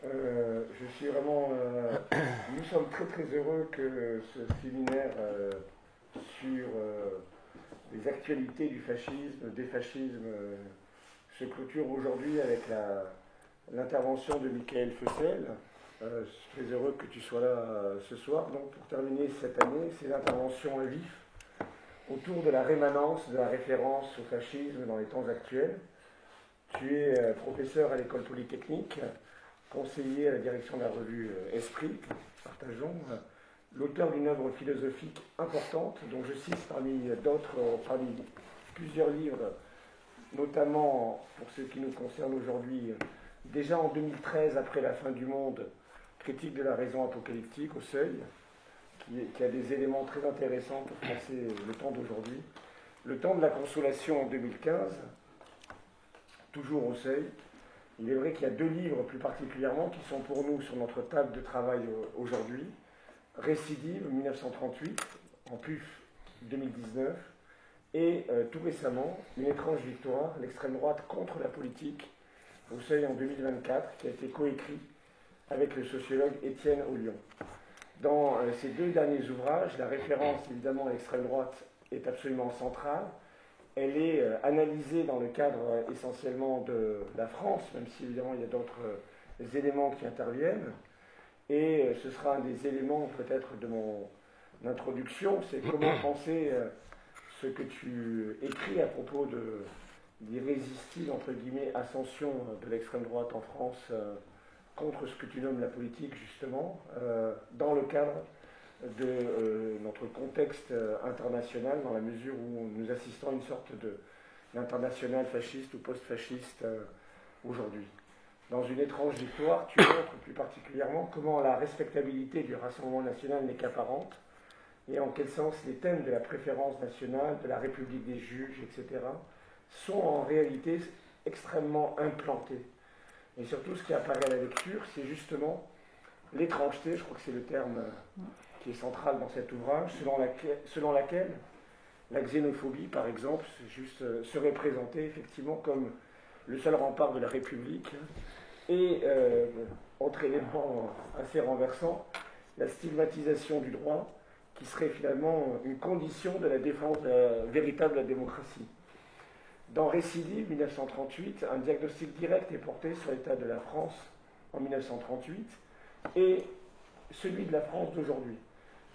Je suis vraiment. Nous sommes très très heureux que ce séminaire sur les actualités du fascisme, des fascismes, se clôture aujourd'hui avec l'intervention de Michael Fessel. Je suis très heureux que tu sois là ce soir. Donc, pour terminer cette année, ces interventions à vif autour de la rémanence, de la référence au fascisme dans les temps actuels. Tu es professeur à l'école polytechnique, conseiller à la direction de la revue Esprit, partageons, l'auteur d'une œuvre philosophique importante, dont je cite parmi d'autres, parmi plusieurs livres, notamment pour ce qui nous concerne aujourd'hui, déjà en 2013, après la fin du monde, Critique de la raison apocalyptique au Seuil, qui a des éléments très intéressants pour penser le temps d'aujourd'hui. Le temps de la consolation en 2015, toujours au Seuil. Il est vrai qu'il y a deux livres plus particulièrement qui sont pour nous sur notre table de travail aujourd'hui. Récidive, 1938, en PUF 2019, et tout récemment, Une étrange victoire, l'extrême droite contre la politique, au Seuil en 2024, qui a été coécrit avec le sociologue Étienne Ollion. Dans ces deux derniers ouvrages, la référence évidemment à l'extrême droite est absolument centrale. Elle est analysée dans le cadre essentiellement de la France, même si évidemment il y a d'autres éléments qui interviennent. Et ce sera un des éléments peut-être de mon introduction, c'est comment penser ce que tu écris à propos d'irrésistible, entre guillemets, ascension de l'extrême droite en France contre ce que tu nommes la politique, justement, dans le cadre de notre contexte international, dans la mesure où nous assistons à une sorte d'international fasciste ou post-fasciste aujourd'hui. Dans Une étrange victoire, tu montres plus particulièrement comment la respectabilité du Rassemblement national n'est qu'apparente, et en quel sens les thèmes de la préférence nationale, de la République des juges, etc., sont en réalité extrêmement implantés. Et surtout, ce qui apparaît à la lecture, c'est justement l'étrangeté, je crois que c'est le terme qui est central dans cet ouvrage, selon laquelle la xénophobie, par exemple, serait présentée effectivement comme le seul rempart de la République, et autre élément assez renversant, la stigmatisation du droit, qui serait finalement une condition de la défense véritable de la démocratie. Dans Récidive, 1938, un diagnostic direct est porté sur l'état de la France en 1938 et celui de la France d'aujourd'hui.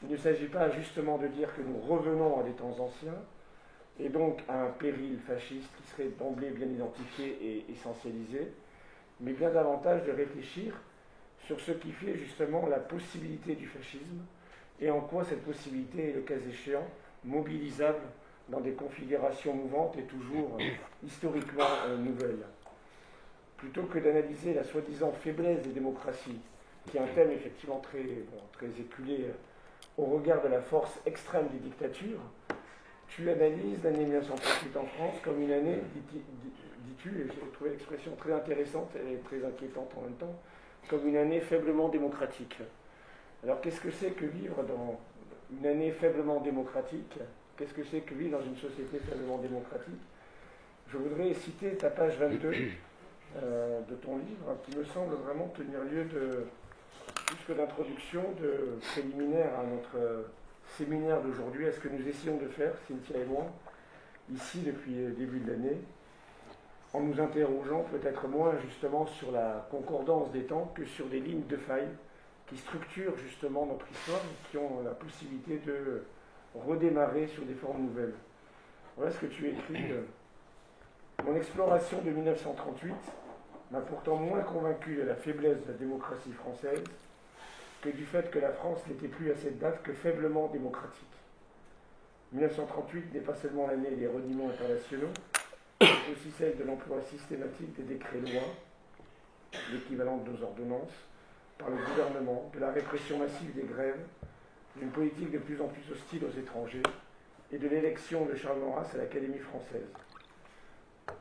Il ne s'agit pas justement de dire que nous revenons à des temps anciens et donc à un péril fasciste qui serait d'emblée bien identifié et essentialisé, mais bien davantage de réfléchir sur ce qui fait justement la possibilité du fascisme et en quoi cette possibilité est, le cas échéant, mobilisable dans des configurations mouvantes et toujours historiquement nouvelles. Plutôt que d'analyser la soi-disant faiblesse des démocraties, qui est un thème effectivement très éculé au regard de la force extrême des dictatures, tu analyses l'année 1938 en France comme une année, dis-tu, et j'ai trouvé l'expression très intéressante et très inquiétante en même temps, comme une année faiblement démocratique. Alors qu'est-ce que c'est que vivre dans une année faiblement démocratique ? Qu'est-ce que c'est que vivre dans une société faiblement démocratique ? Je voudrais citer ta page 22 de ton livre, qui me semble vraiment tenir lieu de, plus que d'introduction, de préliminaire à notre séminaire d'aujourd'hui, à ce que nous essayons de faire, Cynthia et moi, ici depuis le début de l'année, en nous interrogeant peut-être moins justement sur la concordance des temps que sur des lignes de faille qui structurent justement notre histoire et qui ont la possibilité de redémarrer sur des formes nouvelles. Voilà ce que tu écris. Mon exploration de 1938 m'a pourtant moins convaincu de la faiblesse de la démocratie française que du fait que la France n'était plus à cette date que faiblement démocratique. 1938 n'est pas seulement l'année des reniements internationaux, c'est aussi celle de l'emploi systématique des décrets-lois, l'équivalent de nos ordonnances, par le gouvernement, de la répression massive des grèves, d'une politique de plus en plus hostile aux étrangers et de l'élection de Charles Maurras à l'Académie française.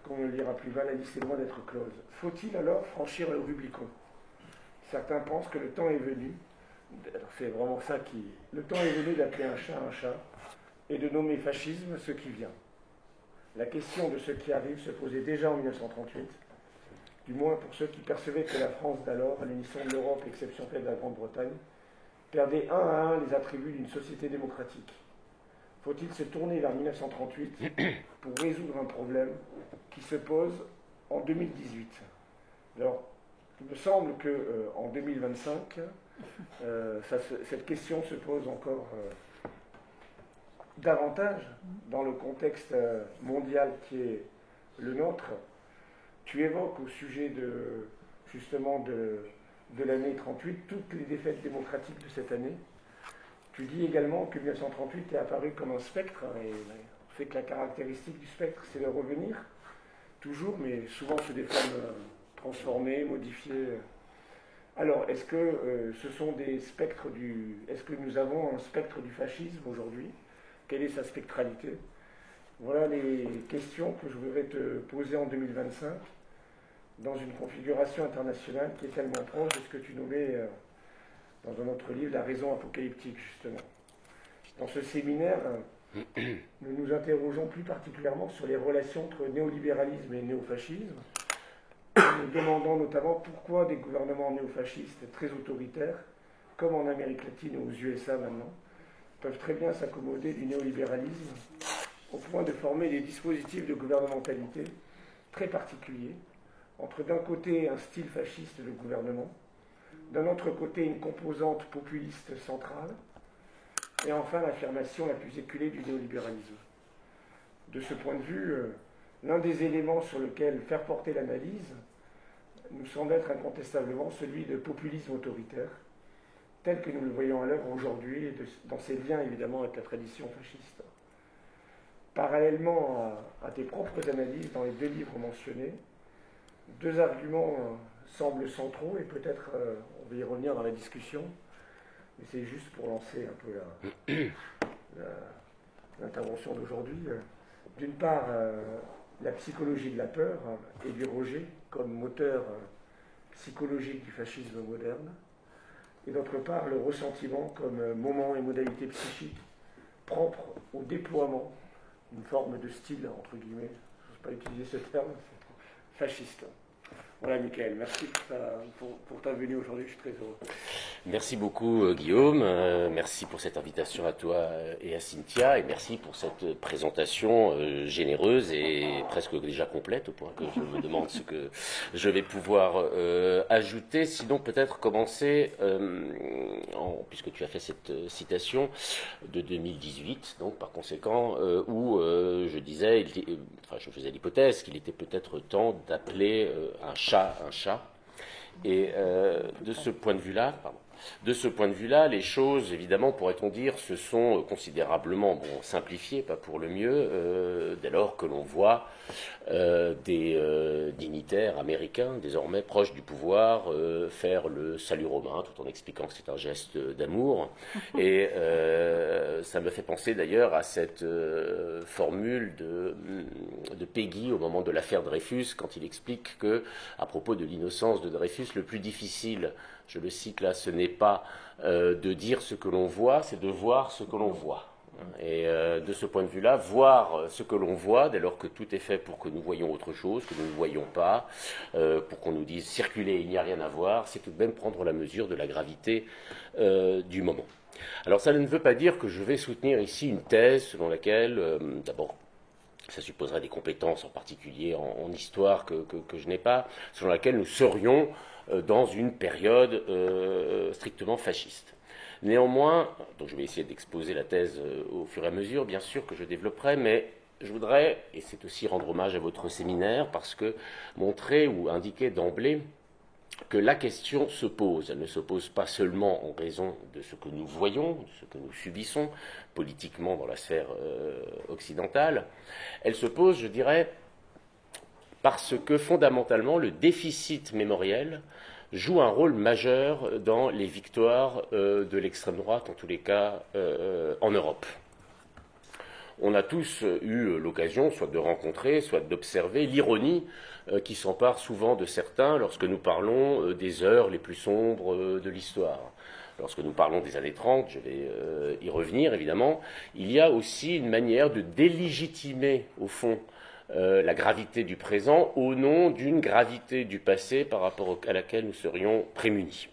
Comme on le lira plus bas, la liste est loin d'être close. Faut-il alors franchir le Rubicon ? Certains pensent que le temps est venu, c'est vraiment ça qui... Le temps est venu d'appeler un chat et de nommer fascisme ce qui vient. La question de ce qui arrive se posait déjà en 1938. du moins pour ceux qui percevaient que la France d'alors, à l'unisson de l'Europe, exception faite de la Grande-Bretagne, perdait un à un les attributs d'une société démocratique. Faut-il se tourner vers 1938 pour résoudre un problème qui se pose en 2018? Alors, il me semble qu'en 2025, cette question se pose encore davantage dans le contexte mondial qui est le nôtre. Tu évoques au sujet justement de l'année 38 toutes les défaites démocratiques de cette année. Tu dis également que 1938 est apparu comme un spectre, et on sait que la caractéristique du spectre, c'est de revenir, toujours, mais souvent sous des formes transformées, modifiées. Alors, est-ce que ce sont des spectres Est-ce que nous avons un spectre du fascisme aujourd'hui? Quelle est sa spectralité? Voilà les questions que je voudrais te poser en 2025, dans une configuration internationale qui est tellement proche de ce que tu nommais dans un autre livre, La raison apocalyptique, justement. Dans ce séminaire, nous nous interrogeons plus particulièrement sur les relations entre néolibéralisme et néofascisme. Nous demandons notamment pourquoi des gouvernements néofascistes très autoritaires, comme en Amérique latine ou aux USA maintenant, peuvent très bien s'accommoder du néolibéralisme au point de former des dispositifs de gouvernementalité très particuliers, entre d'un côté un style fasciste de gouvernement, d'un autre côté une composante populiste centrale, et enfin l'affirmation la plus éculée du néolibéralisme. De ce point de vue, l'un des éléments sur lequel faire porter l'analyse nous semble être incontestablement celui de populisme autoritaire, tel que nous le voyons à l'œuvre aujourd'hui, et dans ses liens évidemment avec la tradition fasciste. Parallèlement à tes propres analyses dans les deux livres mentionnés, deux arguments semblent centraux, et peut-être on va y revenir dans la discussion, mais c'est juste pour lancer un peu l'intervention d'aujourd'hui. D'une part, la psychologie de la peur et du rejet comme moteur psychologique du fascisme moderne, et d'autre part, le ressentiment comme moment et modalité psychique propre au déploiement d'une forme de style, entre guillemets, je n'ose pas utiliser ce terme, fasciste. Voilà, Michael, merci pour ta venue aujourd'hui, je suis très heureux. Merci beaucoup, Guillaume. Merci pour cette invitation à toi et à Cynthia, et merci pour cette présentation généreuse et presque déjà complète, au point que je me demande ce que je vais pouvoir ajouter. Sinon, peut-être commencer, puisque tu as fait cette citation de 2018, donc par conséquent, où je disais, je faisais l'hypothèse qu'il était peut-être temps d'appeler un chat un chat. Et de ce point de vue-là, les choses, évidemment, pourrait-on dire, se sont considérablement simplifiées, pas pour le mieux, dès lors que l'on voit des dignitaires américains, désormais proches du pouvoir, faire le salut romain, tout en expliquant que c'est un geste d'amour. Et ça me fait penser d'ailleurs à cette formule de Peggy au moment de l'affaire Dreyfus, quand il explique que, à propos de l'innocence de Dreyfus, le plus difficile, je le cite là, ce n'est pas de dire ce que l'on voit, c'est de voir ce que l'on voit. Et de ce point de vue-là, voir ce que l'on voit, dès lors que tout est fait pour que nous voyions autre chose, que nous ne voyons pas, pour qu'on nous dise circuler, il n'y a rien à voir, c'est tout de même prendre la mesure de la gravité du moment. Alors ça ne veut pas dire que je vais soutenir ici une thèse selon laquelle, d'abord, ça supposerait des compétences en particulier en histoire que je n'ai pas, selon laquelle nous serions dans une période strictement fasciste. Néanmoins, donc je vais essayer d'exposer la thèse au fur et à mesure, bien sûr, que je développerai, mais je voudrais, et c'est aussi rendre hommage à votre séminaire, parce que montrer ou indiquer d'emblée que la question se pose. Elle ne se pose pas seulement en raison de ce que nous voyons, de ce que nous subissons politiquement dans la sphère occidentale. Elle se pose, je dirais, parce que fondamentalement, le déficit mémoriel joue un rôle majeur dans les victoires de l'extrême droite, en tous les cas en Europe. On a tous eu l'occasion soit de rencontrer, soit d'observer l'ironie qui s'empare souvent de certains lorsque nous parlons des heures les plus sombres de l'histoire. Lorsque nous parlons des années 30, je vais y revenir évidemment, il y a aussi une manière de délégitimer au fond la gravité du présent au nom d'une gravité du passé par rapport à laquelle nous serions prémunis.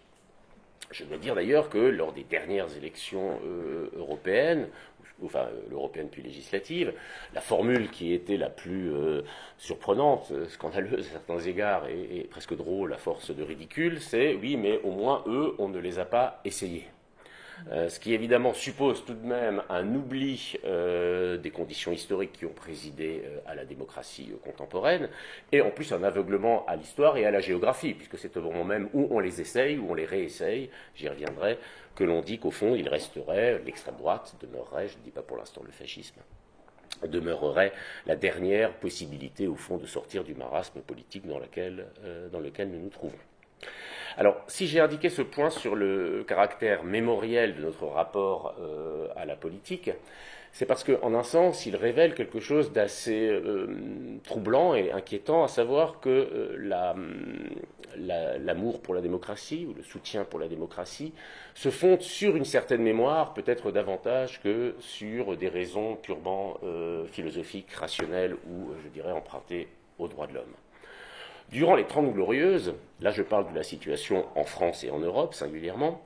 Je dois dire d'ailleurs que lors des dernières élections européennes, enfin l'européenne puis législative, la formule qui était la plus surprenante, scandaleuse à certains égards et presque drôle à force de ridicule, c'est « oui, mais au moins eux, on ne les a pas essayés ». Ce qui évidemment suppose tout de même un oubli des conditions historiques qui ont présidé à la démocratie contemporaine, et en plus un aveuglement à l'histoire et à la géographie, puisque c'est au moment même où on les essaye, où on les réessaye, j'y reviendrai, que l'on dit qu'au fond il resterait, l'extrême droite demeurerait, je ne dis pas pour l'instant le fascisme, demeurerait la dernière possibilité au fond de sortir du marasme politique dans lequel nous nous trouvons. Alors, si j'ai indiqué ce point sur le caractère mémoriel de notre rapport à la politique, c'est parce qu'en un sens, il révèle quelque chose d'assez troublant et inquiétant, à savoir que l'amour pour la démocratie, ou le soutien pour la démocratie, se fonde sur une certaine mémoire, peut-être davantage que sur des raisons purement philosophiques, rationnelles, ou, je dirais, empruntées aux droits de l'homme. Durant les 30 Glorieuses, là je parle de la situation en France et en Europe singulièrement,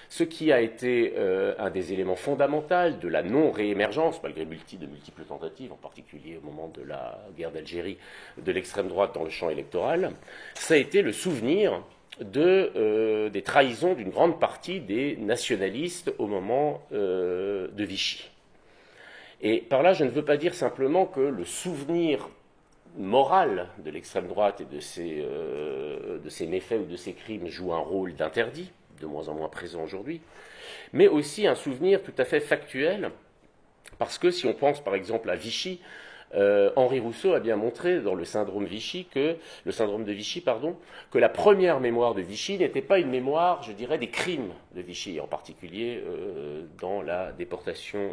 ce qui a été un des éléments fondamentaux de la non-réémergence, malgré de multiples tentatives, en particulier au moment de la guerre d'Algérie, de l'extrême droite dans le champ électoral, ça a été le souvenir des trahisons d'une grande partie des nationalistes au moment de Vichy. Et par là, je ne veux pas dire simplement que le souvenir moral de l'extrême droite et de ses méfaits ou de ses crimes joue un rôle d'interdit, de moins en moins présent aujourd'hui, mais aussi un souvenir tout à fait factuel, parce que si on pense par exemple à Vichy, Henri Rousseau a bien montré dans le syndrome de Vichy que la première mémoire de Vichy n'était pas une mémoire, je dirais, des crimes de Vichy, en particulier dans la déportation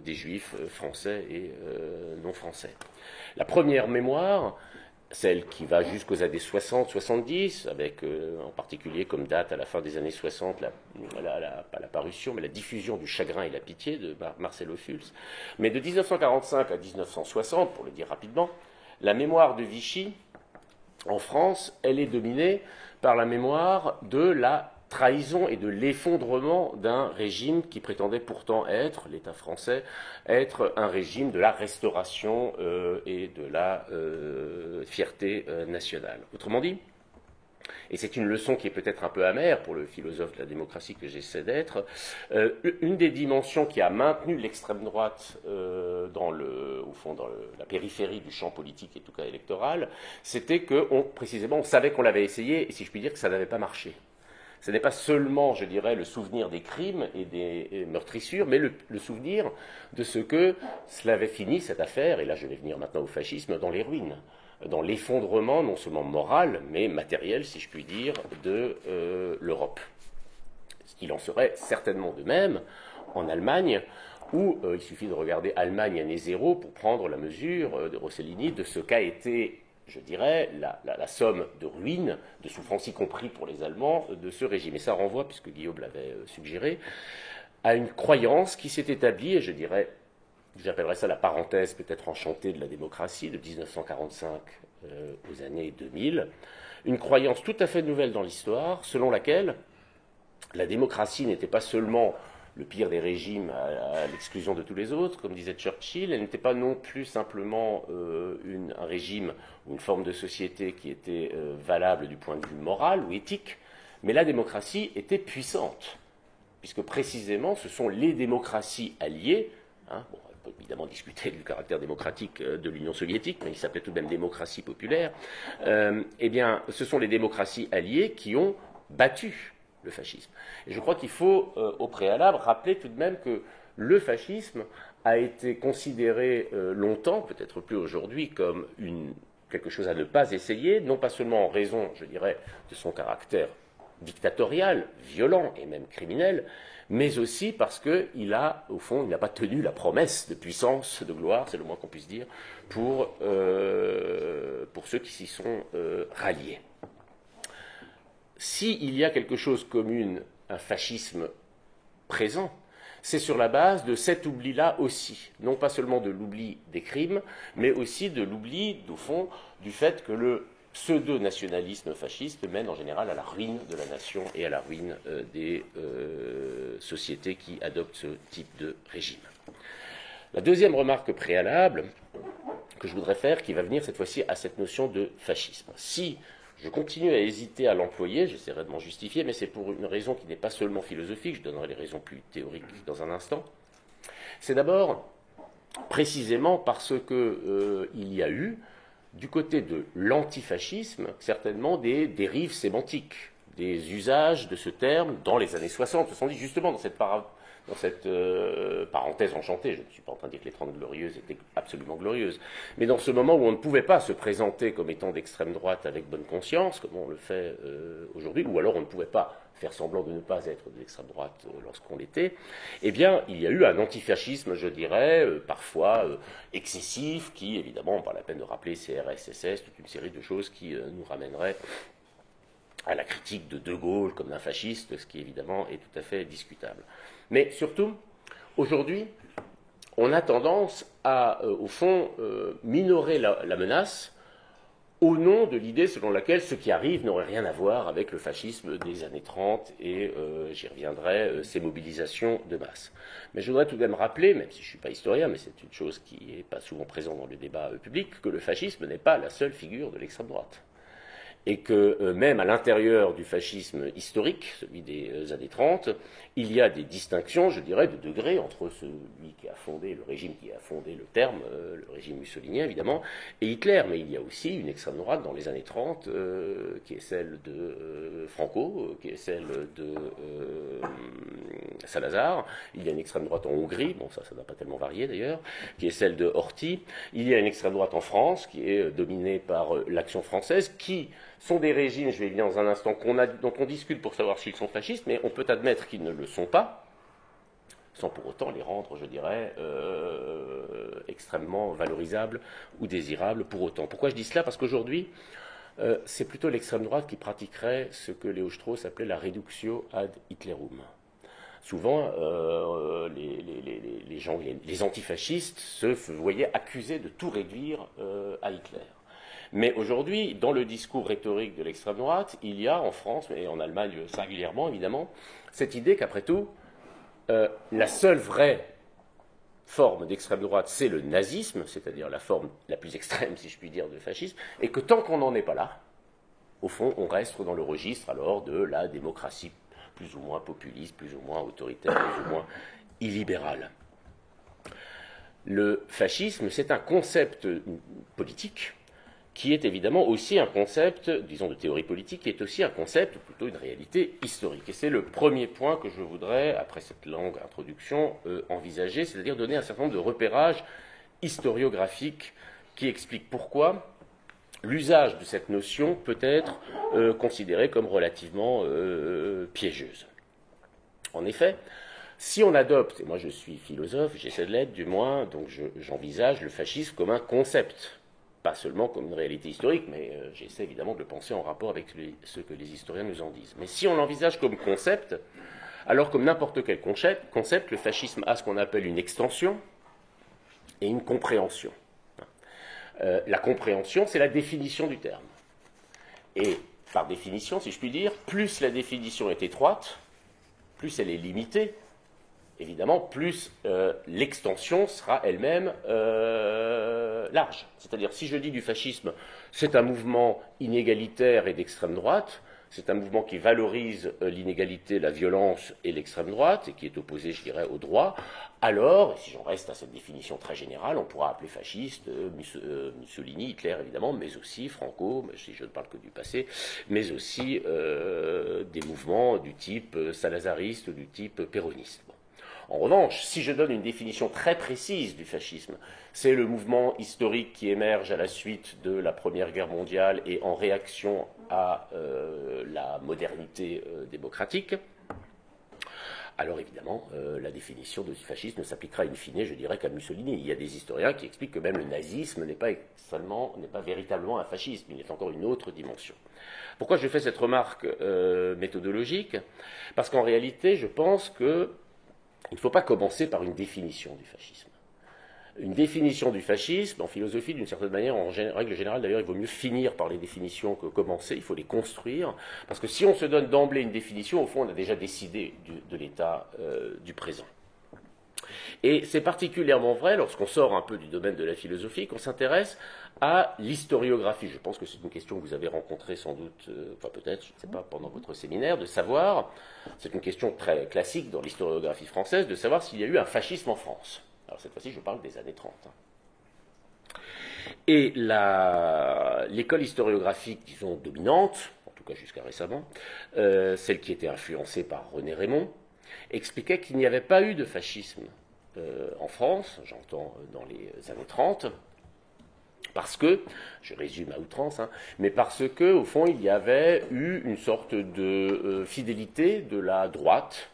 des Juifs français et non français. La première mémoire, celle qui va jusqu'aux années 60-70, avec en particulier comme date à la fin des années 60, pas la parution, mais la diffusion du Chagrin et la pitié de Marcel Ophuls. Mais de 1945 à 1960, pour le dire rapidement, la mémoire de Vichy, en France, elle est dominée par la mémoire de la trahison et de l'effondrement d'un régime qui prétendait pourtant être, l'État français, être un régime de la restauration et de la fierté nationale. Autrement dit, et c'est une leçon qui est peut-être un peu amère pour le philosophe de la démocratie que j'essaie d'être, une des dimensions qui a maintenu l'extrême droite dans la périphérie du champ politique et tout cas électoral, c'était que précisément on savait qu'on l'avait essayé et si je puis dire que ça n'avait pas marché. Ce n'est pas seulement, je dirais, le souvenir des crimes et des meurtrissures, mais le souvenir de ce que cela avait fini, cette affaire, et là je vais venir maintenant au fascisme, dans les ruines, dans l'effondrement non seulement moral, mais matériel, si je puis dire, de l'Europe. Ce qu'il en serait certainement de même en Allemagne, où il suffit de regarder Allemagne année zéro pour prendre la mesure de Rossellini de ce qu'a été, je dirais, la somme de ruines, de souffrances, y compris pour les Allemands, de ce régime. Et ça renvoie, puisque Guillaume l'avait suggéré, à une croyance qui s'est établie, et je dirais, j'appellerais ça la parenthèse peut-être enchantée de la démocratie, de 1945 aux années 2000, une croyance tout à fait nouvelle dans l'histoire, selon laquelle la démocratie n'était pas seulement le pire des régimes à l'exclusion de tous les autres, comme disait Churchill, elle n'était pas non plus simplement un régime ou une forme de société qui était valable du point de vue moral ou éthique, mais la démocratie était puissante, puisque précisément ce sont les démocraties alliées, on peut évidemment discuter du caractère démocratique de l'Union soviétique, mais il s'appelait tout de même démocratie populaire, eh bien ce sont les démocraties alliées qui ont battu le fascisme. Et je crois qu'il faut, au préalable, rappeler tout de même que le fascisme a été considéré longtemps, peut-être plus aujourd'hui, comme quelque chose à ne pas essayer, non pas seulement en raison, je dirais, de son caractère dictatorial, violent et même criminel, mais aussi parce qu'il n'a pas tenu la promesse de puissance, de gloire, c'est le moins qu'on puisse dire, pour ceux qui s'y sont ralliés. S'il y a quelque chose comme un fascisme présent, c'est sur la base de cet oubli-là aussi, non pas seulement de l'oubli des crimes, mais aussi de l'oubli, au fond, du fait que le pseudo-nationalisme fasciste mène en général à la ruine de la nation et à la ruine des sociétés qui adoptent ce type de régime. La deuxième remarque préalable que je voudrais faire, qui va venir cette fois-ci à cette notion de fascisme. Si je continue à hésiter à l'employer, j'essaierai de m'en justifier, mais c'est pour une raison qui n'est pas seulement philosophique, je donnerai les raisons plus théoriques dans un instant. C'est d'abord précisément parce qu'il y a eu, du côté de l'antifascisme, certainement des dérives sémantiques, des usages de ce terme dans les années 60, 70, justement dans cette parenthèse enchantée. Je ne suis pas en train de dire que les 30 Glorieuses étaient absolument glorieuses, mais dans ce moment où on ne pouvait pas se présenter comme étant d'extrême droite avec bonne conscience, comme on le fait aujourd'hui, ou alors on ne pouvait pas faire semblant de ne pas être d'extrême droite lorsqu'on l'était, eh bien, il y a eu un antifascisme, je dirais, parfois excessif, qui, évidemment, pas la peine de rappeler CRS-SS, toute une série de choses qui nous ramèneraient à la critique de De Gaulle comme d'un fasciste, ce qui, évidemment, est tout à fait discutable. Mais surtout, aujourd'hui, on a tendance à, au fond, minorer la menace au nom de l'idée selon laquelle ce qui arrive n'aurait rien à voir avec le fascisme des années 30 et, j'y reviendrai, ces mobilisations de masse. Mais je voudrais tout de même rappeler, même si je ne suis pas historien, mais c'est une chose qui n'est pas souvent présente dans le débat public, que le fascisme n'est pas la seule figure de l'extrême droite. Et que même à l'intérieur du fascisme historique, celui des années 30, il y a des distinctions, je dirais, de degrés entre celui qui a fondé, le régime qui a fondé le terme, le régime mussolinien évidemment, et Hitler. Mais il y a aussi une extrême droite dans les années 30, qui est celle de Franco, qui est celle de Salazar. Il y a une extrême droite en Hongrie, bon ça n'a pas tellement varié d'ailleurs, qui est celle de Horthy. Il y a une extrême droite en France, qui est dominée par l'Action française, qui sont des régimes, je vais y venir dans un instant, dont on discute pour savoir s'ils sont fascistes, mais on peut admettre qu'ils ne le sont pas, sans pour autant les rendre, je dirais, extrêmement valorisables ou désirables pour autant. Pourquoi je dis cela? Parce qu'aujourd'hui, c'est plutôt l'extrême droite qui pratiquerait ce que Léo Strauss appelait la reductio ad Hitlerum. Souvent, les gens, les antifascistes se voyaient accusés de tout réduire à Hitler. Mais aujourd'hui, dans le discours rhétorique de l'extrême droite, il y a en France, et en Allemagne singulièrement évidemment, cette idée qu'après tout, la seule vraie forme d'extrême droite, c'est le nazisme, c'est-à-dire la forme la plus extrême, si je puis dire, de fascisme, et que tant qu'on n'en est pas là, au fond, on reste dans le registre alors de la démocratie plus ou moins populiste, plus ou moins autoritaire, plus ou moins illibérale. Le fascisme, c'est un concept politique qui est évidemment aussi un concept, disons, de théorie politique, qui est aussi un concept, ou plutôt une réalité historique. Et c'est le premier point que je voudrais, après cette longue introduction, envisager, c'est-à-dire donner un certain nombre de repérages historiographiques qui expliquent pourquoi l'usage de cette notion peut être considéré comme relativement piégeuse. En effet, si on adopte, et moi je suis philosophe, j'essaie de l'être du moins, donc j'envisage le fascisme comme un concept, pas seulement comme une réalité historique, mais j'essaie évidemment de le penser en rapport avec ce que les historiens nous en disent. Mais si on l'envisage comme concept, alors comme n'importe quel concept, le fascisme a ce qu'on appelle une extension et une compréhension. La compréhension, c'est la définition du terme. Et par définition, si je puis dire, plus la définition est étroite, plus elle est limitée, évidemment, plus l'extension sera elle-même large. C'est-à-dire, si je dis du fascisme, c'est un mouvement inégalitaire et d'extrême droite, c'est un mouvement qui valorise l'inégalité, la violence et l'extrême droite, et qui est opposé, je dirais, au droit, alors, et si j'en reste à cette définition très générale, on pourra appeler fasciste Mussolini, Hitler évidemment, mais aussi Franco, si je ne parle que du passé, mais aussi des mouvements du type salazariste ou du type péroniste. Bon. En revanche, si je donne une définition très précise du fascisme, c'est le mouvement historique qui émerge à la suite de la Première Guerre mondiale et en réaction à la modernité démocratique. Alors évidemment, la définition du fascisme ne s'appliquera in fine, je dirais, qu'à Mussolini. Il y a des historiens qui expliquent que même le nazisme n'est pas véritablement un fascisme, il est encore une autre dimension. Pourquoi je fais cette remarque méthodologique? Parce qu'en réalité, je pense que il ne faut pas commencer par une définition du fascisme. Une définition du fascisme, en philosophie, d'une certaine manière, en règle générale d'ailleurs, il vaut mieux finir par les définitions que commencer, il faut les construire, parce que si on se donne d'emblée une définition, au fond, on a déjà décidé de l'état du présent. Et c'est particulièrement vrai lorsqu'on sort un peu du domaine de la philosophie, qu'on s'intéresse à l'historiographie. Je pense que c'est une question que vous avez rencontrée sans doute, enfin peut-être, je ne sais pas, pendant votre séminaire, de savoir, c'est une question très classique dans l'historiographie française, de savoir s'il y a eu un fascisme en France. Alors cette fois-ci, je parle des années 30. Et l'école historiographique, disons, dominante, en tout cas jusqu'à récemment, celle qui était influencée par René Rémond, expliquait qu'il n'y avait pas eu de fascisme en France, j'entends dans les années 30, parce que, je résume à outrance, mais parce que, au fond, il y avait eu une sorte de fidélité de la droite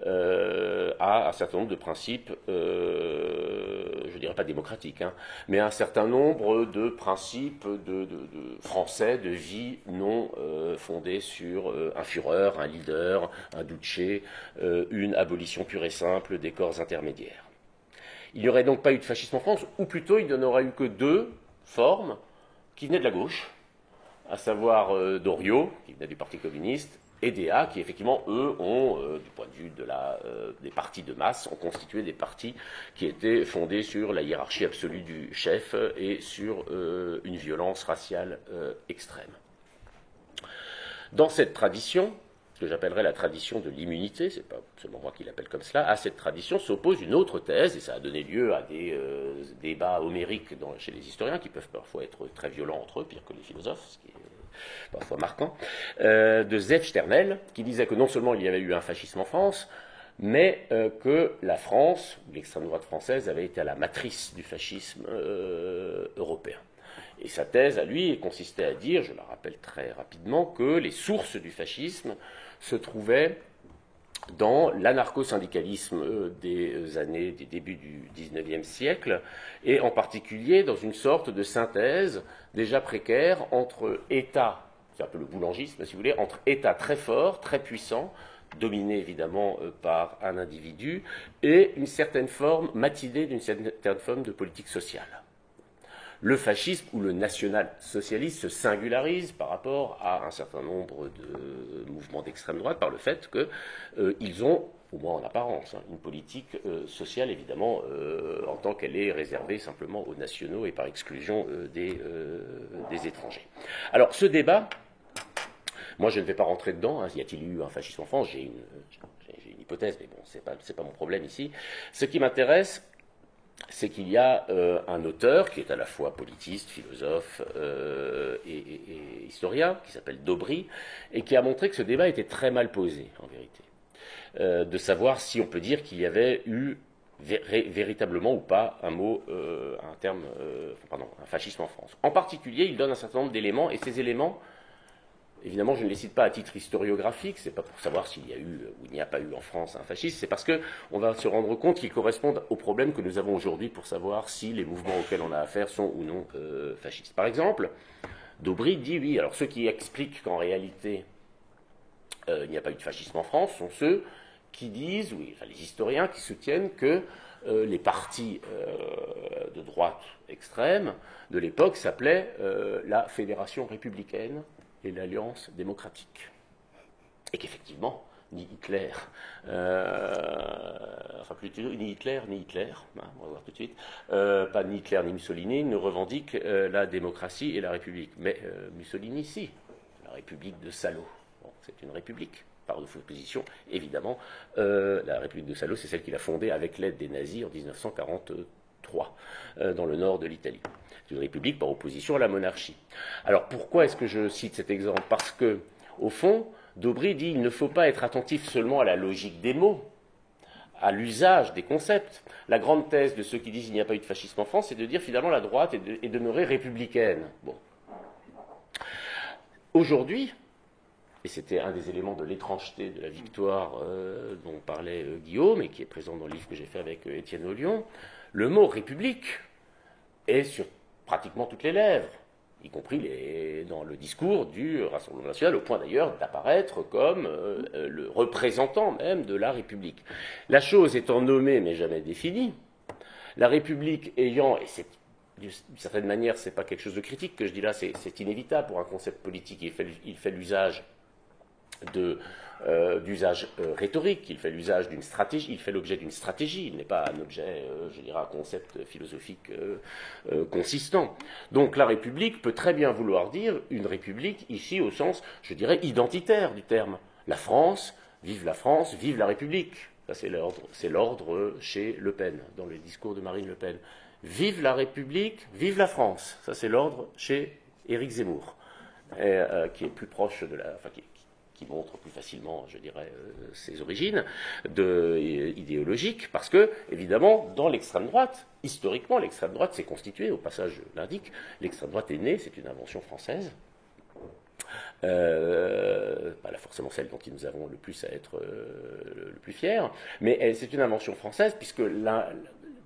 à un certain nombre de principes, je ne dirais pas démocratiques, mais un certain nombre de principes de français, de vie non fondés sur un Führer, un leader, un Duce, une abolition pure et simple des corps intermédiaires. Il n'y aurait donc pas eu de fascisme en France, ou plutôt il n'y en aurait eu que deux formes qui venaient de la gauche, à savoir Doriot, qui venait du Parti communiste, et DA, qui effectivement, eux, ont, du point de vue des partis de masse, ont constitué des partis qui étaient fondés sur la hiérarchie absolue du chef et sur une violence raciale extrême. Dans cette tradition, ce que j'appellerais la tradition de l'immunité, c'est pas seulement moi qui l'appelle comme cela, à cette tradition s'oppose une autre thèse, et ça a donné lieu à des débats homériques chez les historiens, qui peuvent parfois être très violents entre eux, pire que les philosophes, ce qui est parfois marquant, de Zef Sternel, qui disait que non seulement il y avait eu un fascisme en France, mais que la France, l'extrême droite française, avait été à la matrice du fascisme européen. Et sa thèse, à lui, consistait à dire, je la rappelle très rapidement, que les sources du fascisme se trouvaient dans l'anarcho-syndicalisme des débuts du XIXe siècle, et en particulier dans une sorte de synthèse déjà précaire entre États, c'est un peu le boulangisme si vous voulez, entre États très forts, très puissants, dominés évidemment par un individu, et une certaine forme, matinée d'une certaine forme de politique sociale. Le fascisme ou le national-socialisme se singularise par rapport à un certain nombre de mouvements d'extrême droite par le fait qu'ils ont, au moins en apparence, une politique sociale évidemment en tant qu'elle est réservée simplement aux nationaux et par exclusion des étrangers. Alors ce débat, moi je ne vais pas rentrer dedans, y a-t-il eu un fascisme en France? J'ai une hypothèse, mais bon, c'est pas mon problème ici. Ce qui m'intéresse, c'est qu'il y a un auteur qui est à la fois politiste, philosophe et historien, qui s'appelle Daubry, et qui a montré que ce débat était très mal posé, en vérité. De savoir si on peut dire qu'il y avait eu véritablement ou pas un fascisme en France. En particulier, il donne un certain nombre d'éléments, et ces éléments, évidemment, je ne les cite pas à titre historiographique, c'est pas pour savoir s'il y a eu ou il n'y a pas eu en France un fascisme, c'est parce qu'on va se rendre compte qu'ils correspondent aux problèmes que nous avons aujourd'hui pour savoir si les mouvements auxquels on a affaire sont ou non fascistes. Par exemple, Daubry dit oui, alors ceux qui expliquent qu'en réalité il n'y a pas eu de fascisme en France sont ceux qui disent, oui, enfin les historiens qui soutiennent que les partis de droite extrême de l'époque s'appelaient la Fédération républicaine et l'Alliance démocratique. Et qu'effectivement, ni Hitler, ni Hitler, on va voir tout de suite, pas ni Hitler ni Mussolini ne revendiquent la démocratie et la République. Mais Mussolini, si, la République de Salo. Bon, c'est une république, par opposition, évidemment. La République de Salo, c'est celle qu'il a fondée avec l'aide des nazis en 1943, dans le nord de l'Italie. C'est une république par opposition à la monarchie. Alors pourquoi est-ce que je cite cet exemple? Parce que, au fond, Daubry dit qu'il ne faut pas être attentif seulement à la logique des mots, à l'usage des concepts. La grande thèse de ceux qui disent qu'il n'y a pas eu de fascisme en France, c'est de dire finalement la droite est demeurée républicaine. Bon. Aujourd'hui, et c'était un des éléments de l'étrangeté de la victoire dont parlait Guillaume, et qui est présent dans le livre que j'ai fait avec Étienne Ollion, le mot république est sur pratiquement toutes les lèvres. y compris dans le discours du Rassemblement national, au point d'ailleurs d'apparaître comme le représentant même de la République. La chose étant nommée mais jamais définie, la République ayant, et c'est d'une certaine manière, ce n'est pas quelque chose de critique que je dis là, c'est inévitable pour un concept politique, il fait l'usage d'usage rhétorique, il fait l'usage d'une stratégie, il fait l'objet d'une stratégie, il n'est pas un objet, je dirais, un concept philosophique consistant. Donc la République peut très bien vouloir dire une République ici au sens, je dirais, identitaire du terme. La France, vive la République. Ça, c'est l'ordre chez Le Pen, dans le discours de Marine Le Pen. Vive la République, vive la France. Ça, c'est l'ordre chez Éric Zemmour, qui est plus proche de la... Enfin, qui montre plus facilement, je dirais, ses origines idéologiques, parce que, évidemment, dans l'extrême droite, historiquement, l'extrême droite s'est constituée, au passage, je l'indique, l'extrême droite est née, c'est une invention française, pas forcément celle dont nous avons le plus à être le plus fiers, mais c'est une invention française, puisque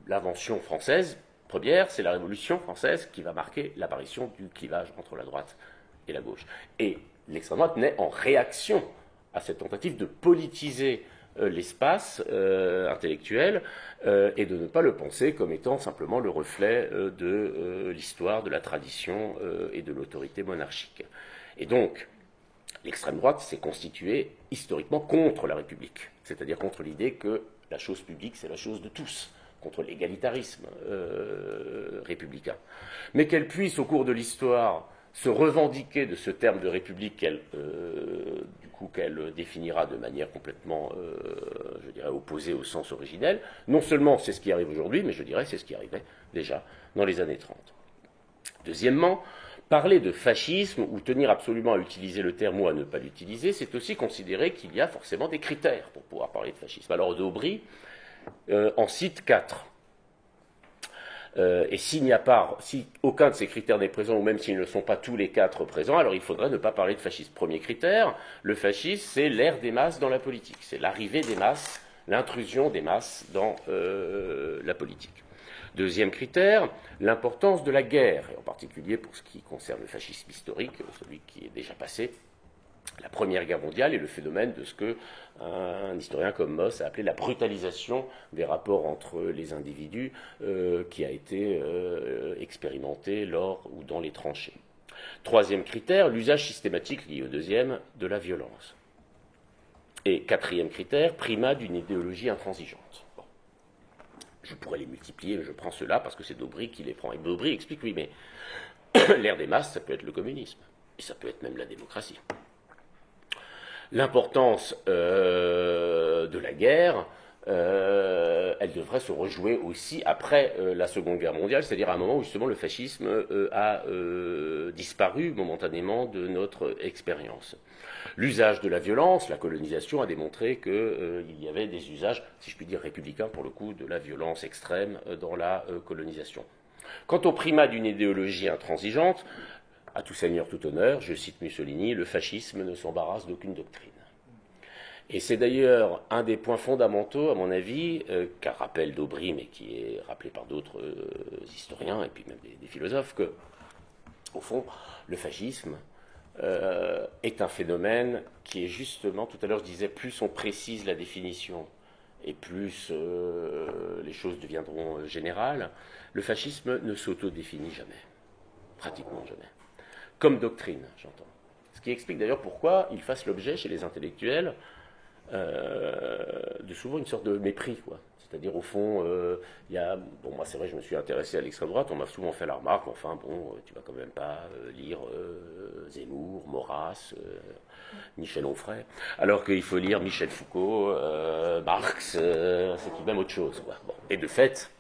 l'invention française première, c'est la Révolution française qui va marquer l'apparition du clivage entre la droite et la gauche. Et l'extrême droite naît en réaction à cette tentative de politiser l'espace intellectuel et de ne pas le penser comme étant simplement le reflet de l'histoire, de la tradition et de l'autorité monarchique. Et donc, l'extrême droite s'est constituée historiquement contre la République, c'est-à-dire contre l'idée que la chose publique, c'est la chose de tous, contre l'égalitarisme républicain. Mais qu'elle puisse, au cours de l'histoire, se revendiquer de ce terme de République qu'elle définira de manière complètement, je dirais, opposée au sens originel, non seulement c'est ce qui arrive aujourd'hui, mais je dirais c'est ce qui arrivait déjà dans les années 30. Deuxièmement, parler de fascisme ou tenir absolument à utiliser le terme ou à ne pas l'utiliser, c'est aussi considérer qu'il y a forcément des critères pour pouvoir parler de fascisme. Alors d'Aubry en cite 4. Et si aucun de ces critères n'est présent, ou même s'ils ne sont pas tous les 4 présents, alors il faudrait ne pas parler de fascisme. Premier critère, le fascisme, c'est l'ère des masses dans la politique. C'est l'arrivée des masses, l'intrusion des masses dans la politique. Deuxième critère, l'importance de la guerre, et en particulier pour ce qui concerne le fascisme historique, celui qui est déjà passé, la Première Guerre mondiale et le phénomène de ce qu'un historien comme Moss a appelé la brutalisation des rapports entre les individus qui a été expérimenté lors ou dans les tranchées. Troisième critère, l'usage systématique lié au deuxième de la violence. Et quatrième critère, primat d'une idéologie intransigeante. Bon. Je pourrais les multiplier, mais je prends ceux-là parce que c'est d'Aubry qui les prend. Et d'Aubry explique, oui, mais l'ère des masses, ça peut être le communisme, et ça peut être même la démocratie. L'importance de la guerre, elle devrait se rejouer aussi après la Seconde Guerre mondiale, c'est-à-dire à un moment où justement le fascisme a disparu momentanément de notre expérience. L'usage de la violence, la colonisation a démontré qu'il y avait des usages, si je puis dire républicains pour le coup, de la violence extrême dans la colonisation. Quant au primat d'une idéologie intransigeante, à tout seigneur, tout honneur, je cite Mussolini, le fascisme ne s'embarrasse d'aucune doctrine. Et c'est d'ailleurs un des points fondamentaux, à mon avis, qu'a rappelle d'Aubry, mais qui est rappelé par d'autres historiens et puis même des philosophes, que, au fond, le fascisme est un phénomène qui est justement, tout à l'heure je disais, plus on précise la définition et plus les choses deviendront générales, le fascisme ne s'autodéfinit jamais, pratiquement jamais. Comme doctrine, j'entends. Ce qui explique d'ailleurs pourquoi il fasse l'objet chez les intellectuels de souvent une sorte de mépris, quoi. C'est-à-dire, au fond, il y a... Bon, moi, c'est vrai, je me suis intéressé à l'extrême droite, on m'a souvent fait la remarque, enfin, bon, tu vas quand même pas lire Zemmour, Maurras, Michel Onfray, alors qu'il faut lire Michel Foucault, Marx, c'est tout de même autre chose, quoi. Bon. Et de fait,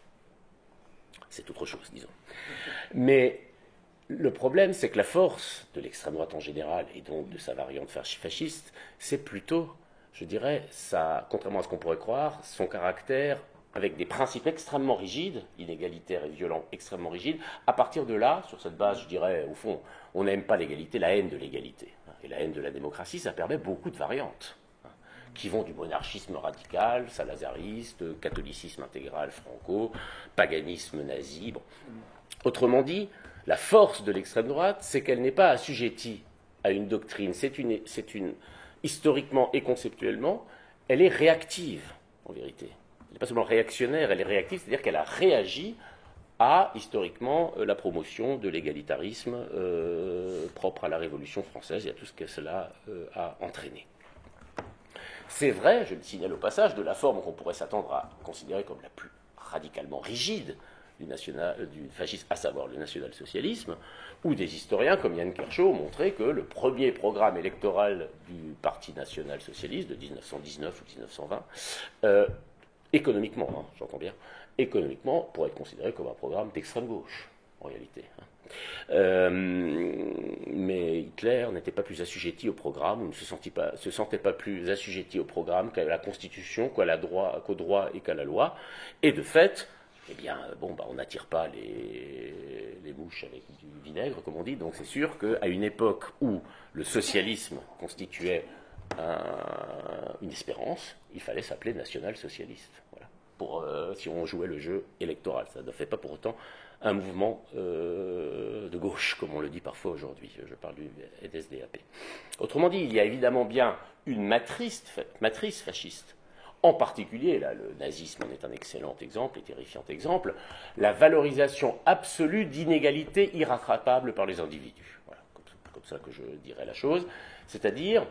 c'est autre chose, disons. Mais le problème, c'est que la force de l'extrême droite en général, et donc de sa variante fasciste, c'est plutôt, je dirais, contrairement à ce qu'on pourrait croire, son caractère avec des principes extrêmement rigides, inégalitaires et violents, extrêmement rigides. À partir de là, sur cette base, je dirais, au fond, on n'aime pas l'égalité, la haine de l'égalité. Et la haine de la démocratie, ça permet beaucoup de variantes, qui vont du monarchisme radical, salazariste, catholicisme intégral franco, paganisme nazi. Bon. Autrement dit, La force de l'extrême droite, c'est qu'elle n'est pas assujettie à une doctrine. Historiquement et conceptuellement, elle est réactive, en vérité. Elle n'est pas seulement réactionnaire, elle est réactive, c'est-à-dire qu'elle a réagi à, historiquement, la promotion de l'égalitarisme propre à la Révolution française et à tout ce que cela a entraîné. C'est vrai, je le signale au passage, de la forme qu'on pourrait s'attendre à considérer comme la plus radicalement rigide du fascisme, à savoir le national-socialisme, où des historiens comme Yann Kershaw ont montré que le premier programme électoral du Parti national-socialiste de 1919 ou 1920, économiquement, hein, j'entends bien, économiquement, pourrait être considéré comme un programme d'extrême gauche, en réalité. Mais Hitler n'était pas plus assujetti au programme, ou ne se sentait pas plus assujetti au programme qu'à la Constitution, qu'au droit et qu'à la loi. Et de fait, eh bien, on n'attire pas les mouches avec du vinaigre, comme on dit. Donc c'est sûr qu'à une époque où le socialisme constituait une espérance, il fallait s'appeler national-socialiste. Voilà. Si on jouait le jeu électoral, ça ne fait pas pour autant un mouvement de gauche, comme on le dit parfois aujourd'hui. Je parle du NSDAP. Autrement dit, il y a évidemment bien une matrice fasciste. En particulier, là, le nazisme en est un excellent exemple et terrifiant exemple, la valorisation absolue d'inégalités irrattrapables par les individus. Voilà, comme ça que je dirais la chose. C'est-à-dire,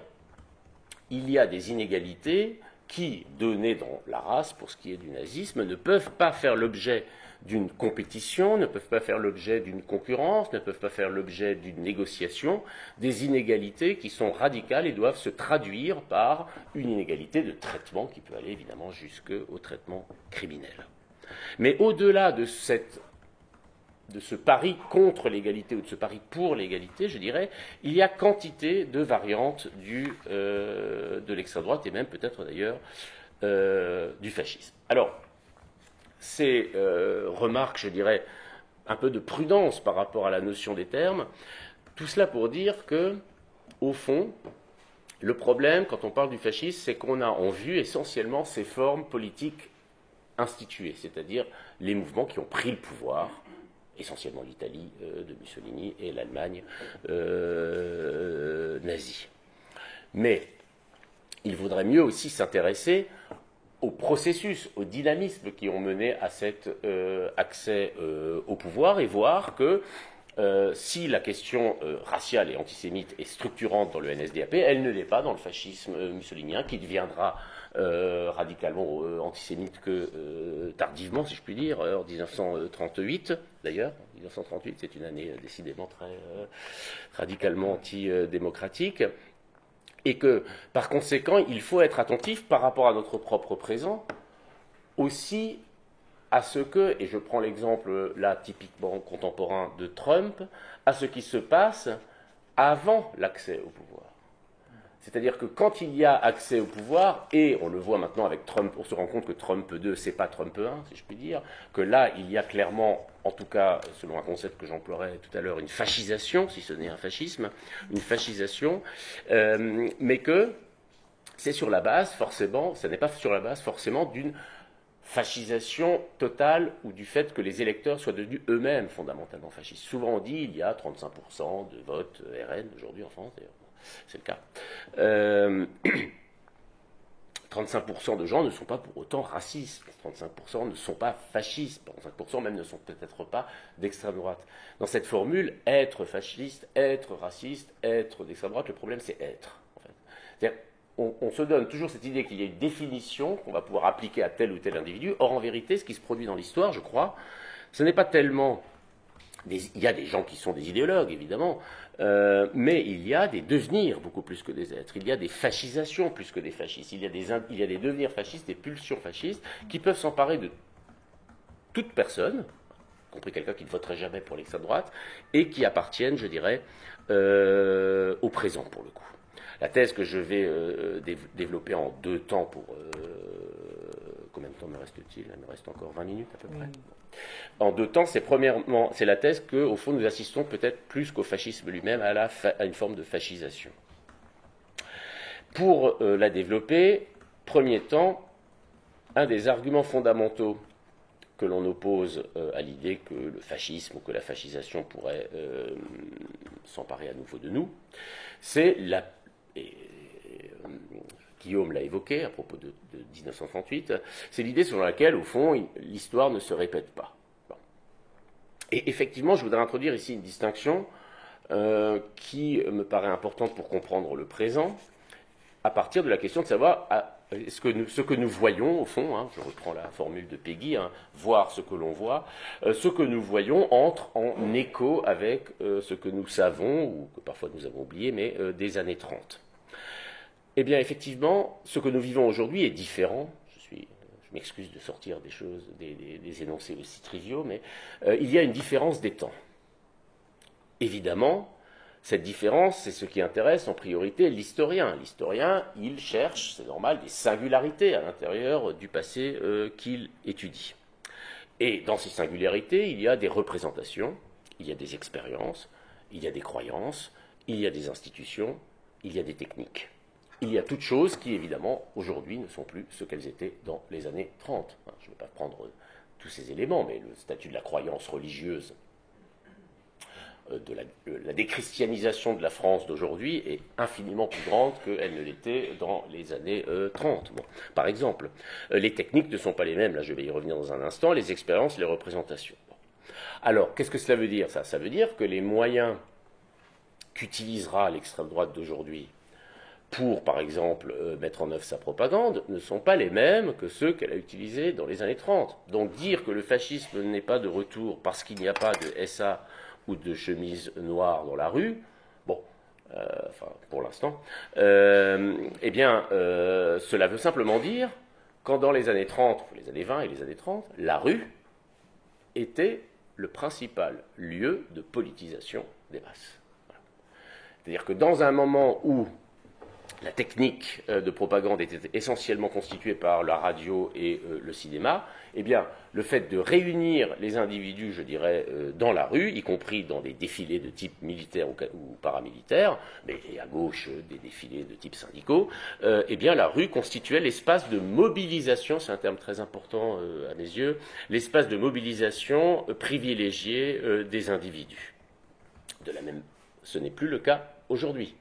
il y a des inégalités qui, données dans la race, pour ce qui est du nazisme, ne peuvent pas faire l'objet d'une compétition, ne peuvent pas faire l'objet d'une concurrence, ne peuvent pas faire l'objet d'une négociation, des inégalités qui sont radicales et doivent se traduire par une inégalité de traitement qui peut aller évidemment jusqu'au traitement criminel. Mais au-delà de ce pari contre l'égalité ou de ce pari pour l'égalité, je dirais, il y a quantité de variantes de l'extrême droite et même peut-être d'ailleurs du fascisme. Alors, ces remarques, je dirais, un peu de prudence par rapport à la notion des termes, tout cela pour dire que, au fond, le problème, quand on parle du fascisme, c'est qu'on a en vue essentiellement ces formes politiques instituées, c'est-à-dire les mouvements qui ont pris le pouvoir, essentiellement l'Italie de Mussolini et l'Allemagne nazie. Mais il vaudrait mieux aussi s'intéresser au processus, au dynamisme qui ont mené à cet accès au pouvoir et voir que si la question raciale et antisémite est structurante dans le NSDAP, elle ne l'est pas dans le fascisme mussolinien qui deviendra radicalement antisémite que tardivement, si je puis dire, en 1938 d'ailleurs. 1938, c'est une année décidément très radicalement antidémocratique. Et que, par conséquent, il faut être attentif par rapport à notre propre présent, aussi à ce que, et je prends l'exemple là typiquement contemporain de Trump, à ce qui se passe avant l'accès au pouvoir. C'est-à-dire que quand il y a accès au pouvoir, et on le voit maintenant avec Trump, on se rend compte que Trump 2, c'est pas Trump 1, si je puis dire, que là, il y a clairement, en tout cas, selon un concept que j'emploierais tout à l'heure, une fascisation, si ce n'est un fascisme, une fascisation, mais que c'est sur la base, forcément, ça n'est pas sur la base, forcément, d'une fascisation totale ou du fait que les électeurs soient devenus eux-mêmes fondamentalement fascistes. Souvent on dit il y a 35% de vote RN aujourd'hui en France, d'ailleurs. C'est le cas. 35% de gens ne sont pas pour autant racistes, 35% ne sont pas fascistes, 35% même ne sont peut-être pas d'extrême droite. Dans cette formule, être fasciste, être raciste, être d'extrême droite, le problème c'est être. En fait. C'est-à-dire, on se donne toujours cette idée qu'il y a une définition qu'on va pouvoir appliquer à tel ou tel individu. Or, en vérité, ce qui se produit dans l'histoire, je crois, ce n'est pas tellement... Il y a des gens qui sont des idéologues, évidemment, mais il y a des devenirs beaucoup plus que des êtres. Il y a des fascisations plus que des fascistes. Il y a des devenirs fascistes, des pulsions fascistes, qui peuvent s'emparer de toute personne, y compris quelqu'un qui ne voterait jamais pour l'extrême droite, et qui appartiennent, je dirais, au présent, pour le coup. La thèse que je vais développer en 2 temps pour... combien de temps me reste-t-il ? Il me reste encore 20 minutes à peu près. En 2 temps, premièrement, c'est la thèse qu'au fond, nous assistons peut-être plus qu'au fascisme lui-même à une forme de fascisation. Pour la développer, premier temps, un des arguments fondamentaux que l'on oppose à l'idée que le fascisme ou que la fascisation pourrait s'emparer à nouveau de nous, c'est Guillaume l'a évoqué à propos de 1938, c'est l'idée selon laquelle, au fond, l'histoire ne se répète pas. Bon. Et effectivement, je voudrais introduire ici une distinction qui me paraît importante pour comprendre le présent, à partir de la question de savoir ce que nous voyons, au fond, hein, je reprends la formule de Peggy, hein, voir ce que l'on voit, ce que nous voyons entre en écho avec ce que nous savons, ou que parfois nous avons oublié, mais des années 30. Eh bien, effectivement, ce que nous vivons aujourd'hui est différent. Je m'excuse de sortir des choses, des énoncés aussi triviaux, mais il y a une différence des temps. Évidemment, cette différence, c'est ce qui intéresse en priorité l'historien. L'historien, il cherche, c'est normal, des singularités à l'intérieur du passé qu'il étudie. Et dans ces singularités, il y a des représentations, il y a des expériences, il y a des croyances, il y a des institutions, il y a des techniques. Il y a toutes choses qui, évidemment, aujourd'hui ne sont plus ce qu'elles étaient dans les années 30. Je ne vais pas prendre tous ces éléments, mais le statut de la croyance religieuse, de la déchristianisation de la France d'aujourd'hui est infiniment plus grande qu'elle ne l'était dans les années 30. Bon, par exemple, les techniques ne sont pas les mêmes, là je vais y revenir dans un instant, les expériences, les représentations. Bon. Alors, qu'est-ce que cela veut dire, ça ? Ça veut dire que les moyens qu'utilisera l'extrême droite d'aujourd'hui pour, par exemple, mettre en œuvre sa propagande, ne sont pas les mêmes que ceux qu'elle a utilisés dans les années 30. Donc dire que le fascisme n'est pas de retour parce qu'il n'y a pas de SA ou de chemise noire dans la rue, bon, enfin, pour l'instant, eh bien, cela veut simplement dire qu'en dans les années 30, les années 20 et les années 30, la rue était le principal lieu de politisation des masses. Voilà. C'est-à-dire que dans un moment où la technique de propagande était essentiellement constituée par la radio et le cinéma, eh bien, le fait de réunir les individus, je dirais, dans la rue, y compris dans des défilés de type militaire ou paramilitaire, mais à gauche des défilés de type syndicaux, eh bien, la rue constituait l'espace de mobilisation, c'est un terme très important à mes yeux, l'espace de mobilisation privilégié des individus. Ce n'est plus le cas aujourd'hui.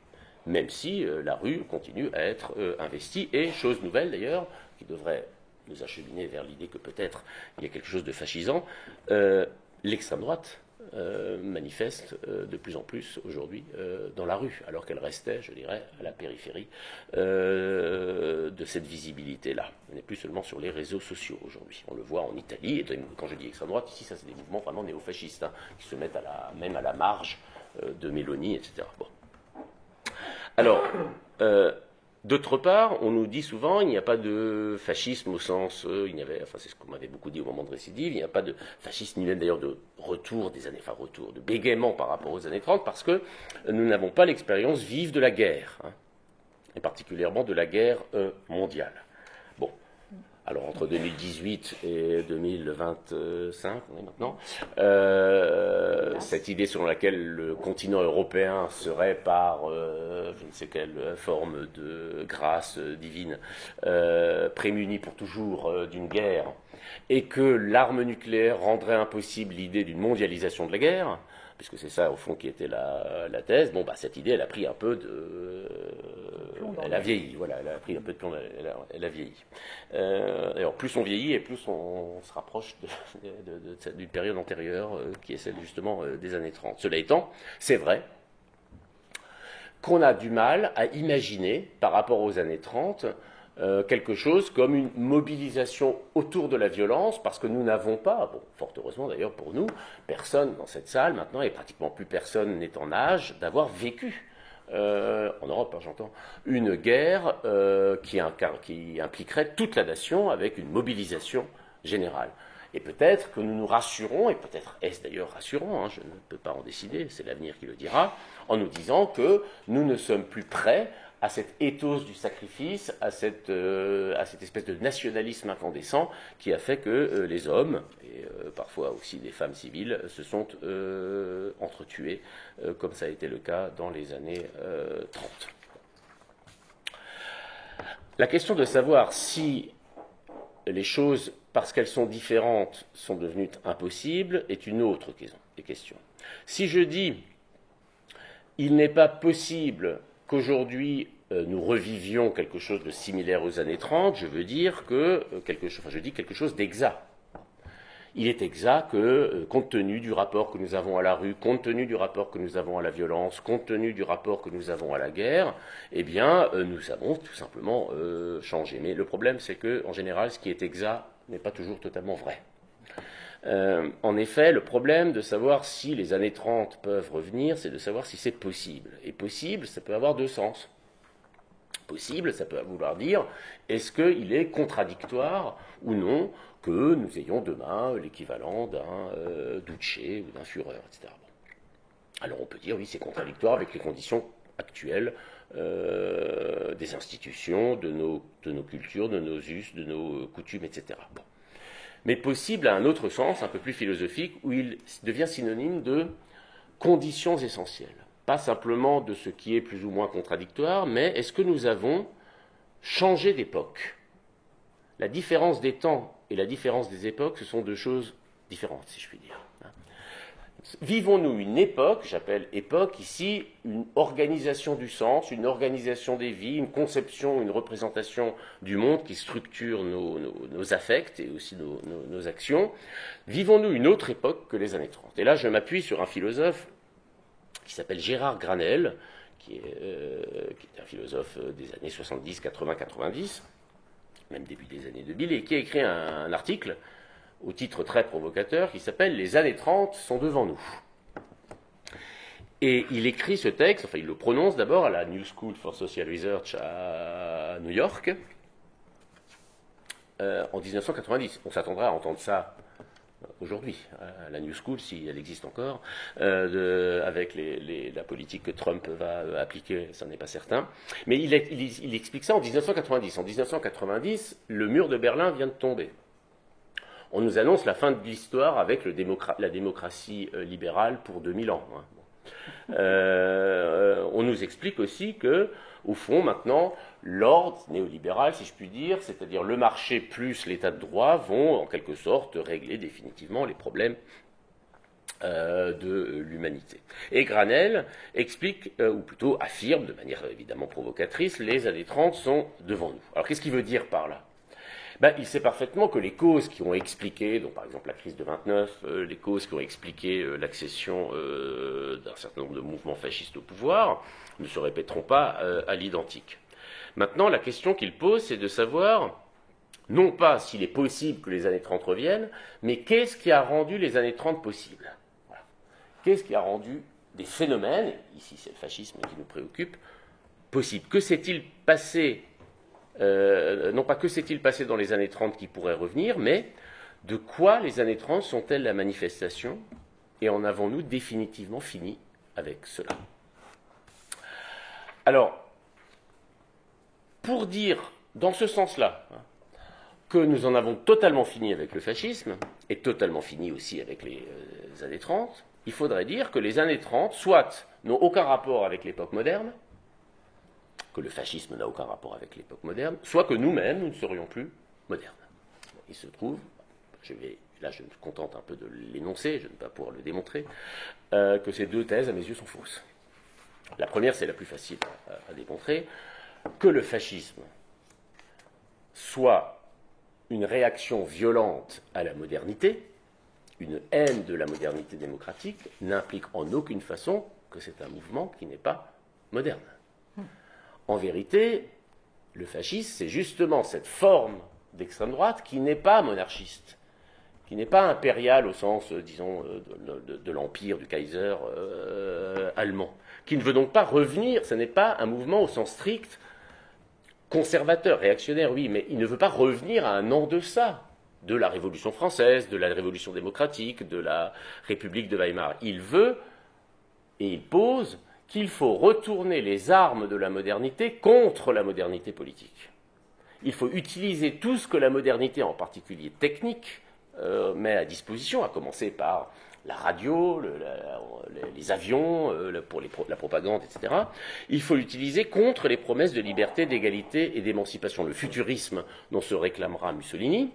Même si la rue continue à être investie, et, chose nouvelle d'ailleurs, qui devrait nous acheminer vers l'idée que peut-être il y a quelque chose de fascisant, l'extrême droite manifeste de plus en plus aujourd'hui dans la rue, alors qu'elle restait, je dirais, à la périphérie de cette visibilité-là. On n'est plus seulement sur les réseaux sociaux aujourd'hui. On le voit en Italie, et quand je dis extrême droite, ici, ça c'est des mouvements vraiment néofascistes, hein, qui se mettent même à la marge de Mélanie, etc. Bon. Alors, d'autre part, on nous dit souvent il n'y a pas de fascisme au sens, c'est ce qu'on m'avait beaucoup dit au moment de récidive, il n'y a pas de fascisme ni même d'ailleurs de retour des années, de bégaiement par rapport aux années 30, parce que nous n'avons pas l'expérience vive de la guerre, hein, et particulièrement de la guerre mondiale. Bon. Alors, entre 2018 et 2025, on est maintenant, cette idée selon laquelle le continent européen serait par je ne sais quelle forme de grâce divine prémuni pour toujours d'une guerre, et que l'arme nucléaire rendrait impossible l'idée d'une mondialisation de la guerre, puisque c'est ça, au fond, qui était la thèse, bon, cette idée, elle a pris un peu de... elle a vieilli, voilà, elle a pris un peu de plomb, elle a vieilli. Alors, plus on vieillit, et plus on se rapproche d'une période antérieure, qui est celle, justement, des années 30. Cela étant, c'est vrai qu'on a du mal à imaginer, par rapport aux années 30, quelque chose comme une mobilisation autour de la violence, parce que nous n'avons pas, fort heureusement d'ailleurs pour nous, personne dans cette salle maintenant, et pratiquement plus personne n'est en âge d'avoir vécu, en Europe, j'entends, une guerre qui impliquerait toute la nation avec une mobilisation générale. Et peut-être que nous nous rassurons, et peut-être est-ce d'ailleurs rassurant, hein, je ne peux pas en décider, c'est l'avenir qui le dira, en nous disant que nous ne sommes plus prêts à cette éthos du sacrifice, à cette espèce de nationalisme incandescent qui a fait que les hommes, et parfois aussi des femmes civiles, se sont entretués, comme ça a été le cas dans les années 30. La question de savoir si les choses parce qu'elles sont différentes, sont devenues impossibles, est une autre question. Si je dis il n'est pas possible qu'aujourd'hui nous revivions quelque chose de similaire aux années 30, je veux dire que je dis quelque chose d'exact. Il est exact que, compte tenu du rapport que nous avons à la rue, compte tenu du rapport que nous avons à la violence, compte tenu du rapport que nous avons à la guerre, eh bien, nous avons tout simplement changé. Mais le problème, c'est que, en général, ce qui est exact n'est pas toujours totalement vrai. En effet, le problème de savoir si les années 30 peuvent revenir, c'est de savoir si c'est possible. Et possible, ça peut avoir deux sens. Possible, ça peut vouloir dire, est-ce qu'il est contradictoire ou non que nous ayons demain l'équivalent d'un Duce ou d'un Führer, etc. Bon. Alors on peut dire, oui, c'est contradictoire avec les conditions actuelles des institutions, de nos cultures, de nos us, de nos coutumes, etc. Bon. Mais possible a un autre sens, un peu plus philosophique, où il devient synonyme de conditions essentielles. Pas simplement de ce qui est plus ou moins contradictoire, mais est-ce que nous avons changé d'époque? La différence des temps et la différence des époques, ce sont deux choses différentes, si je puis dire. Vivons-nous une époque, j'appelle époque ici, une organisation du sens, une organisation des vies, une conception, une représentation du monde qui structure nos affects et aussi nos actions. Vivons-nous une autre époque que les années 30? Et là, je m'appuie sur un philosophe qui s'appelle Gérard Granel, qui est un philosophe des années 70, 80, 90, même début des années 2000, et qui a écrit un article au titre très provocateur qui s'appelle « Les années 30 sont devant nous ». Et il écrit ce texte, enfin il le prononce d'abord à la New School for Social Research à New York, en 1990. On s'attendra à entendre ça aujourd'hui, à la New School, si elle existe encore, avec la politique que Trump va appliquer, ça n'est pas certain. Mais il explique ça en 1990. En 1990, le mur de Berlin vient de tomber. On nous annonce la fin de l'histoire avec la démocratie libérale pour 2000 ans. On nous explique aussi que, au fond, maintenant, l'ordre néolibéral, si je puis dire, c'est-à-dire le marché plus l'état de droit, vont en quelque sorte régler définitivement les problèmes de l'humanité. Et Granel explique, ou plutôt affirme, de manière évidemment provocatrice, les années 30 sont devant nous. Alors qu'est-ce qu'il veut dire par là? Il sait parfaitement que les causes qui ont expliqué, donc par exemple la crise de 29, les causes qui ont expliqué l'accession d'un certain nombre de mouvements fascistes au pouvoir, ne se répéteront pas à l'identique. Maintenant, la question qu'il pose, c'est de savoir, non pas s'il est possible que les années 30 reviennent, mais qu'est-ce qui a rendu les années 30 possibles? Voilà. Qu'est-ce qui a rendu des phénomènes, ici c'est le fascisme qui nous préoccupe, possibles? Que s'est-il passé non pas que s'est-il passé dans les années 30 qui pourrait revenir, mais de quoi les années 30 sont-elles la manifestation, et en avons-nous définitivement fini avec cela? Alors, pour dire dans ce sens-là que nous en avons totalement fini avec le fascisme, et totalement fini aussi avec les années 30, il faudrait dire que les années 30, soit n'ont aucun rapport avec l'époque moderne, que le fascisme n'a aucun rapport avec l'époque moderne, soit que nous-mêmes, nous ne serions plus modernes. Il se trouve, là je me contente un peu de l'énoncer, je ne vais pas pouvoir le démontrer, que ces deux thèses, à mes yeux, sont fausses. La première, c'est la plus facile à démontrer, que le fascisme soit une réaction violente à la modernité, une haine de la modernité démocratique, n'implique en aucune façon que c'est un mouvement qui n'est pas moderne. En vérité, le fascisme, c'est justement cette forme d'extrême droite qui n'est pas monarchiste, qui n'est pas impériale au sens, disons, de l'empire, du Kaiser allemand, qui ne veut donc pas revenir, ce n'est pas un mouvement au sens strict conservateur, réactionnaire, oui, mais il ne veut pas revenir à un en deçà de la Révolution française, de la Révolution démocratique, de la République de Weimar. Il veut, et il pose, qu'il faut retourner les armes de la modernité contre la modernité politique. Il faut utiliser tout ce que la modernité, en particulier technique, met à disposition, à commencer par la radio, les avions, pour la propagande, etc. Il faut l'utiliser contre les promesses de liberté, d'égalité et d'émancipation. Le futurisme dont se réclamera Mussolini,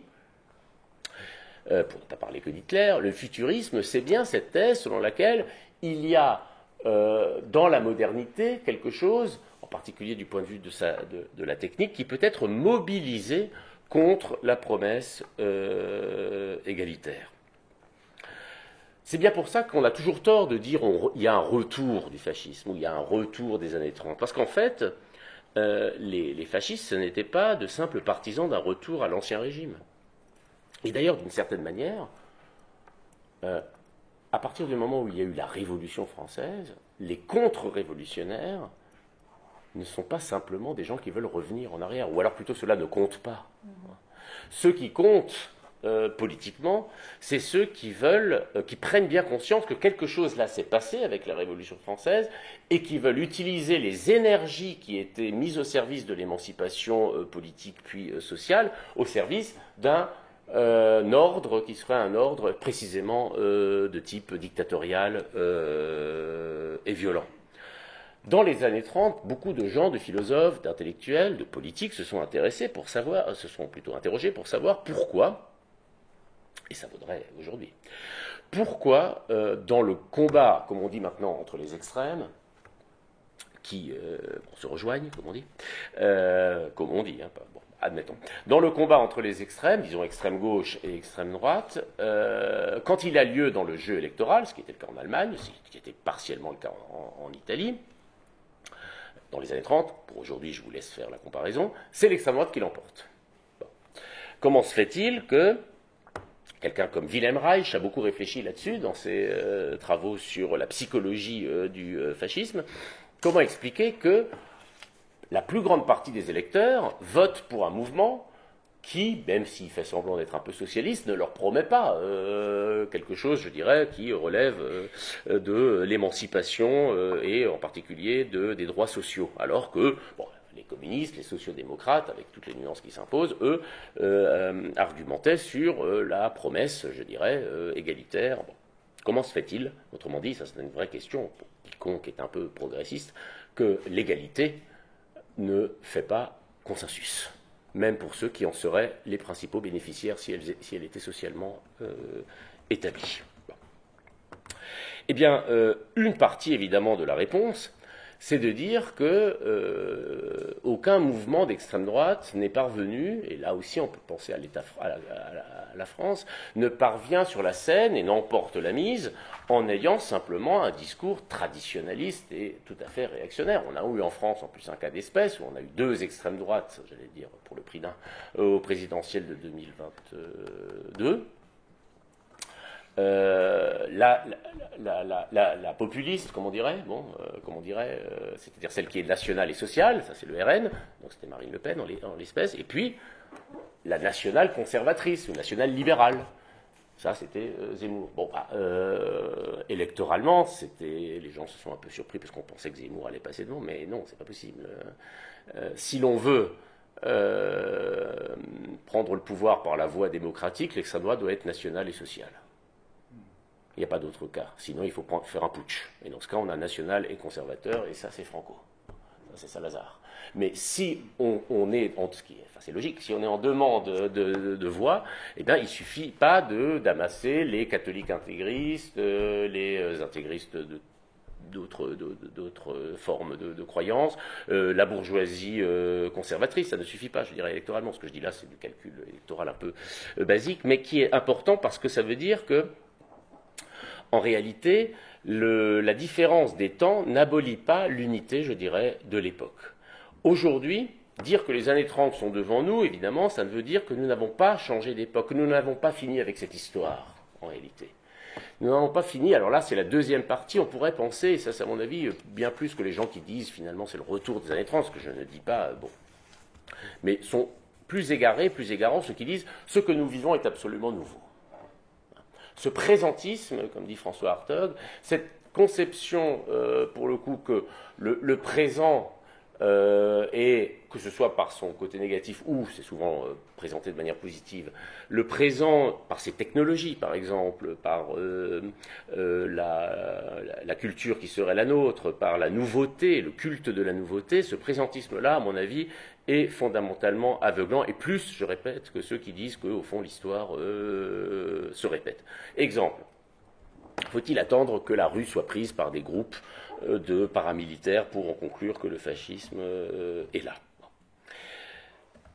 pour ne pas parler que d'Hitler, le futurisme, c'est bien cette thèse selon laquelle il y a dans la modernité quelque chose, en particulier du point de vue de la technique, qui peut être mobilisé contre la promesse égalitaire. C'est bien pour ça qu'on a toujours tort de dire qu'il y a un retour du fascisme, ou il y a un retour des années 30. Parce qu'en fait, les fascistes, ce n'étaient pas de simples partisans d'un retour à l'ancien régime. Et d'ailleurs, d'une certaine manière, à partir du moment où il y a eu la Révolution française, les contre-révolutionnaires ne sont pas simplement des gens qui veulent revenir en arrière, ou alors plutôt cela ne compte pas. Ceux qui comptent politiquement, c'est ceux qui veulent, qui prennent bien conscience que quelque chose là s'est passé avec la Révolution française et qui veulent utiliser les énergies qui étaient mises au service de l'émancipation politique puis sociale au service d'un ordre qui serait un ordre précisément de type dictatorial et violent. Dans les années 30, beaucoup de gens, de philosophes, d'intellectuels, de politiques se sont intéressés pour savoir, se sont plutôt interrogés pour savoir pourquoi, et ça vaudrait aujourd'hui, pourquoi dans le combat, comme on dit maintenant, entre les extrêmes, qui se rejoignent, comme on dit, bon, admettons, dans le combat entre les extrêmes, disons extrême gauche et extrême droite, quand il a lieu dans le jeu électoral, ce qui était le cas en Allemagne, ce qui était partiellement le cas en Italie, dans les années 30, pour aujourd'hui je vous laisse faire la comparaison, c'est l'extrême droite qui l'emporte. Bon. Comment se fait-il que quelqu'un comme Wilhelm Reich a beaucoup réfléchi là-dessus dans ses travaux sur la psychologie du fascisme, comment expliquer que la plus grande partie des électeurs votent pour un mouvement qui, même s'il fait semblant d'être un peu socialiste, ne leur promet pas quelque chose, je dirais, qui relève de l'émancipation et en particulier des droits sociaux. Alors que bon, les communistes, les sociodémocrates, avec toutes les nuances qui s'imposent, eux, argumentaient sur la promesse, je dirais, égalitaire. Bon. Comment se fait-il, autrement dit, ça c'est une vraie question pour quiconque est un peu progressiste, que l'égalité ne fait pas consensus, même pour ceux qui en seraient les principaux bénéficiaires si elle était socialement établie. Bon. Eh bien, une partie évidemment de la réponse, c'est de dire que aucun mouvement d'extrême droite n'est parvenu, et là aussi on peut penser à la France, ne parvient sur la scène et n'emporte la mise en ayant simplement un discours traditionnaliste et tout à fait réactionnaire. On a eu en France en plus un cas d'espèce où on a eu deux extrêmes droites, j'allais dire pour le prix d'un, au présidentiel de 2022. La populiste, comme on dirait, c'est-à-dire celle qui est nationale et sociale, ça c'est le RN, donc c'était Marine Le Pen en l'espèce, et puis la nationale conservatrice ou nationale libérale, ça c'était Zemmour. Bon, électoralement, les gens se sont un peu surpris parce qu'on pensait que Zemmour allait passer devant, mais non, c'est pas possible. Si l'on veut prendre le pouvoir par la voie démocratique, l'extrême droite doit être nationale et sociale. Il n'y a pas d'autre cas. Sinon, il faut faire un putsch. Et dans ce cas, on a national et conservateur, et ça, c'est Franco. Ça, c'est Salazar. Mais si on est, c'est logique, si on est en demande de voix, eh bien, il ne suffit pas d'amasser les catholiques intégristes, les intégristes d'autres formes de croyances, la bourgeoisie conservatrice, ça ne suffit pas, je dirais, électoralement. Ce que je dis là, c'est du calcul électoral un peu basique, mais qui est important parce que ça veut dire que en réalité, la différence des temps n'abolit pas l'unité, je dirais, de l'époque. Aujourd'hui, dire que les années 30 sont devant nous, évidemment, ça ne veut dire que nous n'avons pas changé d'époque, que nous n'avons pas fini avec cette histoire, en réalité. Nous n'avons pas fini, alors là, c'est la deuxième partie, on pourrait penser, et ça c'est à mon avis, bien plus que les gens qui disent, finalement, c'est le retour des années 30, ce que je ne dis pas, bon, mais sont plus égarants ceux qui disent, ce que nous vivons est absolument nouveau. Ce présentisme, comme dit François Hartog, cette conception, pour le coup, que le présent et que ce soit par son côté négatif ou, c'est souvent présenté de manière positive, le présent par ses technologies par exemple, par la culture qui serait la nôtre, par la nouveauté, le culte de la nouveauté, ce présentisme-là, à mon avis, est fondamentalement aveuglant, et plus, je répète, que ceux qui disent qu'au fond l'histoire se répète. Exemple, faut-il attendre que la rue soit prise par des groupes de paramilitaires pour en conclure que le fascisme est là?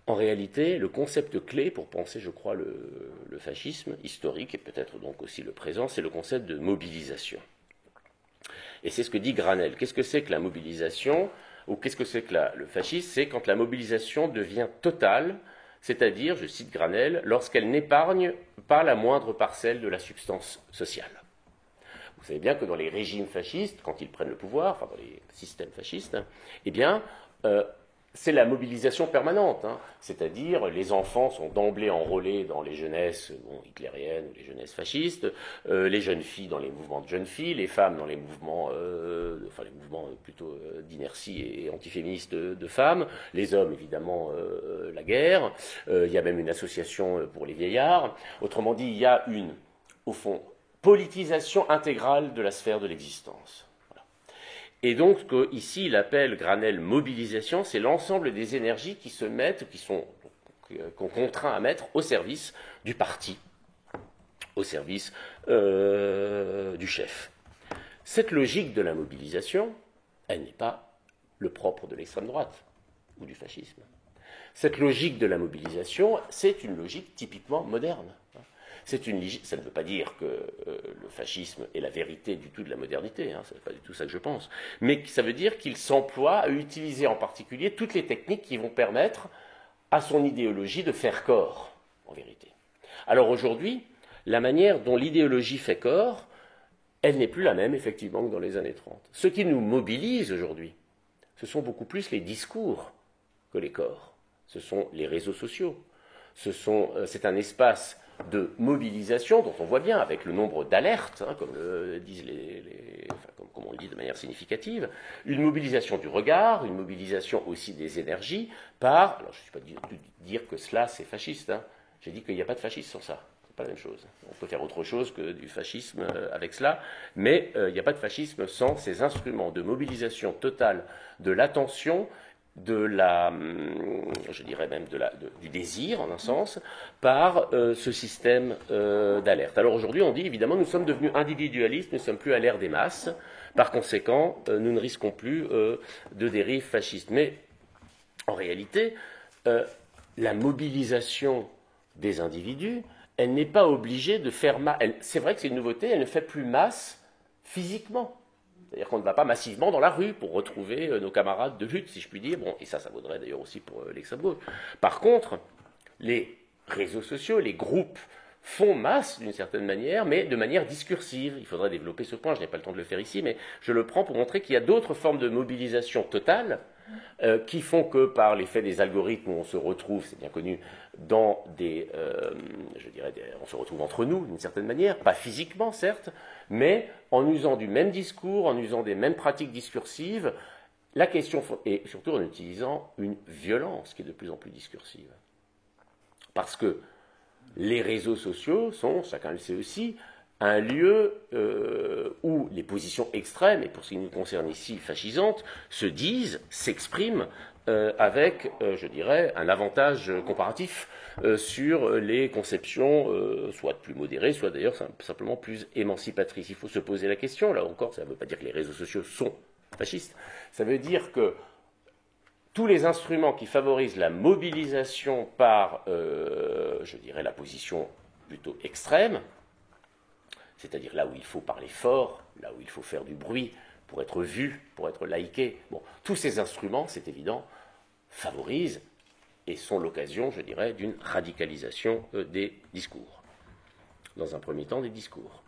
En réalité, le concept clé pour penser, je crois, le fascisme historique, et peut-être donc aussi le présent, c'est le concept de mobilisation. Et c'est ce que dit Granel. Qu'est-ce que c'est que la mobilisation, ou qu'est-ce que c'est que le fascisme? C'est quand la mobilisation devient totale, c'est-à-dire, je cite Granel, lorsqu'elle n'épargne pas la moindre parcelle de la substance sociale. Vous savez bien que dans les régimes fascistes, quand ils prennent le pouvoir, enfin dans les systèmes fascistes, eh bien, c'est la mobilisation permanente. C'est-à-dire, les enfants sont d'emblée enrôlés dans les jeunesses hitlériennes ou les jeunesses fascistes, les jeunes filles dans les mouvements de jeunes filles, les femmes dans les mouvements, les mouvements plutôt d'inertie et antiféministes de femmes, les hommes, évidemment, la guerre. Il y a même une association pour les vieillards. Autrement dit, il y a au fond, politisation intégrale de la sphère de l'existence. Voilà. Et donc, ce qu'ici il appelle Granel mobilisation, c'est l'ensemble des énergies qui se mettent, qu'on contraint à mettre au service du parti, au service du chef. Cette logique de la mobilisation, elle n'est pas le propre de l'extrême droite ou du fascisme. Cette logique de la mobilisation, c'est une logique typiquement moderne. Ça ne veut pas dire que le fascisme est la vérité du tout de la modernité, ce n'est pas du tout ça que je pense, mais ça veut dire qu'il s'emploie à utiliser en particulier toutes les techniques qui vont permettre à son idéologie de faire corps, en vérité. Alors aujourd'hui, la manière dont l'idéologie fait corps, elle n'est plus la même, effectivement, que dans les années 30. Ce qui nous mobilise aujourd'hui, ce sont beaucoup plus les discours que les corps. Ce sont les réseaux sociaux. C'est un espace de mobilisation dont on voit bien avec le nombre d'alertes, comme disent comme on le dit de manière significative, une mobilisation du regard, une mobilisation aussi des énergies par, alors je ne suis pas dire que cela c'est fasciste, j'ai dit qu'il n'y a pas de fascisme sans ça, c'est pas la même chose. On peut faire autre chose que du fascisme avec cela, mais il n'y a pas de fascisme sans ces instruments de mobilisation totale de l'attention, je dirais même du désir, en un sens, par ce système d'alerte. Alors aujourd'hui, on dit, évidemment, nous sommes devenus individualistes, nous ne sommes plus à l'ère des masses, par conséquent, nous ne risquons plus de dérives fascistes. Mais, en réalité, la mobilisation des individus, elle n'est pas obligée de faire masse. C'est vrai que c'est une nouveauté, elle ne fait plus masse physiquement. C'est-à-dire qu'on ne va pas massivement dans la rue pour retrouver nos camarades de lutte, si je puis dire. Bon, et ça vaudrait d'ailleurs aussi pour l'extrême gauche. Par contre, les réseaux sociaux, les groupes font masse d'une certaine manière, mais de manière discursive. Il faudrait développer ce point, je n'ai pas le temps de le faire ici, mais je le prends pour montrer qu'il y a d'autres formes de mobilisation totale qui font que par l'effet des algorithmes, on se retrouve, c'est bien connu, dans on se retrouve entre nous d'une certaine manière, pas physiquement certes, mais en usant du même discours, en usant des mêmes pratiques discursives, la question est surtout en utilisant une violence qui est de plus en plus discursive. Parce que les réseaux sociaux sont, chacun le sait aussi, un lieu où les positions extrêmes, et pour ce qui nous concerne ici fascisantes, se disent, s'expriment avec, je dirais, un avantage comparatif sur les conceptions soit plus modérées, soit d'ailleurs simplement plus émancipatrices. Il faut se poser la question, là encore, ça ne veut pas dire que les réseaux sociaux sont fascistes, ça veut dire que tous les instruments qui favorisent la mobilisation par, je dirais, la position plutôt extrême, c'est-à-dire là où il faut parler fort, là où il faut faire du bruit pour être vu, pour être liké. Bon, tous ces instruments, c'est évident, favorisent et sont l'occasion, je dirais, d'une radicalisation des discours. Dans un premier temps, des discours.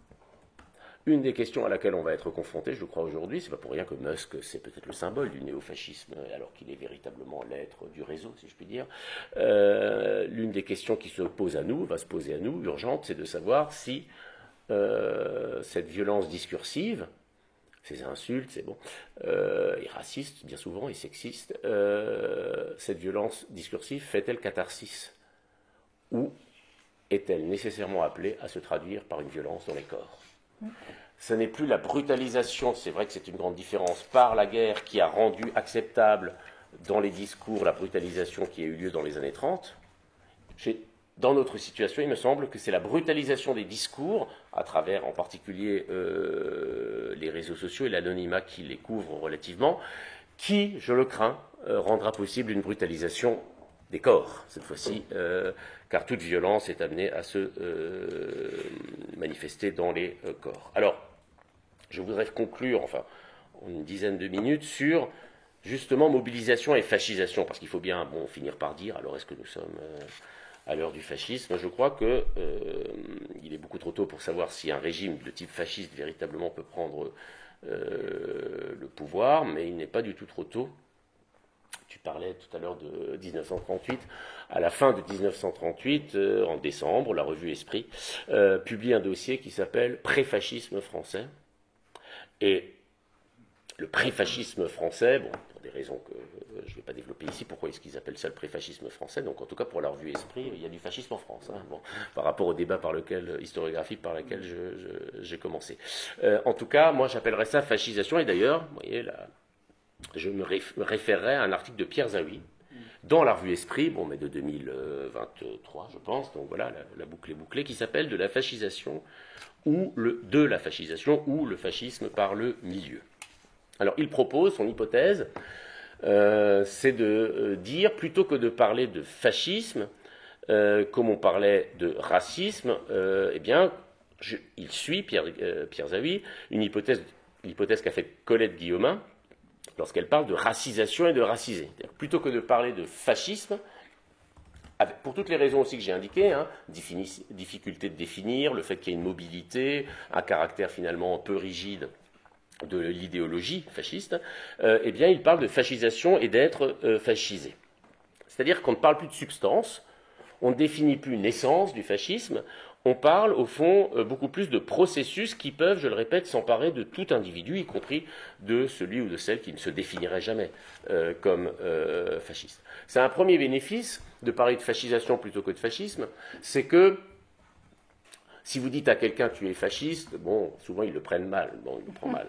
Une des questions à laquelle on va être confronté, je crois aujourd'hui, c'est pas pour rien que Musk, c'est peut-être le symbole du néofascisme, alors qu'il est véritablement l'être du réseau, si je puis dire. L'une des questions qui se pose à nous, va se poser à nous, urgente, c'est de savoir si cette violence discursive, ces insultes, c'est bon, et racistes bien souvent, et sexistes, cette violence discursive fait-elle catharsis? Ou est-elle nécessairement appelée à se traduire par une violence dans les corps? Ce n'est plus la brutalisation, c'est vrai que c'est une grande différence, par la guerre qui a rendu acceptable dans les discours la brutalisation qui a eu lieu dans les années 30. Dans notre situation, il me semble que c'est la brutalisation des discours, à travers en particulier les réseaux sociaux et l'anonymat qui les couvrent relativement, qui, je le crains, rendra possible une brutalisation des corps, cette fois-ci, car toute violence est amenée à se manifester dans les corps. Alors, je voudrais conclure, enfin, en une dizaine de minutes, sur justement mobilisation et fascisation, parce qu'il faut bien finir par dire, alors est-ce que nous sommes à l'heure du fascisme? Je crois qu'il est beaucoup trop tôt pour savoir si un régime de type fasciste véritablement peut prendre le pouvoir, mais il n'est pas du tout trop tôt. Tu parlais tout à l'heure de 1938. À la fin de 1938, en décembre, la revue Esprit publie un dossier qui s'appelle Préfascisme français. Et le préfascisme français, pour des raisons que je ne vais pas développer ici, pourquoi est-ce qu'ils appellent ça le préfascisme français? Donc en tout cas pour la revue Esprit, il y a du fascisme en France, par rapport au débat historiographique par lequel j'ai commencé. En tout cas, moi j'appellerais ça fascisation, et d'ailleurs, vous voyez, je me référerais à un article de Pierre Zawi, dans la revue Esprit, mais de 2023, je pense, donc voilà, la boucle est bouclée, qui s'appelle de la fascisation ou le fascisme par le milieu. Alors, il propose, son hypothèse, c'est de dire, plutôt que de parler de fascisme, comme on parlait de racisme, il suit, Pierre Zawi, l'hypothèse qu'a faite Colette Guillaumin, lorsqu'elle parle de racisation et de racisé. Plutôt que de parler de fascisme, pour toutes les raisons aussi que j'ai indiquées, difficulté de définir, le fait qu'il y ait une mobilité, un caractère finalement peu rigide de l'idéologie fasciste, il parle de fascisation et d'être fascisé. C'est-à-dire qu'on ne parle plus de substance, on ne définit plus une essence du fascisme, on parle au fond beaucoup plus de processus qui peuvent, je le répète, s'emparer de tout individu, y compris de celui ou de celle qui ne se définirait jamais comme fasciste. C'est un premier bénéfice de parler de fascisation plutôt que de fascisme, c'est que si vous dites à quelqu'un tu es fasciste, souvent ils le prennent mal, il le prend mal.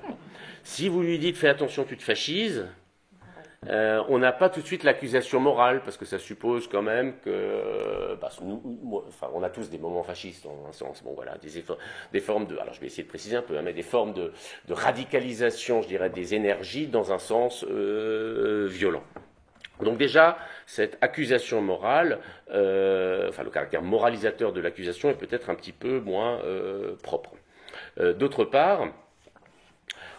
Si vous lui dites fais attention, tu te fascises, on n'a pas tout de suite l'accusation morale, parce que ça suppose quand même que, on a tous des moments fascistes, en un sens, des formes de, alors je vais essayer de préciser un peu, mais des formes de radicalisation, je dirais, des énergies dans un sens violent. Donc déjà, cette accusation morale, le caractère moralisateur de l'accusation est peut-être un petit peu moins propre. D'autre part,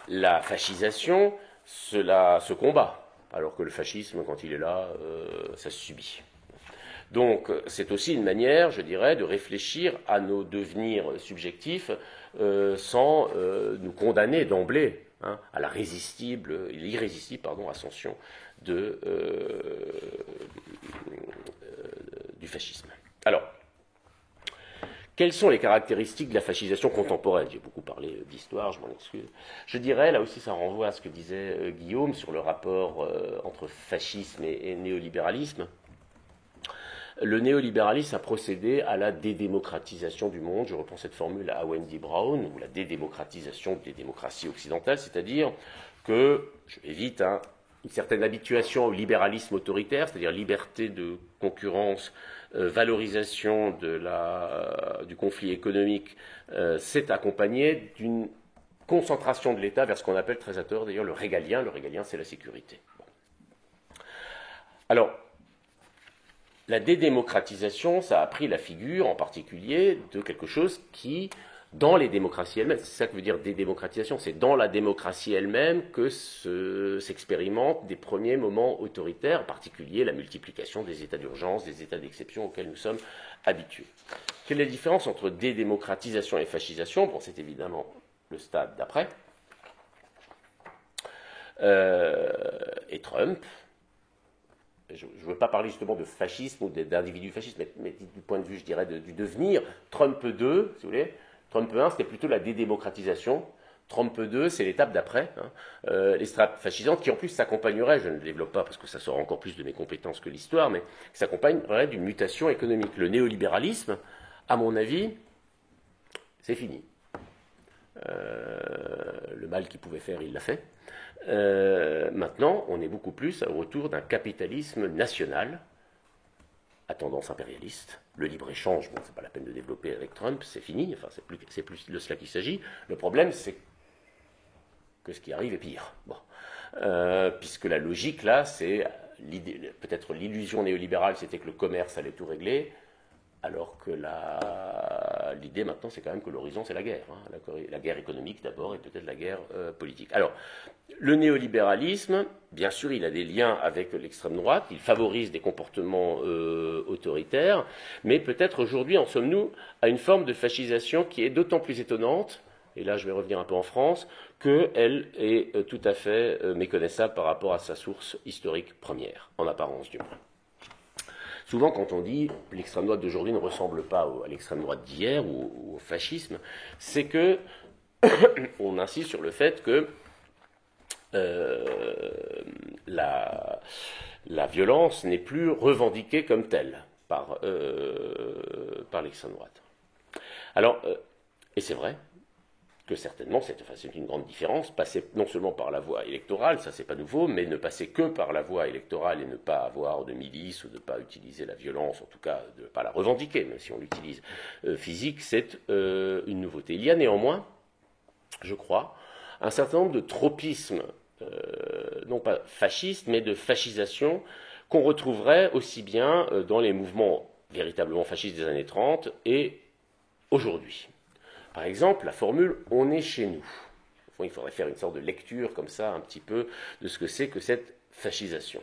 la fascisation, cela se combat, alors que le fascisme, quand il est là, ça se subit. Donc c'est aussi une manière, je dirais, de réfléchir à nos devenirs subjectifs sans nous condamner d'emblée à l'irrésistible ascension du fascisme. Alors, quelles sont les caractéristiques de la fascisation contemporaine? J'ai beaucoup parlé d'histoire, je m'en excuse. Je dirais, là aussi ça renvoie à ce que disait Guillaume sur le rapport entre fascisme et néolibéralisme. Le néolibéralisme a procédé à la dédémocratisation du monde. Je reprends cette formule à Wendy Brown, ou la dédémocratisation des démocraties occidentales, c'est-à-dire que, je vais vite, une certaine habituation au libéralisme autoritaire, c'est-à-dire liberté de concurrence, valorisation du conflit économique, s'est accompagnée d'une concentration de l'État vers ce qu'on appelle très à tort d'ailleurs le régalien. Le régalien, c'est la sécurité. Alors, la dédémocratisation, ça a pris la figure en particulier de quelque chose qui, dans les démocraties elles-mêmes, c'est ça que veut dire dédémocratisation, c'est dans la démocratie elle-même que s'expérimentent des premiers moments autoritaires, en particulier la multiplication des états d'urgence, des états d'exception auxquels nous sommes habitués. Quelle est la différence entre dédémocratisation et fascisation? C'est évidemment le stade d'après. Et Trump, je ne veux pas parler justement de fascisme ou d'individus fascistes, mais du point de vue, je dirais, du devenir. Trump 2, si vous voulez, Trump 1, c'était plutôt la dédémocratisation. Trump 2, c'est l'étape d'après, l'extrême fascisante, qui en plus s'accompagnerait, je ne le développe pas parce que ça sera encore plus de mes compétences que l'histoire, mais s'accompagnerait d'une mutation économique. Le néolibéralisme, à mon avis, c'est fini. Le mal qu'il pouvait faire, il l'a fait. Maintenant, on est beaucoup plus au retour d'un capitalisme national, à tendance impérialiste. Le libre-échange, bon, c'est pas la peine de développer avec Trump, c'est fini, enfin, c'est plus de cela qu'il s'agit. Le problème, c'est que ce qui arrive est pire. Bon. Puisque la logique, là, c'est peut-être l'illusion néolibérale, c'était que le commerce allait tout régler, alors que l'idée maintenant, c'est quand même que l'horizon, c'est la guerre. Hein. La guerre économique d'abord et peut-être la guerre politique. Alors, le néolibéralisme, bien sûr, il a des liens avec l'extrême droite, il favorise des comportements autoritaires, mais peut-être aujourd'hui en sommes-nous à une forme de fascisation qui est d'autant plus étonnante, et là je vais revenir un peu en France, qu'elle est tout à fait méconnaissable par rapport à sa source historique première, en apparence du moins. Souvent, quand on dit l'extrême droite d'aujourd'hui ne ressemble pas à l'extrême droite d'hier ou au fascisme, c'est que on insiste sur le fait que la violence n'est plus revendiquée comme telle par l'extrême droite. Alors, et c'est vrai que certainement, c'est une grande différence, passer non seulement par la voie électorale, ça c'est pas nouveau, mais ne passer que par la voie électorale et ne pas avoir de milice ou de ne pas utiliser la violence, en tout cas de ne pas la revendiquer, même si on l'utilise physique, c'est une nouveauté. Il y a néanmoins, je crois, un certain nombre de tropismes, non pas fascistes, mais de fascisation, qu'on retrouverait aussi bien dans les mouvements véritablement fascistes des années 30 et aujourd'hui. Par exemple, la formule « on est chez nous ». Il faudrait faire une sorte de lecture comme ça, un petit peu, de ce que c'est que cette fascisation.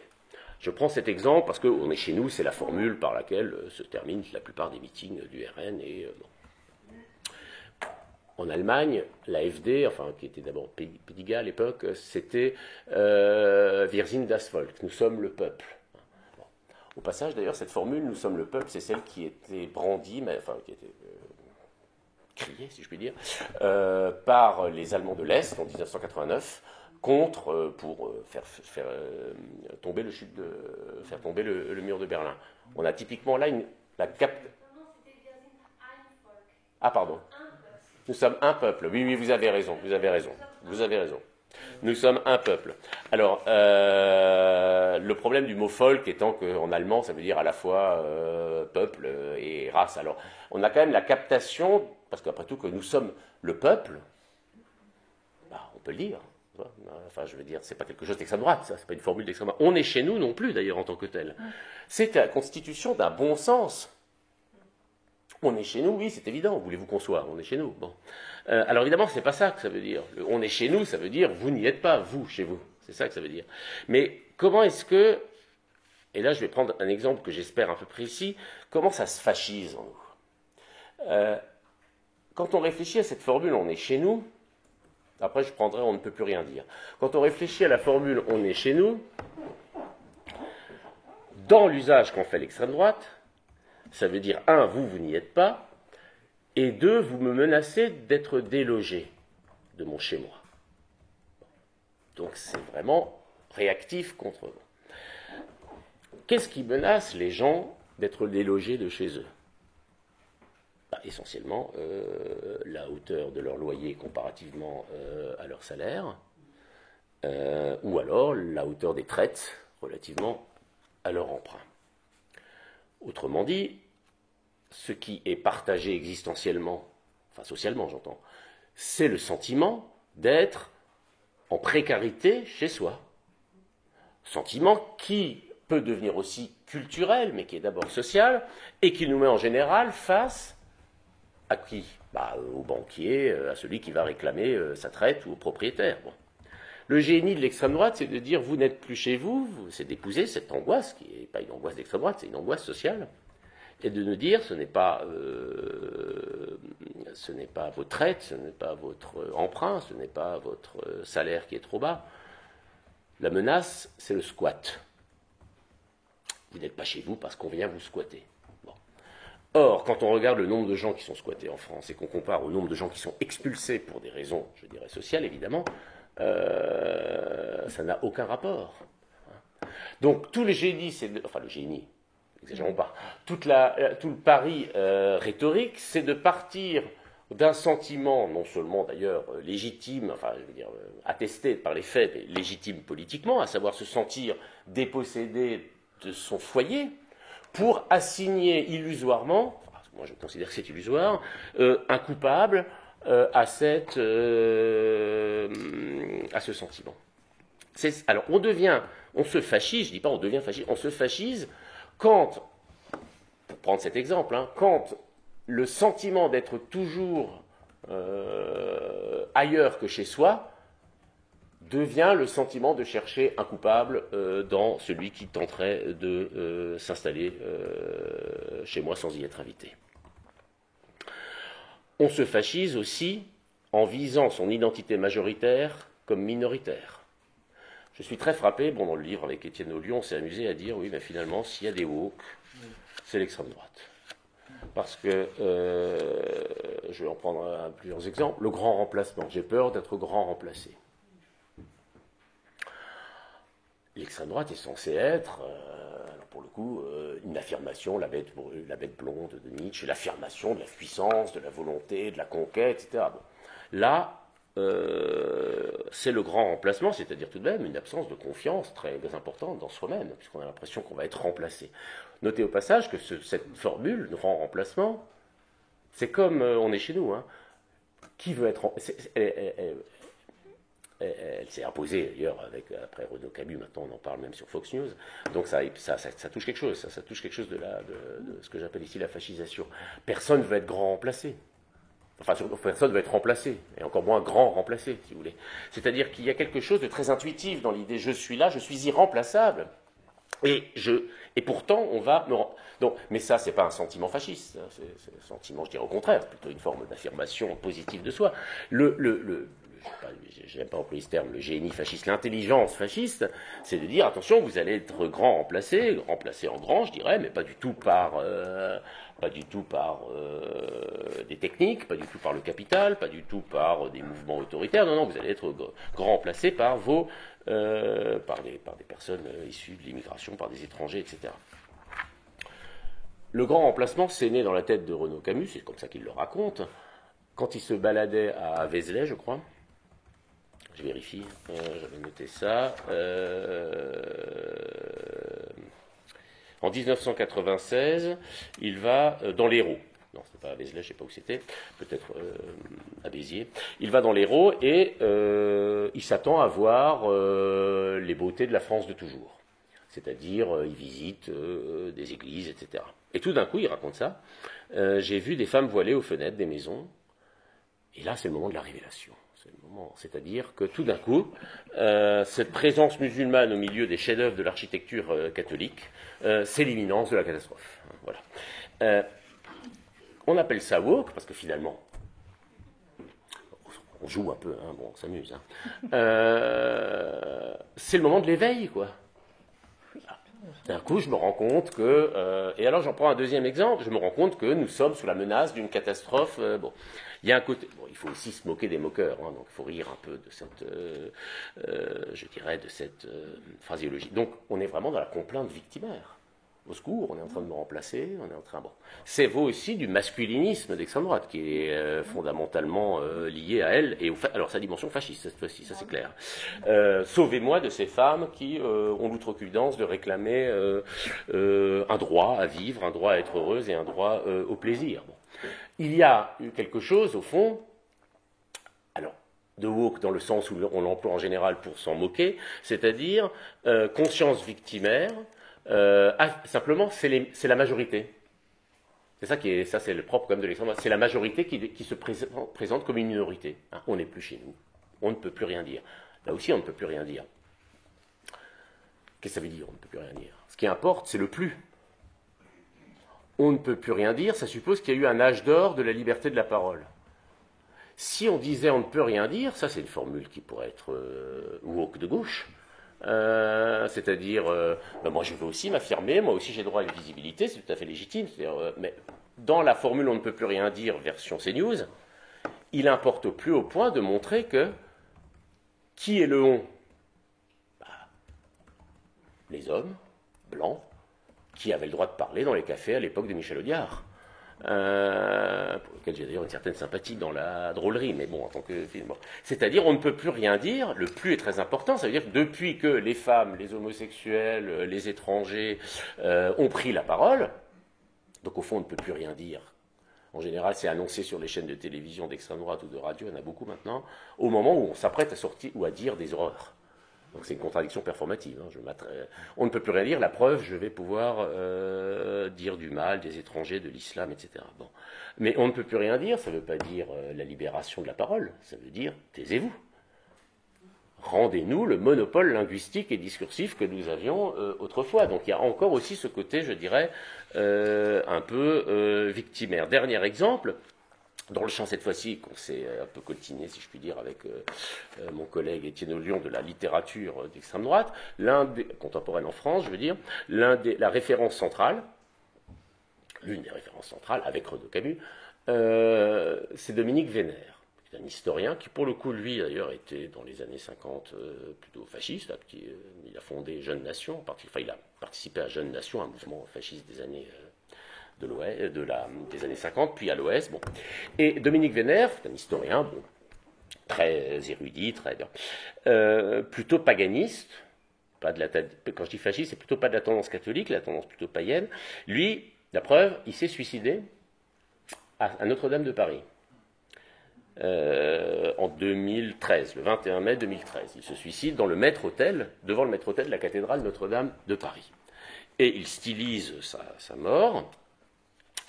Je prends cet exemple parce que « on est chez nous », c'est la formule par laquelle se terminent la plupart des meetings du RN. Et, bon. En Allemagne, l'AfD, enfin, qui était d'abord Pediga à l'époque, c'était Wir sind das Volk, nous sommes le peuple. Bon. Au passage, d'ailleurs, cette formule « nous sommes le peuple », c'est celle qui était brandie, mais, enfin, qui était crié, si je puis dire, par les Allemands de l'Est en 1989 pour faire tomber le mur de Berlin. On a typiquement là Ah pardon. Nous sommes un peuple. Oui, vous avez raison. Nous sommes un peuple. Alors, le problème du mot folk étant qu'en allemand, ça veut dire à la fois peuple et race. Alors, on a quand même la captation, parce qu'après tout, que nous sommes le peuple, bah, on peut le dire. Enfin, je veux dire, c'est pas quelque chose d'extrême droite, ça, c'est pas une formule d'extrême droite. On est chez nous non plus, d'ailleurs, en tant que tel. C'est la constitution d'un bon sens. On est chez nous, oui, c'est évident. Voulez-vous qu'on soit? On est chez nous. Bon. Alors évidemment, c'est pas ça que ça veut dire. On est chez nous, ça veut dire vous n'y êtes pas, vous, chez vous. C'est ça que ça veut dire. Mais comment est-ce que, et là je vais prendre un exemple que j'espère un peu précis, comment ça se fascise en nous? Quand on réfléchit à cette formule, on est chez nous, après je prendrai on ne peut plus rien dire. Quand on réfléchit à la formule on est chez nous, dans l'usage qu'en fait l'extrême droite, ça veut dire, un, vous n'y êtes pas, et deux, vous me menacez d'être délogé de mon chez-moi. Donc c'est vraiment réactif contre vous. Qu'est-ce qui menace les gens d'être délogés de chez eux? Essentiellement, la hauteur de leur loyer comparativement à leur salaire, ou alors la hauteur des traites relativement à leur emprunt. Autrement dit, ce qui est partagé existentiellement, enfin socialement j'entends, c'est le sentiment d'être en précarité chez soi. Sentiment qui peut devenir aussi culturel, mais qui est d'abord social, et qui nous met en général face à qui? Au banquier, à celui qui va réclamer sa traite ou au propriétaire. Bon. Le génie de l'extrême droite, c'est de dire vous n'êtes plus chez vous, c'est d'épouser cette angoisse, qui n'est pas une angoisse d'extrême droite, c'est une angoisse sociale, et de nous dire ce n'est pas vos traites, ce n'est pas votre emprunt, ce n'est pas votre salaire qui est trop bas. La menace, c'est le squat. Vous n'êtes pas chez vous parce qu'on vient vous squatter. Bon. Or, quand on regarde le nombre de gens qui sont squattés en France et qu'on compare au nombre de gens qui sont expulsés pour des raisons, je dirais, sociales, évidemment, ça n'a aucun rapport. Donc, tout le génie, enfin le génie, n'exagérons pas, tout le pari rhétorique, c'est de partir d'un sentiment, non seulement d'ailleurs légitime, enfin je veux dire attesté par les faits, mais légitime politiquement, à savoir se sentir dépossédé de son foyer, pour assigner illusoirement, enfin, moi je considère que c'est illusoire, un coupable à ce sentiment. Alors on se fascise, je ne dis pas on devient fasciste, on se fascise quand, pour prendre cet exemple, quand le sentiment d'être toujours ailleurs que chez soi devient le sentiment de chercher un coupable dans celui qui tenterait de s'installer chez moi sans y être invité. On se fascise aussi en visant son identité majoritaire comme minoritaire. Je suis très frappé, dans le livre avec Étienne Aulion, on s'est amusé à dire, oui, mais finalement, s'il y a des woke, c'est l'extrême droite. Parce que, je vais en prendre plusieurs exemples, le grand remplacement, j'ai peur d'être grand remplacé. L'extrême droite est censée être, pour le coup, une affirmation, la bête blonde de Nietzsche, l'affirmation de la puissance, de la volonté, de la conquête, etc. Bon. Là, c'est le grand remplacement, c'est-à-dire tout de même une absence de confiance très importante dans soi-même, puisqu'on a l'impression qu'on va être remplacé. Notez au passage que cette formule, grand remplacement, c'est comme on est chez nous. Qui veut être... Elle s'est imposée d'ailleurs après Renaud Camus, maintenant on en parle même sur Fox News, donc ça touche quelque chose, ça touche quelque chose de ce que j'appelle ici la fascisation. Personne ne veut être grand remplacé. Enfin, personne ne veut être remplacé, et encore moins grand remplacé, si vous voulez. C'est-à-dire qu'il y a quelque chose de très intuitif dans l'idée je suis là, je suis irremplaçable. Et pourtant, on va me... Donc, mais ça, c'est pas un sentiment fasciste. C'est un sentiment, je dirais au contraire, c'est plutôt une forme d'affirmation positive de soi. J'aime pas employer ce terme, le génie fasciste, l'intelligence fasciste, c'est de dire, attention, vous allez être grand remplacé en grand, je dirais, mais pas du tout par des techniques, pas du tout par le capital, pas du tout par des mouvements autoritaires. Non, vous allez être grand remplacé par des personnes issues de l'immigration, par des étrangers, etc. Le grand remplacement, c'est né dans la tête de Renaud Camus, c'est comme ça qu'il le raconte, quand il se baladait à Vézelay, je crois. Je vérifie, j'avais noté ça. En 1996, il va dans l'Hérault. Non, c'était pas à Vézelay, je ne sais pas où c'était, peut-être à Béziers. Il va dans l'Hérault et il s'attend à voir les beautés de la France de toujours. C'est-à-dire, il visite des églises, etc. Et tout d'un coup, il raconte ça. J'ai vu des femmes voilées aux fenêtres des maisons. Et là, c'est le moment de la révélation. C'est-à-dire que tout d'un coup, cette présence musulmane au milieu des chefs-d'œuvre de l'architecture catholique, c'est l'imminence de la catastrophe. Voilà. On appelle ça woke parce que finalement, on joue un peu, on s'amuse. C'est le moment de l'éveil, quoi. D'un coup, je me rends compte que... et alors, j'en prends un deuxième exemple. Je me rends compte que nous sommes sous la menace d'une catastrophe. Il y a un côté... il faut aussi se moquer des moqueurs. Donc, il faut rire un peu de cette... je dirais, de cette phraséologie. Donc, on est vraiment dans la complainte victimaire. Au secours, on est en train de me remplacer, on est en train... C'est vaut aussi du masculinisme d'extrême droite, qui est fondamentalement lié à elle, et alors sa dimension fasciste, cette fois-ci, ça c'est clair. Sauvez-moi de ces femmes qui ont l'outrecuidance de réclamer un droit à vivre, un droit à être heureuse et un droit au plaisir. Bon. Il y a quelque chose, au fond, alors, de woke dans le sens où on l'emploie en général pour s'en moquer, c'est-à-dire conscience victimaire. Simplement, c'est la majorité. C'est le propre comme de l'extrême droite. C'est la majorité qui se présente comme une minorité. On n'est plus chez nous. On ne peut plus rien dire. Là aussi, on ne peut plus rien dire. Qu'est-ce que ça veut dire, on ne peut plus rien dire? Ce qui importe, c'est le plus. On ne peut plus rien dire, ça suppose qu'il y a eu un âge d'or de la liberté de la parole. Si on disait on ne peut rien dire, ça c'est une formule qui pourrait être woke de gauche. C'est-à-dire, moi je veux aussi m'affirmer, moi aussi j'ai droit à une visibilité, c'est tout à fait légitime, mais dans la formule on ne peut plus rien dire, version CNews, il importe au plus haut point de montrer que qui est le on? Les hommes, blancs, qui avaient le droit de parler dans les cafés à l'époque de Michel Audiard. Pour lequel j'ai d'ailleurs une certaine sympathie dans la drôlerie, mais bon, en tant que film. C'est-à-dire, on ne peut plus rien dire, le plus est très important, ça veut dire que depuis que les femmes, les homosexuels, les étrangers ont pris la parole, donc au fond, on ne peut plus rien dire. En général, c'est annoncé sur les chaînes de télévision d'extrême droite ou de radio, il y en a beaucoup maintenant, au moment où on s'apprête à sortir ou à dire des horreurs. Donc c'est une contradiction performative. On ne peut plus rien dire. La preuve, je vais pouvoir dire du mal des étrangers, de l'islam, etc. Bon. Mais on ne peut plus rien dire, ça ne veut pas dire la libération de la parole, ça veut dire taisez-vous. Rendez-nous le monopole linguistique et discursif que nous avions autrefois. Donc il y a encore aussi ce côté, je dirais, un peu victimaire. Dernier exemple. Dans le champ, cette fois-ci, qu'on s'est un peu coltiné, si je puis dire, avec mon collègue Étienne Ollion de la littérature d'extrême droite, contemporaine en France, je veux dire, la référence centrale, l'une des références centrales, avec Renaud Camus, c'est Dominique Vénère, qui est un historien qui, pour le coup, lui, d'ailleurs, était dans les années 50 plutôt fasciste, il a fondé Jeunes Nations, il a participé à Jeunes Nations, un mouvement fasciste des années... des années 50, puis à l'Ouest. Bon. Et Dominique Vénère, c'est un historien bon, très érudit, plutôt paganiste, quand je dis fasciste, c'est plutôt pas de la tendance catholique, la tendance plutôt païenne. Lui, la preuve, il s'est suicidé à Notre-Dame de Paris. En 2013, le 21 mai 2013. Il se suicide dans le maître-autel, devant le maître-autel de la cathédrale Notre-Dame de Paris. Et il stylise sa mort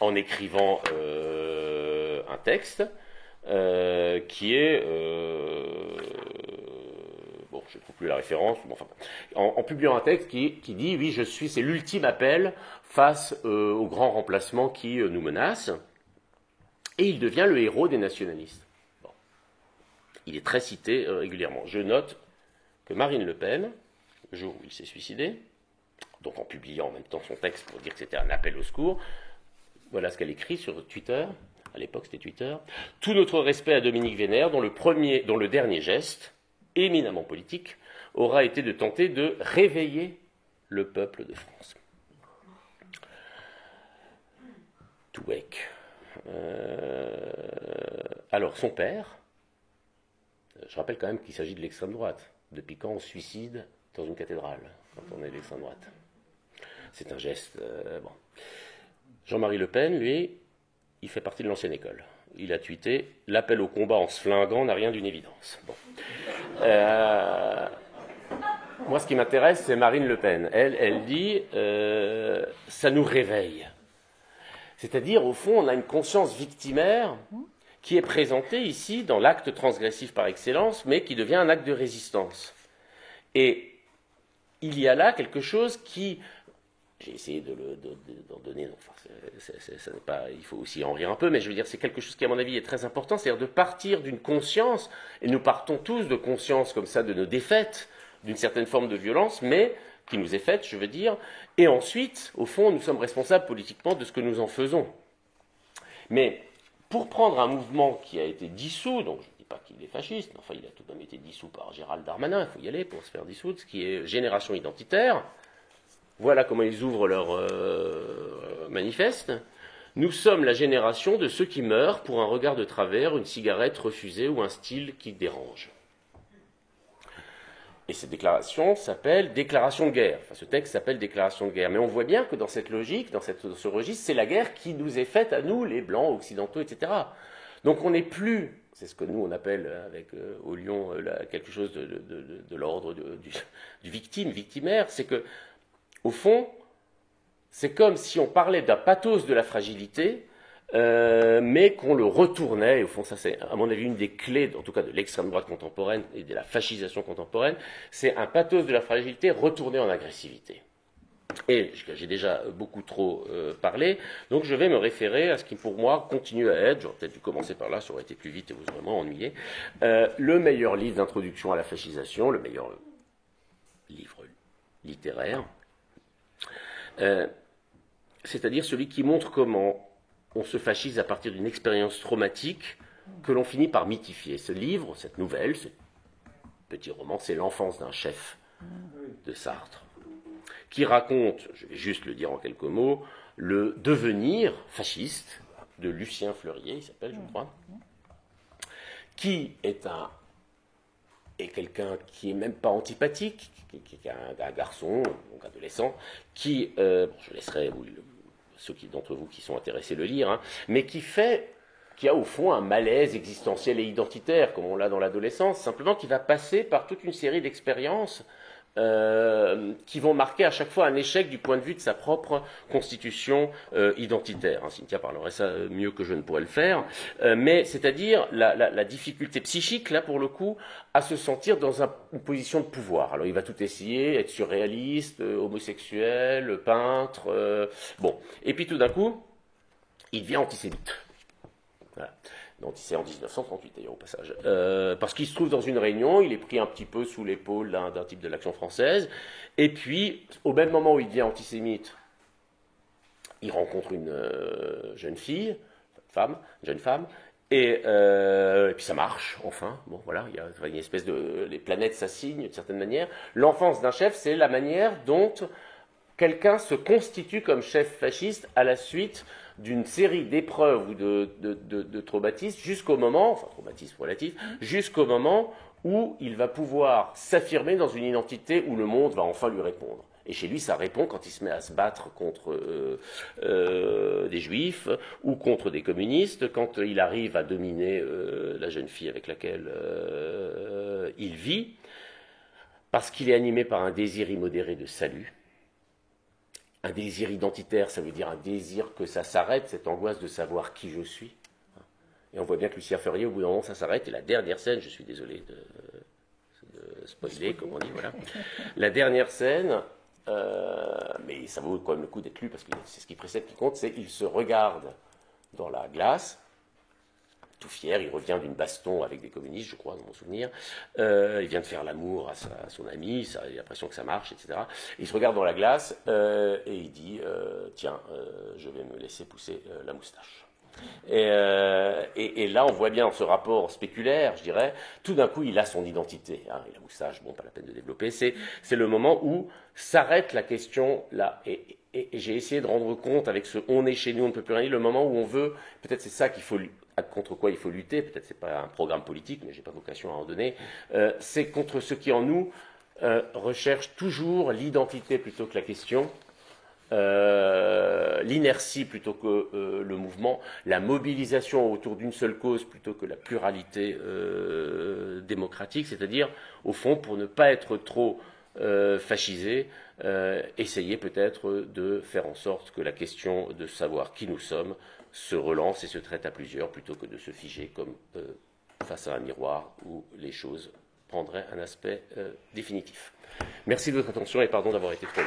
en écrivant un texte qui est... bon, je ne trouve plus la référence, mais enfin, en publiant un texte qui dit, oui, c'est l'ultime appel face au grand remplacement qui nous menace, et il devient le héros des nationalistes. Bon. Il est très cité régulièrement. Je note que Marine Le Pen, le jour où il s'est suicidé, donc en publiant en même temps son texte pour dire que c'était un appel au secours, voilà ce qu'elle écrit sur Twitter, à l'époque c'était Twitter. Tout notre respect à Dominique Vénère, dont le dernier geste, éminemment politique, aura été de tenter de réveiller le peuple de France. Touek. Alors son père, je rappelle quand même qu'il s'agit de l'extrême droite. Depuis quand on se suicide dans une cathédrale, quand on est de l'extrême droite? C'est un geste... bon. Jean-Marie Le Pen, lui, il fait partie de l'ancienne école. Il a tweeté « L'appel au combat en se flinguant n'a rien d'une évidence ». Bon. Moi, ce qui m'intéresse, c'est Marine Le Pen. Elle dit « Ça nous réveille ». C'est-à-dire, au fond, on a une conscience victimaire qui est présentée ici dans l'acte transgressif par excellence, mais qui devient un acte de résistance. Et il y a là quelque chose qui... J'ai essayé d'en donner, enfin, ça n'est pas, il faut aussi en rire un peu, mais je veux dire, c'est quelque chose qui, à mon avis, est très important, c'est-à-dire de partir d'une conscience, et nous partons tous de conscience comme ça de nos défaites, d'une certaine forme de violence, mais qui nous est faite, je veux dire, et ensuite, au fond, nous sommes responsables politiquement de ce que nous en faisons. Mais pour prendre un mouvement qui a été dissous, donc je ne dis pas qu'il est fasciste, mais enfin, il a tout de même été dissous par Gérald Darmanin, il faut y aller pour se faire dissoudre, ce qui est Génération Identitaire. Voilà comment ils ouvrent leur manifeste. Nous sommes la génération de ceux qui meurent pour un regard de travers, une cigarette refusée ou un style qui dérange. Et cette déclaration s'appelle déclaration de guerre. Enfin, ce texte s'appelle déclaration de guerre. Mais on voit bien que dans cette logique, dans ce registre, c'est la guerre qui nous est faite à nous, les blancs, occidentaux, etc. Donc on n'est plus, c'est ce que nous on appelle avec au Lyon quelque chose de l'ordre du victimaire, c'est que au fond, c'est comme si on parlait d'un pathos de la fragilité, mais qu'on le retournait, et au fond, ça c'est, à mon avis, une des clés, en tout cas de l'extrême droite contemporaine et de la fascisation contemporaine, c'est un pathos de la fragilité retourné en agressivité. Et j'ai déjà beaucoup trop parlé, donc je vais me référer à ce qui, pour moi, continue à être, j'aurais peut-être dû commencer par là, ça aurait été plus vite et vous aurez vraiment ennuyé, le meilleur livre d'introduction à la fascisation, le meilleur livre littéraire, c'est-à-dire celui qui montre comment on se fascise à partir d'une expérience traumatique que l'on finit par mythifier. Ce livre, cette nouvelle, ce petit roman, c'est l'enfance d'un chef de Sartre, qui raconte, je vais juste le dire en quelques mots, le devenir fasciste de Lucien Fleurier, il s'appelle, je crois, qui est quelqu'un qui est même pas antipathique, qui est un garçon, donc adolescent, qui, je laisserai ceux d'entre vous qui sont intéressés le lire, hein, mais qui a au fond un malaise existentiel et identitaire, comme on l'a dans l'adolescence, simplement qui va passer par toute une série d'expériences qui vont marquer à chaque fois un échec du point de vue de sa propre constitution identitaire. Hein, Cynthia parlerait ça mieux que je ne pourrais le faire, mais c'est-à-dire la difficulté psychique, là pour le coup, à se sentir dans une position de pouvoir. Alors il va tout essayer, être surréaliste, homosexuel, peintre, bon. Et puis tout d'un coup, il devient antisémite. Voilà. Donc c'est en 1938 d'ailleurs au passage, parce qu'il se trouve dans une réunion, il est pris un petit peu sous l'épaule d'un type de l'Action française, et puis au même moment où il devient antisémite, il rencontre une jeune femme, et puis ça marche, enfin, bon voilà, il y a une espèce de... les planètes s'assignent d'une certaine manière. L'enfance d'un chef, c'est la manière dont quelqu'un se constitue comme chef fasciste à la suite d'une série d'épreuves ou de traumatismes jusqu'au moment, enfin traumatisme relatif, jusqu'au moment où il va pouvoir s'affirmer dans une identité où le monde va enfin lui répondre. Et chez lui, ça répond quand il se met à se battre contre des juifs ou contre des communistes, quand il arrive à dominer la jeune fille avec laquelle il vit, parce qu'il est animé par un désir immodéré de salut. Un désir identitaire, ça veut dire un désir que ça s'arrête, cette angoisse de savoir qui je suis. Et on voit bien que Lucien Fleurier, au bout d'un moment, ça s'arrête. Et la dernière scène, je suis désolé de spoiler, comme on dit, voilà. La dernière scène, mais ça vaut quand même le coup d'être lu, parce que c'est ce qui précède qui compte, c'est il se regarde dans la glace, tout fier, il revient d'une baston avec des communistes, je crois, dans mon souvenir. Il vient de faire l'amour à son ami, il a l'impression que ça marche, etc. Il se regarde dans la glace et il dit tiens, je vais me laisser pousser la moustache. Et là, on voit bien ce rapport spéculaire, je dirais. Tout d'un coup, il a son identité. Hein, et la moustache, bon, pas la peine de développer. C'est le moment où s'arrête la question là. Et j'ai essayé de rendre compte avec ce on est chez nous, on ne peut plus rien dire, le moment où on veut, peut-être c'est ça qu'il faut, contre quoi il faut lutter, peut-être c'est pas un programme politique, mais j'ai pas vocation à en donner, c'est contre ce qui en nous recherche toujours l'identité plutôt que la question, l'inertie plutôt que le mouvement, la mobilisation autour d'une seule cause plutôt que la pluralité démocratique, c'est-à-dire, au fond, pour ne pas être trop fascisé, essayer peut-être de faire en sorte que la question de savoir qui nous sommes se relance et se traite à plusieurs plutôt que de se figer comme face à un miroir où les choses prendraient un aspect définitif. Merci de votre attention et pardon d'avoir été trop long.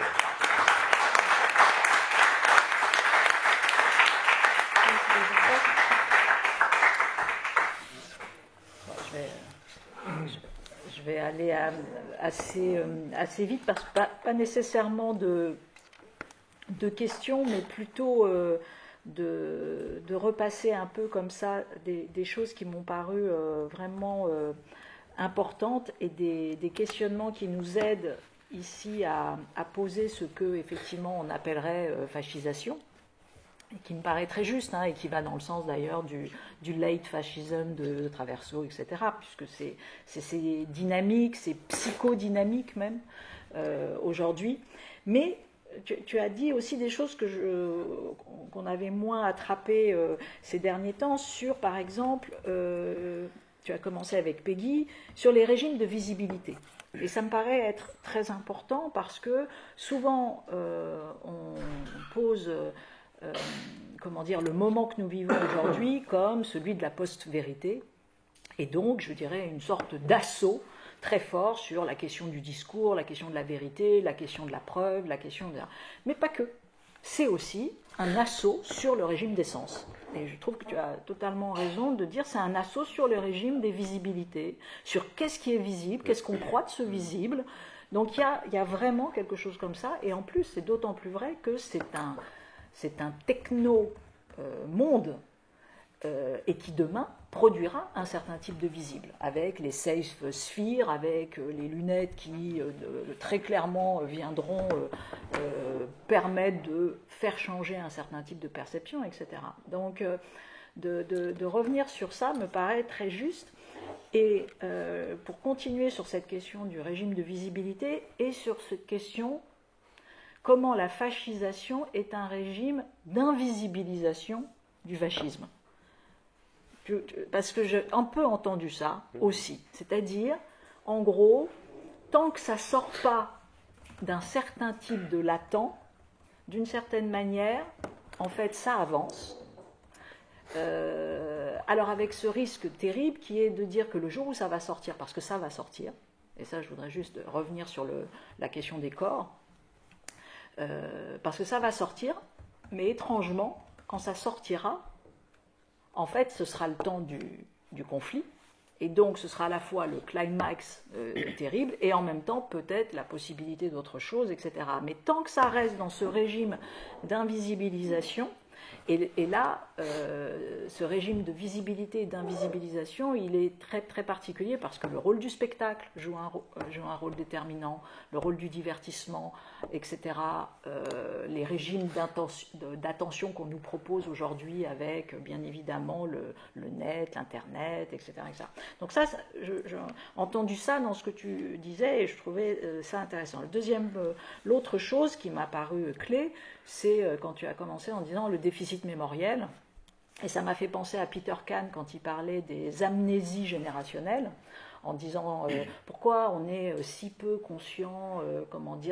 Je vais aller assez vite parce que pas nécessairement de questions, mais plutôt de repasser un peu comme ça des choses qui m'ont paru vraiment importantes et des questionnements qui nous aident ici à poser ce que effectivement on appellerait fascisation, et qui me paraît très juste, hein, et qui va dans le sens d'ailleurs du late fascism de Traverso, etc., puisque c'est dynamique, c'est psychodynamique même aujourd'hui. Mais tu as dit aussi des choses qu'on avait moins attrapées ces derniers temps sur, par exemple, tu as commencé avec Peggy, sur les régimes de visibilité. Et ça me paraît être très important parce que souvent on pose le moment que nous vivons aujourd'hui comme celui de la post-vérité, et donc je dirais une sorte d'assaut très fort sur la question du discours, la question de la vérité, la question de la preuve, la question de... Mais pas que. C'est aussi un assaut sur le régime des sens. Et je trouve que tu as totalement raison de dire que c'est un assaut sur le régime des visibilités, sur qu'est-ce qui est visible, qu'est-ce qu'on croit de ce visible. Donc il y a vraiment quelque chose comme ça, et en plus c'est d'autant plus vrai que c'est un monde et qui demain produira un certain type de visible, avec les safe spheres, avec les lunettes qui très clairement viendront permettre de faire changer un certain type de perception, etc. Donc de revenir sur ça me paraît très juste. Et pour continuer sur cette question du régime de visibilité et sur cette question comment la fascisation est un régime d'invisibilisation du fascisme. Parce que j'ai un peu entendu ça aussi. C'est-à-dire, en gros, tant que ça ne sort pas d'un certain type de latent, d'une certaine manière, en fait, ça avance. Alors avec ce risque terrible qui est de dire que le jour où ça va sortir, parce que ça va sortir, et ça je voudrais juste revenir sur la question des corps, parce que ça va sortir, mais étrangement, quand ça sortira, en fait, ce sera le temps du conflit, et donc ce sera à la fois le climax terrible, et en même temps peut-être la possibilité d'autre chose, etc. Mais tant que ça reste dans ce régime d'invisibilisation, et là, ce régime de visibilité et d'invisibilisation, il est très, très particulier parce que le rôle du spectacle joue un rôle déterminant, le rôle du divertissement, etc. Les régimes d'attention qu'on nous propose aujourd'hui avec, bien évidemment, le net, l'Internet, etc., etc. Donc ça, j'ai entendu ça dans ce que tu disais et je trouvais ça intéressant. L'autre chose qui m'a paru clé, c'est quand tu as commencé en disant le déficit mémoriel. Et ça m'a fait penser à Peter Kahn quand il parlait des amnésies générationnelles, en disant pourquoi on est si peu conscient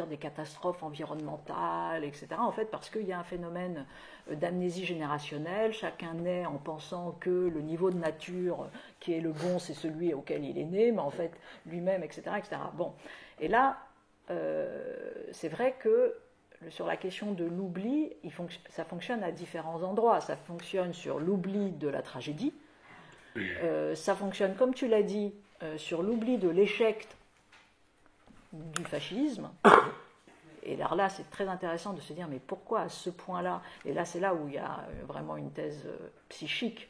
des catastrophes environnementales, etc. En fait, parce qu'il y a un phénomène d'amnésie générationnelle, chacun naît en pensant que le niveau de nature qui est le bon, c'est celui auquel il est né, mais en fait, lui-même, etc., etc. Bon. Et là, c'est vrai que sur la question de l'oubli, ça fonctionne à différents endroits. Ça fonctionne sur l'oubli de la tragédie. Ça fonctionne, comme tu l'as dit, sur l'oubli de l'échec du fascisme. Et alors là, c'est très intéressant de se dire, mais pourquoi à ce point-là? Et là, c'est là où il y a vraiment une thèse psychique.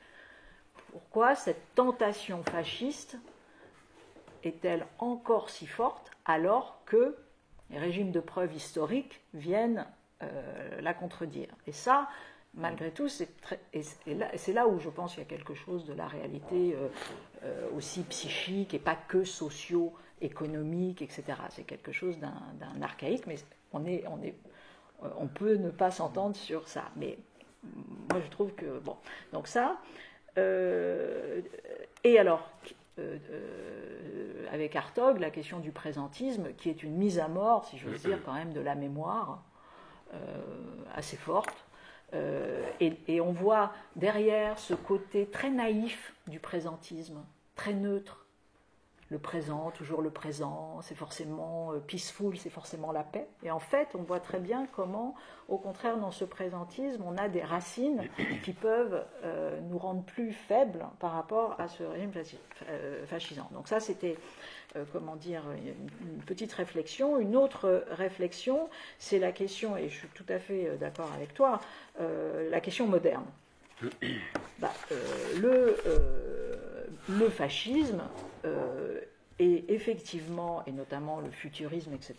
Pourquoi cette tentation fasciste est-elle encore si forte alors que les régimes de preuve historiques viennent la contredire? Et ça, malgré tout, c'est là où je pense qu'il y a quelque chose de la réalité aussi psychique et pas que socio-économique, etc. C'est quelque chose d'un archaïque, mais on peut ne pas s'entendre sur ça. Mais moi, je trouve que... Bon, donc ça... et alors... avec Hartog, la question du présentisme, qui est une mise à mort, si j'ose dire, quand même, de la mémoire, assez forte. Et on voit derrière ce côté très naïf du présentisme, très neutre. Le présent, toujours le présent, c'est forcément peaceful, c'est forcément la paix. Et en fait, on voit très bien comment, au contraire, dans ce présentisme, on a des racines qui peuvent nous rendre plus faibles par rapport à ce régime fascisant. Donc ça, c'était, une petite réflexion. Une autre réflexion, c'est la question, et je suis tout à fait d'accord avec toi, la question moderne. Le fascisme et effectivement, et notamment le futurisme, etc.,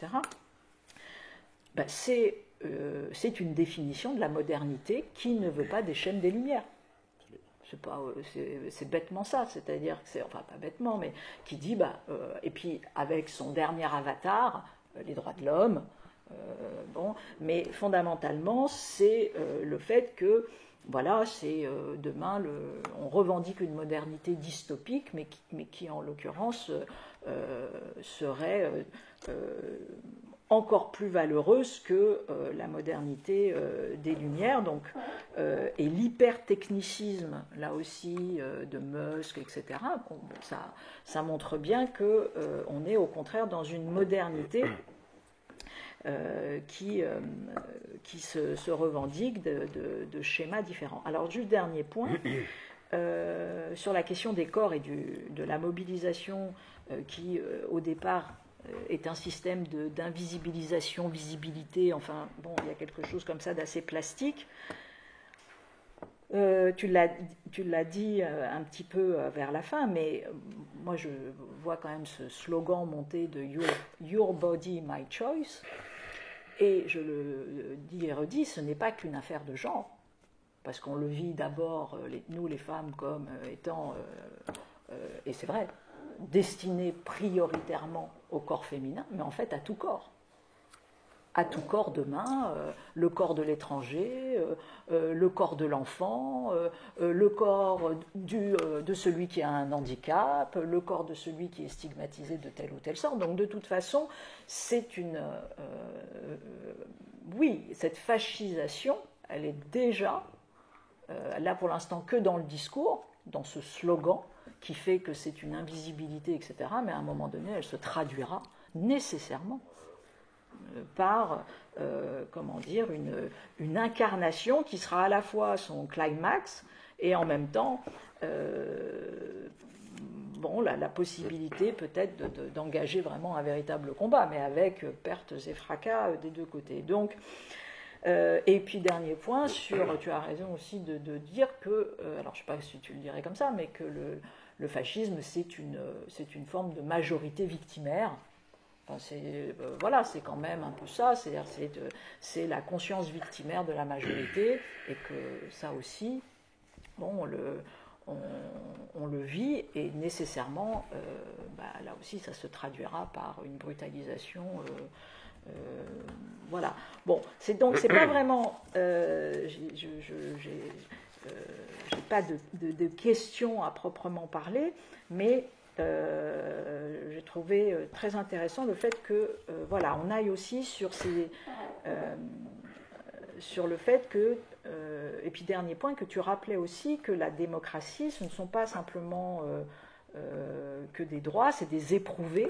c'est une définition de la modernité qui ne veut pas des chaînes des Lumières. C'est bêtement ça, c'est-à-dire, enfin pas bêtement, mais qui dit, et puis avec son dernier avatar, les droits de l'homme, mais fondamentalement, c'est le fait que voilà, c'est demain, on revendique une modernité dystopique, mais qui en l'occurrence serait encore plus valeureuse que la modernité des Lumières. Donc, et l'hypertechnicisme, là aussi, de Musk, etc., ça montre bien qu'on est au contraire dans une modernité qui se revendique de schémas différents. Alors, juste dernier point, sur la question des corps et de la mobilisation qui, au départ, est un système d'invisibilisation, visibilité, enfin, bon, il y a quelque chose comme ça d'assez plastique. Tu l'as dit un petit peu vers la fin, mais moi je vois quand même ce slogan monter de Your body, my choice. Et je le dis et redis, ce n'est pas qu'une affaire de genre, parce qu'on le vit d'abord, nous les femmes, comme étant, et c'est vrai, destinées prioritairement au corps féminin, mais en fait à tout corps. À tout corps demain, le corps de l'étranger, le corps de l'enfant, le corps de celui qui a un handicap, le corps de celui qui est stigmatisé de telle ou telle sorte. Donc de toute façon, c'est oui, cette fascisation, elle est déjà, là pour l'instant, que dans le discours, dans ce slogan, qui fait que c'est une invisibilité, etc. Mais à un moment donné, elle se traduira nécessairement par, comment dire, une incarnation qui sera à la fois son climax et en même temps la possibilité peut-être d'engager vraiment un véritable combat, mais avec pertes et fracas des deux côtés. Donc, et puis dernier point, tu as raison aussi de dire que, alors je ne sais pas si tu le dirais comme ça, mais que le fascisme c'est une forme de majorité victimaire. Enfin, c'est quand même un peu ça, c'est-à-dire c'est la conscience victimaire de la majorité, et que ça aussi, bon, on le vit, et nécessairement, là aussi, ça se traduira par une brutalisation. Voilà. Bon, c'est pas vraiment. J'ai pas de questions à proprement parler, mais j'ai trouvé très intéressant le fait que on aille aussi sur le fait que et puis dernier point, que tu rappelais aussi que la démocratie, ce ne sont pas simplement que des droits, c'est des éprouvés,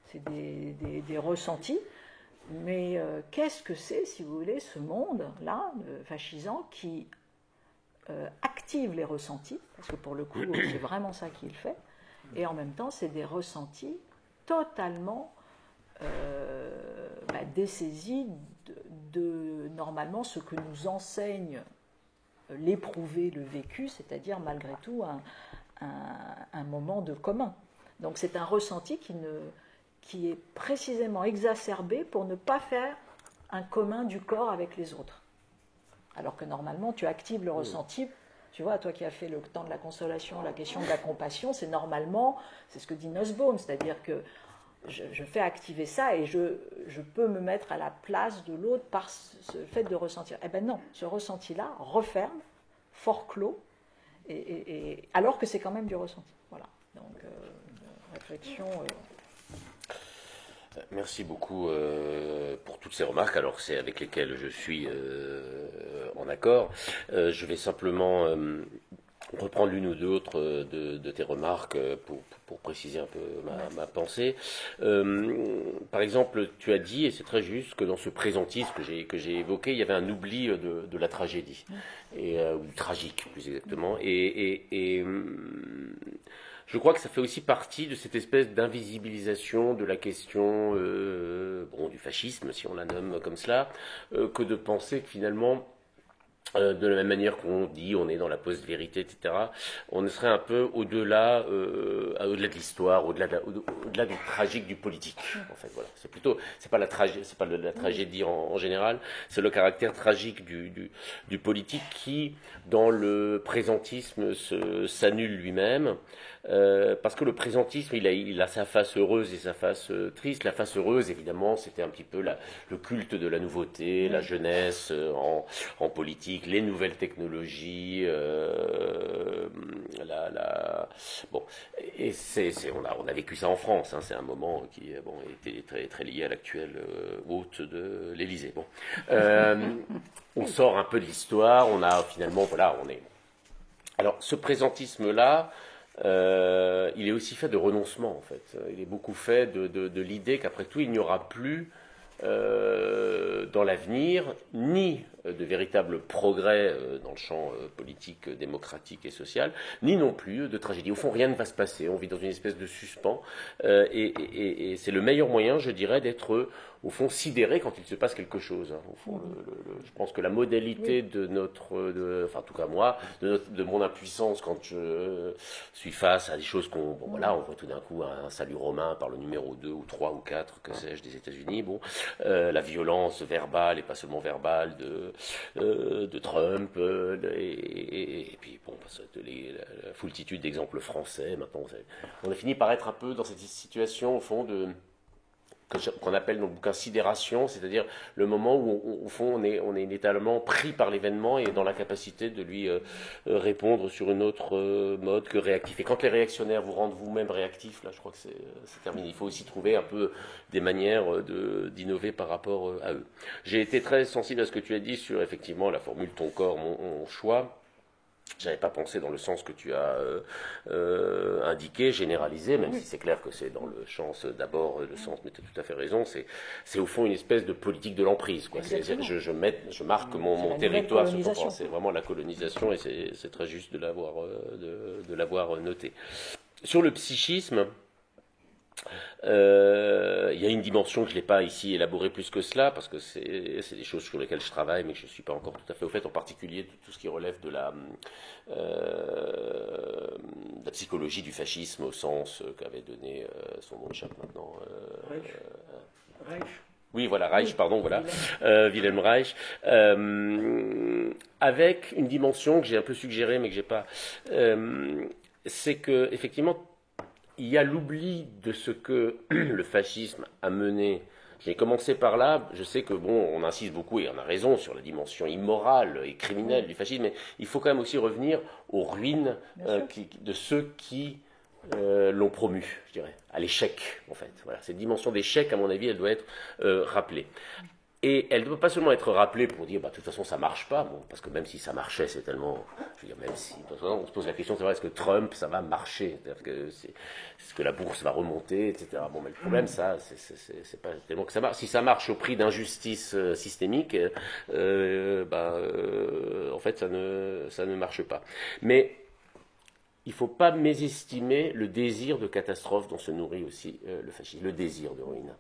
c'est des ressentis. Mais qu'est-ce que c'est, si vous voulez, ce monde-là, fascisant, qui active les ressentis, parce que pour le coup, c'est vraiment ça qu'il fait, et en même temps, c'est des ressentis totalement dessaisis de normalement ce que nous enseigne l'éprouvé, le vécu, c'est-à-dire malgré tout un moment de commun. Donc c'est un ressenti qui est précisément exacerbé pour ne pas faire un commun du corps avec les autres. Alors que normalement, tu actives le ressenti. Tu vois, toi qui as fait le temps de la consolation, la question de la compassion, c'est ce que dit Nussbaum, c'est-à-dire que je fais activer ça et je peux me mettre à la place de l'autre par ce fait de ressentir. Eh bien non, ce ressenti-là referme, fort clos, et alors que c'est quand même du ressenti. Voilà, donc réflexion... Merci beaucoup pour toutes ces remarques, alors c'est avec lesquelles je suis en accord. Je vais simplement reprendre l'une ou l'autre de tes remarques pour préciser un peu ma pensée. Par exemple, tu as dit, et c'est très juste, que dans ce présentisme que j'ai évoqué, il y avait un oubli de la tragédie, ou du tragique plus exactement, et je crois que ça fait aussi partie de cette espèce d'invisibilisation de la question du fascisme, si on la nomme comme cela, que de penser que finalement, de la même manière qu'on dit on est dans la post-vérité, etc., on serait un peu au-delà de l'histoire, au-delà du tragique du politique. En fait, voilà. C'est pas la tragédie en général, c'est le caractère tragique du politique qui, dans le présentisme, s'annule lui-même. Parce que le présentisme, il a sa face heureuse et sa face triste. La face heureuse, évidemment, c'était un petit peu le culte de la nouveauté, la jeunesse en politique, les nouvelles technologies, bon, et on a vécu ça en France. Hein, c'est un moment qui était très très lié à l'actuelle hôte de l'Élysée. Bon, on sort un peu de l'histoire. On a finalement, on est. Alors, ce présentisme-là. Il est aussi fait de renoncement, en fait. Il est beaucoup fait de l'idée qu'après tout, il n'y aura plus dans l'avenir ni de véritable progrès dans le champ politique, démocratique et social, ni non plus de tragédie. Au fond, rien ne va se passer. On vit dans une espèce de suspens. Et c'est le meilleur moyen, je dirais, d'être, au fond, sidéré quand il se passe quelque chose. Au fond, je pense que la modalité de enfin, en tout cas moi, de mon impuissance quand je suis face à des choses qu'on... Bon, voilà, on voit tout d'un coup un salut romain par le numéro 2 ou 3 ou 4, que sais-je, des États-Unis. Bon, la violence verbale, et pas seulement verbale, de Trump, et puis, bon, la foultitude d'exemples français. Maintenant, on a fini par être un peu dans cette situation, au fond, qu'on appelle dans le bouquin sidération, c'est-à-dire le moment où, au fond, on est littéralement pris par l'événement et dans l'incapacité de lui répondre sur une autre mode que réactif. Et quand les réactionnaires vous rendent vous-même réactif, là, je crois que c'est terminé. Il faut aussi trouver un peu des manières d'innover par rapport à eux. J'ai été très sensible à ce que tu as dit sur, effectivement, la formule « ton corps, mon choix ». J'avais pas pensé dans le sens que tu as indiqué, généralisé, même si c'est clair que c'est dans le sens d'abord, le sens, mais tu as tout à fait raison, c'est au fond une espèce de politique de l'emprise. Quoi. Je marque mon territoire, c'est vraiment la colonisation et c'est très juste de l'avoir noté. Sur le psychisme, il y a une dimension que je n'ai pas ici élaborée plus que cela, parce que c'est des choses sur lesquelles je travaille, mais que je ne suis pas encore tout à fait au fait, en particulier de tout ce qui relève de la psychologie du fascisme au sens qu'avait donné, son nom échappe maintenant. Reich. Oui, voilà, Reich, pardon, voilà, Wilhelm Reich, avec une dimension que j'ai un peu suggérée, mais que j'ai pas, c'est que, effectivement, il y a l'oubli de ce que le fascisme a mené. J'ai commencé par là, je sais que, bon, on insiste beaucoup, et on a raison, sur la dimension immorale et criminelle du fascisme, mais il faut quand même aussi revenir aux ruines de ceux qui l'ont promu, je dirais, à l'échec, en fait. Voilà, cette dimension d'échec, à mon avis, elle doit être rappelée. Et elle ne doit pas seulement être rappelée pour dire, bah, de toute façon, ça ne marche pas, bon, parce que même si ça marchait, c'est tellement... Je veux dire, même si... On se pose la question, c'est vrai, est-ce que Trump, ça va marcher? Est-ce que la bourse va remonter, etc. Bon, mais le problème, ça, c'est pas tellement que ça marche. Si ça marche au prix d'injustice systémique, en fait, ça ne marche pas. Mais... il ne faut pas mésestimer le désir de catastrophe dont se nourrit aussi le fascisme, le désir de ruine.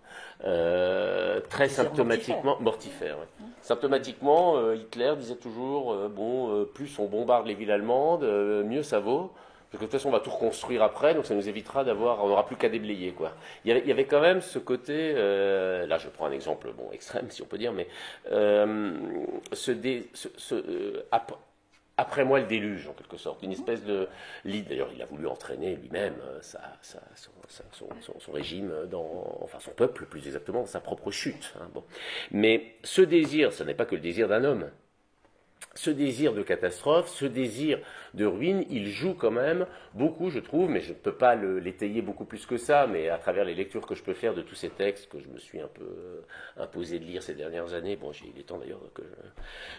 Très symptomatiquement, mortifère. Ouais. Symptomatiquement, Hitler disait toujours, plus on bombarde les villes allemandes, mieux ça vaut, parce que de toute façon on va tout reconstruire après, donc ça nous évitera on n'aura plus qu'à déblayer. Quoi. Il y avait quand même ce côté, là je prends un exemple extrême si on peut dire, mais après moi le déluge, en quelque sorte, une espèce de lit. D'ailleurs, il a voulu entraîner lui-même son régime, son peuple, plus exactement, dans sa propre chute. Hein, bon. Mais ce désir, ce n'est pas que le désir d'un homme. Ce désir de catastrophe, ce désir de ruine, il joue quand même beaucoup, je trouve, mais je ne peux pas l'étayer beaucoup plus que ça, mais à travers les lectures que je peux faire de tous ces textes que je me suis un peu imposé de lire ces dernières années, bon, il est temps d'ailleurs que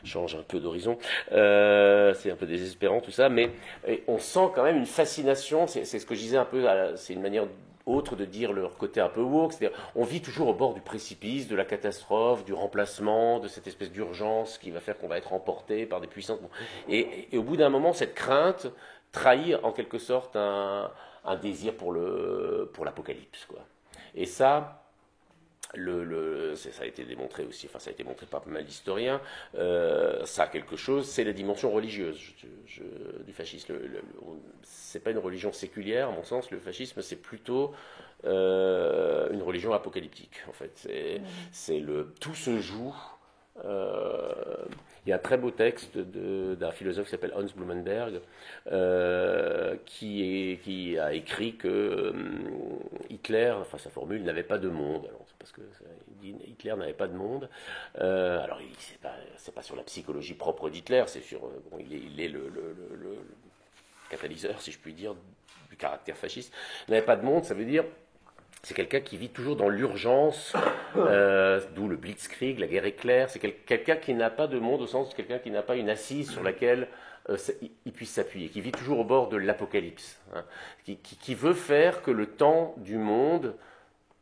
je change un peu d'horizon, c'est un peu désespérant tout ça, mais on sent quand même une fascination, c'est ce que je disais un peu, c'est une manière autre de dire leur côté un peu woke, c'est-à-dire on vit toujours au bord du précipice, de la catastrophe, du remplacement, de cette espèce d'urgence qui va faire qu'on va être emporté par des puissances. Et au bout d'un moment, cette crainte trahit en quelque sorte un désir pour l'apocalypse, quoi. Et ça... ça a été démontré aussi, enfin ça a été montré par pas mal d'historiens, ça a quelque chose, c'est la dimension religieuse du fascisme. C'est pas une religion séculière, à mon sens, le fascisme c'est plutôt une religion apocalyptique, en fait. Tout se joue. Il y a un très beau texte d'un philosophe qui s'appelle Hans Blumenberg qui a écrit que Hitler, enfin sa formule, n'avait pas de monde. Alors, parce que il dit Hitler n'avait pas de monde. Alors c'est pas sur la psychologie propre d'Hitler, c'est sur il est le catalyseur, si je puis dire, du caractère fasciste. Il n'avait pas de monde, ça veut dire c'est quelqu'un qui vit toujours dans l'urgence, d'où le blitzkrieg, la guerre éclair. C'est quelqu'un qui n'a pas de monde au sens de quelqu'un qui n'a pas une assise sur laquelle il puisse s'appuyer, qui vit toujours au bord de l'apocalypse, hein, qui veut faire que le temps du monde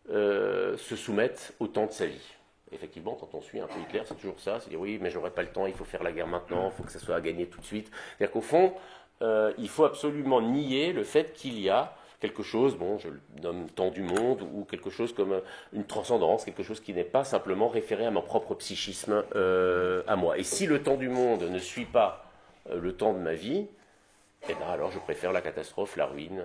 se soumette au temps de sa vie. Effectivement, quand on suit un peu Hitler, c'est toujours ça, c'est dire oui, mais j'aurai pas le temps, il faut faire la guerre maintenant, il faut que ça soit à gagner tout de suite. C'est-à-dire qu'au fond, il faut absolument nier le fait qu'il y a quelque chose, bon, je le nomme temps du monde, ou quelque chose comme une transcendance, quelque chose qui n'est pas simplement référé à mon propre psychisme à moi. Et si le temps du monde ne suit pas le temps de ma vie, eh ben alors je préfère la catastrophe, la ruine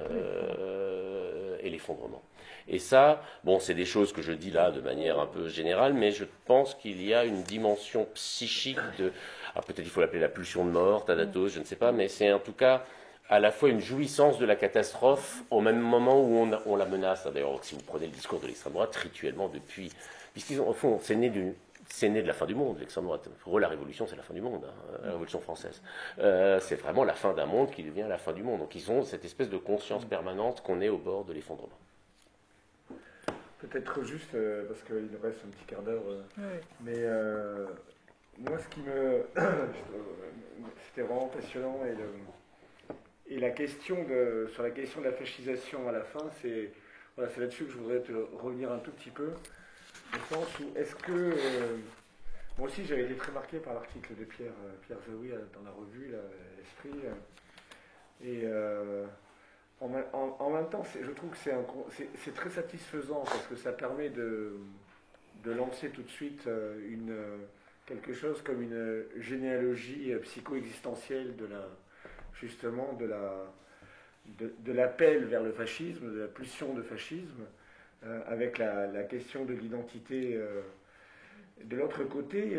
et l'effondrement. Et ça, bon, c'est des choses que je dis là de manière un peu générale, mais je pense qu'il y a une dimension psychique de... Alors peut-être il faut l'appeler la pulsion de mort, Thanatos, je ne sais pas, mais c'est en tout cas à la fois une jouissance de la catastrophe au même moment où on la menace. D'ailleurs, si vous prenez le discours de l'extrême droite, rituellement depuis... Puisqu'ils ont, au fond, c'est né de la fin du monde, l'extrême droite. Pour eux, la révolution, c'est la fin du monde, hein, la révolution française. C'est vraiment la fin d'un monde qui devient la fin du monde. Donc ils ont cette espèce de conscience permanente qu'on est au bord de l'effondrement. Peut-être juste, parce qu'il nous reste un petit quart d'heure, Oui. mais moi, ce qui me... C'était vraiment passionnant, et la question sur la question de la fascisation à la fin, c'est là-dessus que je voudrais te revenir un tout petit peu, au sens où est-ce que... moi aussi, j'avais été très marqué par l'article de Pierre Zaoui dans la revue, L'Esprit, et... en même temps, je trouve que c'est très satisfaisant parce que ça permet de lancer tout de suite quelque chose comme une généalogie psycho-existentielle justement de l'appel vers le fascisme, de la pulsion de fascisme, avec la question de l'identité. De l'autre côté,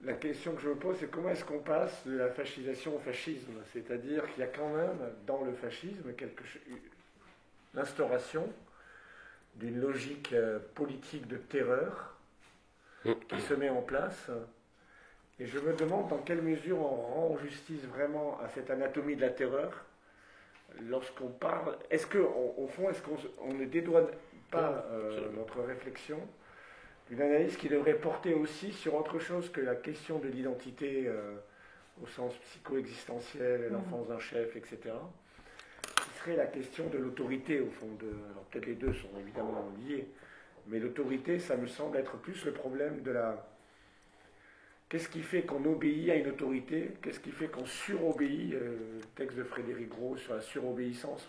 la question que je me pose, c'est comment est-ce qu'on passe de la fascisation au fascisme? C'est-à-dire qu'il y a quand même dans le fascisme l'instauration d'une logique politique de terreur qui se met en place. Et je me demande dans quelle mesure on rend justice vraiment à cette anatomie de la terreur lorsqu'on parle. Est-ce qu'au fond, est-ce qu'on ne dédouane pas notre réflexion d'une analyse qui devrait porter aussi sur autre chose que la question de l'identité au sens psycho-existentiel, l'enfance d'un chef, etc., qui serait la question de l'autorité, au fond. Alors peut-être les deux sont évidemment liés, mais l'autorité, ça me semble être plus le problème de la... Qu'est-ce qui fait qu'on obéit à une autorité? Qu'est-ce qui fait qu'on surobéit? Le texte de Frédéric Gros sur la surobéissance,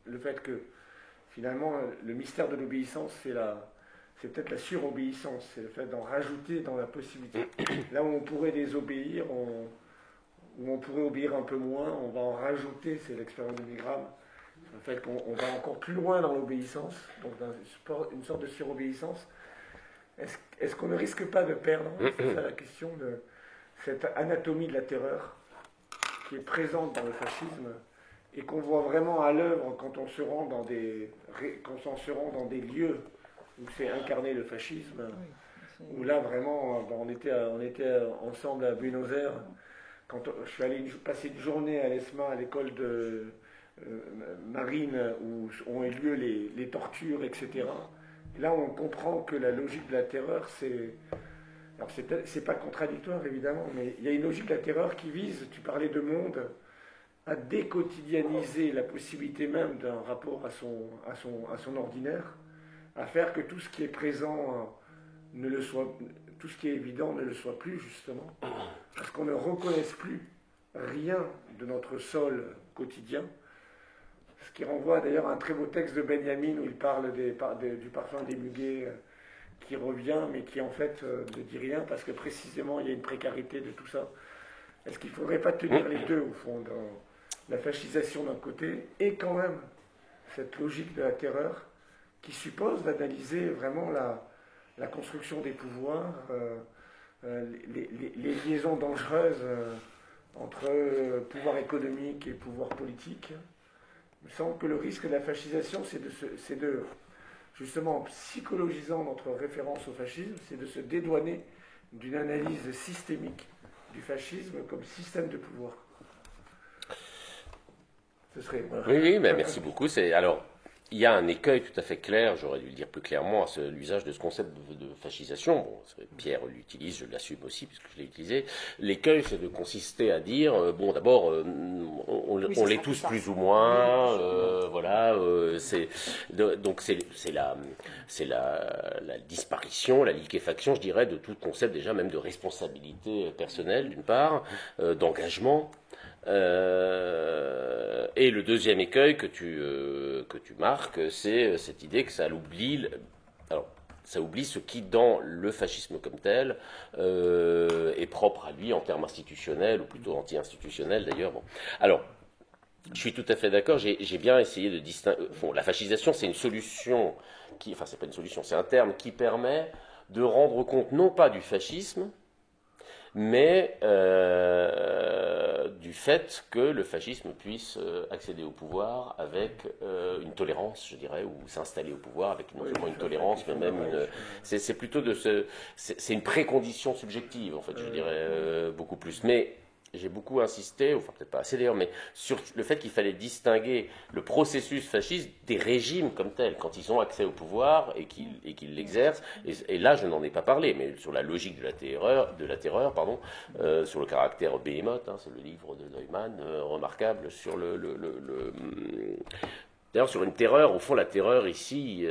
le fait que finalement le mystère de l'obéissance, c'est peut-être la surobéissance, c'est le fait d'en rajouter dans la possibilité. Là où on pourrait désobéir, où on pourrait obéir un peu moins, on va en rajouter, c'est l'expérience de Milgram, le fait qu'on va encore plus loin dans l'obéissance, donc dans une sorte de surobéissance. Est-ce qu'on ne risque pas de perdre, c'est ça la question, de cette anatomie de la terreur qui est présente dans le fascisme et qu'on voit vraiment à l'œuvre quand on se rend dans des lieux où c'est incarné le fascisme, où là vraiment, on était ensemble à Buenos Aires, quand je suis allé passer une journée à l'ESMA, à l'école de marine, où ont eu lieu les tortures, etc. Et là, on comprend que la logique de la terreur, alors c'est pas contradictoire évidemment, mais il y a une logique de la terreur qui vise, tu parlais de monde, à déquotidianiser la possibilité même d'un rapport à son ordinaire, à faire que tout ce qui est présent tout ce qui est évident ne le soit plus, justement, parce qu'on ne reconnaisse plus rien de notre sol quotidien, ce qui renvoie d'ailleurs à un très beau texte de Benjamin où il parle du parfum des muguets qui revient, mais qui en fait ne dit rien, parce que précisément il y a une précarité de tout ça. Est-ce qu'il ne faudrait pas tenir les deux, au fond, dans la fascisation d'un côté, et quand même cette logique de la terreur qui suppose d'analyser vraiment la construction des pouvoirs, les liaisons dangereuses entre pouvoir économique et pouvoir politique. Il me semble que le risque de la fascisation, c'est de justement, en psychologisant notre référence au fascisme, c'est de se dédouaner d'une analyse systémique du fascisme comme système de pouvoir. Ce serait... Oui, mais merci beaucoup. Alors, il y a un écueil tout à fait clair, j'aurais dû le dire plus clairement, à l'usage de ce concept de fascisation. Bon, Pierre l'utilise, je l'assume aussi, puisque je l'ai utilisé. L'écueil, c'est de consister à dire, bon, d'abord, on l'est tous plus ou moins, voilà, donc c'est la disparition, la liquéfaction, je dirais, de tout concept déjà même de responsabilité personnelle, d'une part, d'engagement. Et le deuxième écueil que tu marques, c'est cette idée que ça oublie ce qui, dans le fascisme comme tel, est propre à lui en termes institutionnels, ou plutôt anti-institutionnels d'ailleurs. Bon. Alors, je suis tout à fait d'accord, j'ai bien essayé de distinguer. Bon, la fascisation, c'est une solution c'est pas une solution, c'est un terme qui permet de rendre compte non pas du fascisme, mais du fait que le fascisme puisse accéder au pouvoir avec une tolérance, je dirais, ou s'installer au pouvoir avec non seulement une tolérance, mais même une... C'est plutôt c'est une précondition subjective, en fait, je dirais, beaucoup plus. Mais j'ai beaucoup insisté, enfin peut-être pas assez d'ailleurs, mais sur le fait qu'il fallait distinguer le processus fasciste des régimes comme tels, quand ils ont accès au pouvoir et qu'ils l'exercent. Et là, je n'en ai pas parlé, mais sur la logique de la terreur, sur le caractère behémoth, hein, c'est le livre de Neumann, remarquable sur D'ailleurs, sur une terreur, au fond, la terreur ici,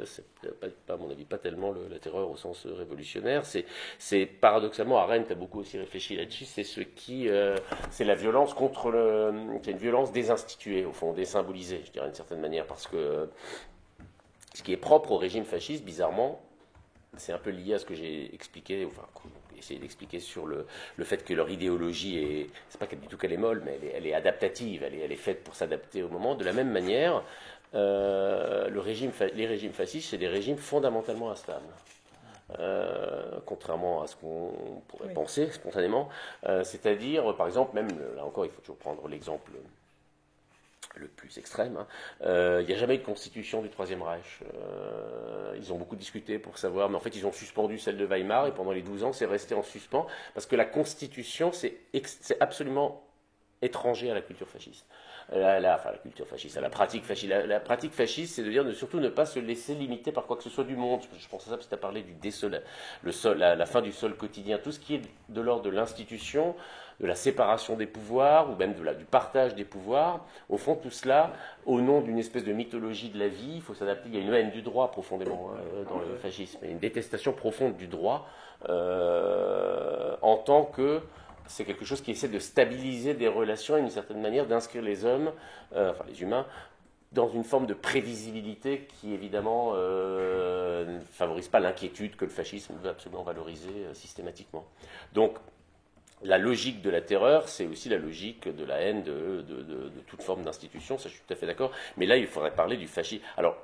c'est pas, à mon avis, pas tellement la terreur au sens révolutionnaire. C'est paradoxalement, Arendt a beaucoup aussi réfléchi là-dessus. C'est la violence c'est une violence désinstituée, au fond, désymbolisée, je dirais d'une certaine manière, parce que ce qui est propre au régime fasciste, bizarrement, c'est un peu lié à ce que j'ai expliqué, enfin, essayer d'expliquer sur le fait que leur idéologie c'est pas du tout qu'elle est molle, mais elle est adaptative, elle est faite pour s'adapter au moment. De la même manière, les régimes fascistes, c'est des régimes fondamentalement instables. Contrairement à ce qu'on pourrait penser spontanément, c'est-à-dire, par exemple, même, là encore, il faut toujours prendre l'exemple le plus extrême. Il n'y a jamais eu de constitution du Troisième Reich. Ils ont beaucoup discuté pour savoir, mais en fait, ils ont suspendu celle de Weimar, et pendant les 12 ans, c'est resté en suspens, parce que la constitution, c'est absolument étranger à la culture fasciste. La culture fasciste, à la pratique fasciste. La pratique fasciste, c'est de dire surtout ne pas se laisser limiter par quoi que ce soit du monde. Je pense à ça parce que tu as parlé la fin du sol quotidien, tout ce qui est de l'ordre de l'institution, de la séparation des pouvoirs, ou même du partage des pouvoirs. Au fond, tout cela, au nom d'une espèce de mythologie de la vie, il faut s'adapter. Il y a une haine du droit profondément dans le fascisme, et une détestation profonde du droit en tant que c'est quelque chose qui essaie de stabiliser des relations et d'une certaine manière d'inscrire les hommes, les humains, dans une forme de prévisibilité qui évidemment ne favorise pas l'inquiétude que le fascisme veut absolument valoriser systématiquement. Donc, la logique de la terreur, c'est aussi la logique de la haine de toute forme d'institution, ça je suis tout à fait d'accord, mais là il faudrait parler du fascisme. Alors,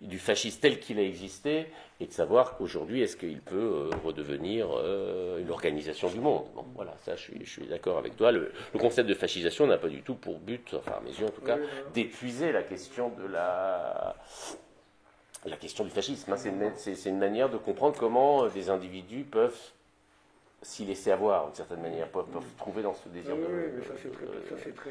du fascisme tel qu'il a existé, et de savoir qu'aujourd'hui, est-ce qu'il peut redevenir une organisation du monde. Bon, voilà, ça, je suis d'accord avec toi. Le concept de fascisation n'a pas du tout pour but, enfin, à mes yeux en tout cas, d'épuiser la question de la question du fascisme. Hein. C'est une manière de comprendre comment des individus peuvent s'y laisser avoir, d'une certaine manière, peuvent trouver dans ce désir mais ça c'est très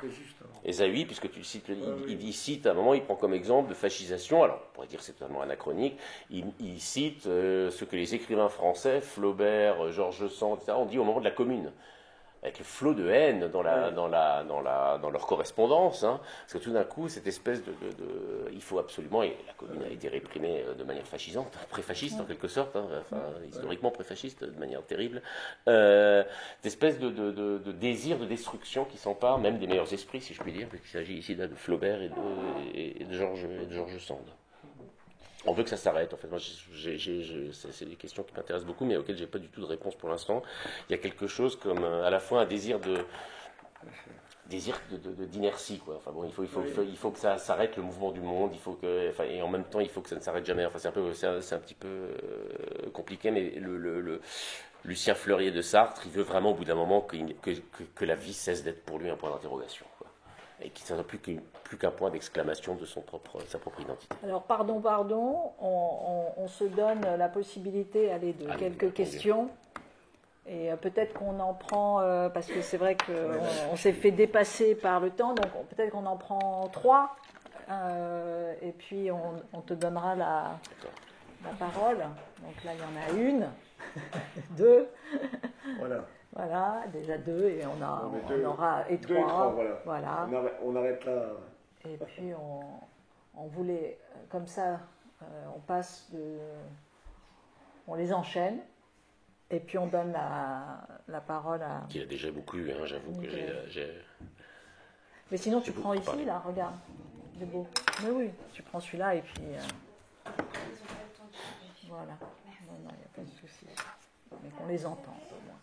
juste. Hein. Et Zahui, puisque tu le cites, il cite à un moment, il prend comme exemple de fascisation, alors on pourrait dire que c'est totalement anachronique, il cite ce que les écrivains français, Flaubert, Georges Sand, etc., ont dit au moment de la Commune, avec le flot de haine dans leur correspondance, hein, parce que tout d'un coup, cette espèce il faut absolument, et la Commune a été réprimée de manière fascisante, préfasciste en quelque sorte, hein, historiquement préfasciste de manière terrible, d'espèce de désir de destruction qui s'empare même des meilleurs esprits, si je puis dire, puisqu'il s'agit ici là de Flaubert et de Georges Sand. On veut que ça s'arrête, en fait. Moi, c'est des questions qui m'intéressent beaucoup, mais auxquelles je n'ai pas du tout de réponse pour l'instant. Il y a quelque chose comme à la fois un désir d'inertie, quoi. Enfin bon, il faut que ça s'arrête le mouvement du monde, et en même temps, il faut que ça ne s'arrête jamais. Enfin, c'est un petit peu compliqué, mais Lucien Fleurier de Sartre, il veut vraiment au bout d'un moment que la vie cesse d'être pour lui un point d'interrogation, quoi. Et qui ne soit plus qu'un point d'exclamation de sa propre identité. Alors, pardon, on se donne la possibilité de quelques questions. Et peut-être qu'on en prend, parce que c'est vrai qu'on s'est fait dépasser par le temps, donc peut-être qu'on en prend 3. et puis on te donnera la parole. Donc là, il y en a une, deux. Voilà, déjà deux, et on aura et trois. Voilà. On arrête là. Et puis on voulait, comme ça, on les enchaîne. Et puis on donne la parole à... Qui a déjà beaucoup eu, hein, j'avoue que j'ai... Mais sinon tu prends ici, là, regarde. C'est beau. Mais oui, tu prends celui-là et puis... Voilà. Non, il n'y a pas de souci. Mais qu'on les entende au moins.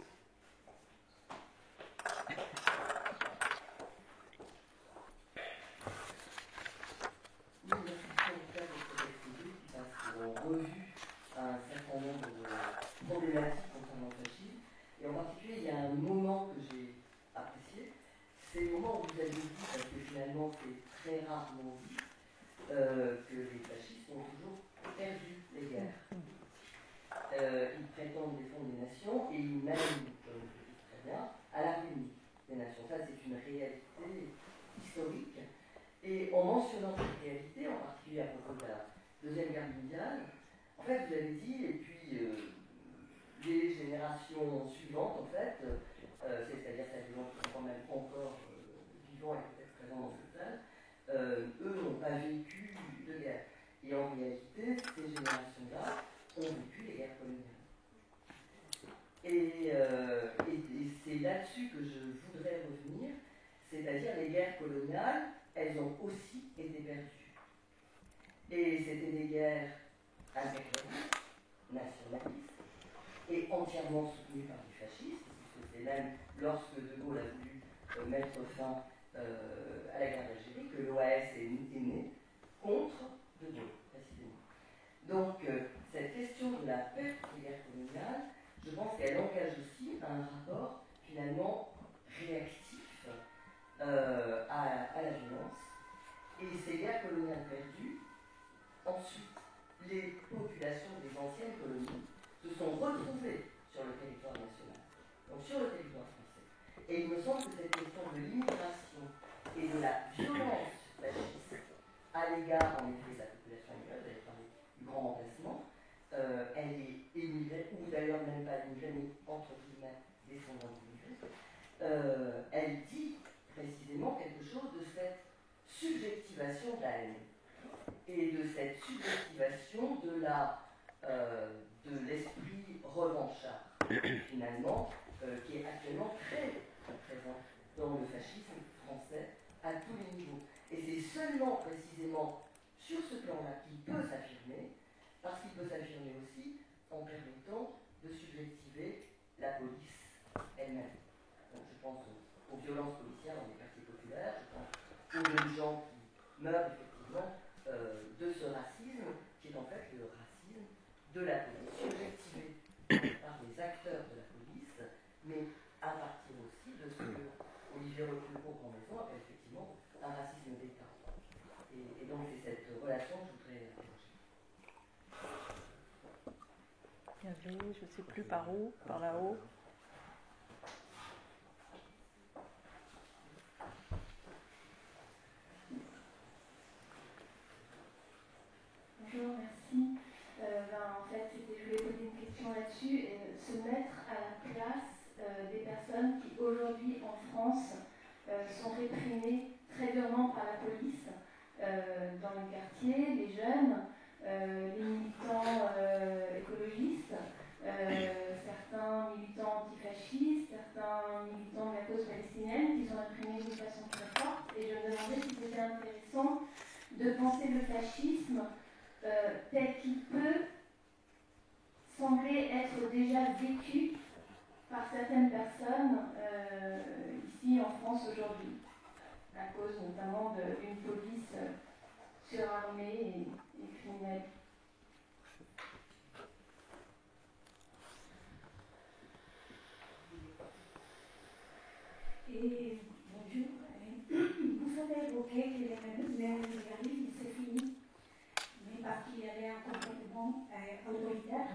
Revu un certain nombre de problématiques concernant le fascisme. Et en particulier, il y a un moment que j'ai apprécié, c'est le moment où vous avez dit, parce que finalement c'est très rarement dit, que les fascistes ont toujours perdu les guerres. Ils prétendent défendre les nations et ils mènent, comme vous le dites très bien, à la ruine des nations. Ça, c'est une réalité historique. Et en mentionnant cette réalité, en particulier à propos de la Deuxième Guerre mondiale, en fait, vous avez dit, et puis les générations suivantes, en fait, c'est-à-dire celles qui sont quand même encore vivants et peut-être présents dans cette salle, eux n'ont pas vécu de guerre. Et en réalité, ces générations-là ont vécu les guerres coloniales. Et c'est là-dessus que je voudrais revenir, c'est-à-dire les guerres coloniales, elles ont aussi été perdues. Et c'était des guerres impérialistes, nationalistes, et entièrement soutenues par les fascistes, puisque c'est même lorsque De Gaulle a voulu mettre fin à la guerre d'Algérie que l'OAS est née contre De Gaulle, précisément. Donc, cette question de la perte des guerres coloniales, je pense qu'elle engage aussi un rapport finalement réactif à la violence. Et ces guerres coloniales perdues, ensuite, les populations des anciennes colonies se sont retrouvées sur le territoire national, donc sur le territoire français. Et il me semble que cette question de l'immigration et de la violence fasciste à l'égard, en effet, de la population immigrée, vous avez parlé du grand remplacement, elle est immigrée, ou d'ailleurs même pas immigrée, mais entre guillemets, descendante d'immigrés, elle dit précisément quelque chose de cette subjectivation de la haine et de cette subjectivation de l'esprit revanchard, finalement, qui est actuellement très présent dans le fascisme français à tous les niveaux. Et c'est seulement précisément sur ce plan-là qu'il peut s'affirmer, parce qu'il peut s'affirmer aussi en permettant de subjectiver la police elle-même. Donc je pense aux violences policières dans les quartiers populaires, je pense aux jeunes gens qui meurent effectivement de ce racisme, qui est en fait le racisme de la police, subjectivé par les acteurs de la police, mais à partir aussi de ce que Olivier Reclus-Grand-Maison appelle effectivement un racisme d'État. Et donc c'est cette relation que je voudrais interroger. Il y avait, je ne sais plus par où, par là-haut. Bonjour, merci. En fait, je voulais poser une question là-dessus, se mettre à la place des personnes qui aujourd'hui en France sont réprimées très durement par la police dans les quartiers, les jeunes, les militants écologistes, certains militants antifascistes, certains militants de la cause palestinienne qui sont réprimés d'une façon très forte. Et je me demandais si c'était intéressant de penser le fascisme tel qu'il peut sembler être déjà vécu par certaines personnes ici en France aujourd'hui, à cause notamment d'une police surarmée et criminelle. Et bonjour, vous avez évoqué que le néolibéralisme c'est fini, mais parce qu'il y avait un comportement autoritaire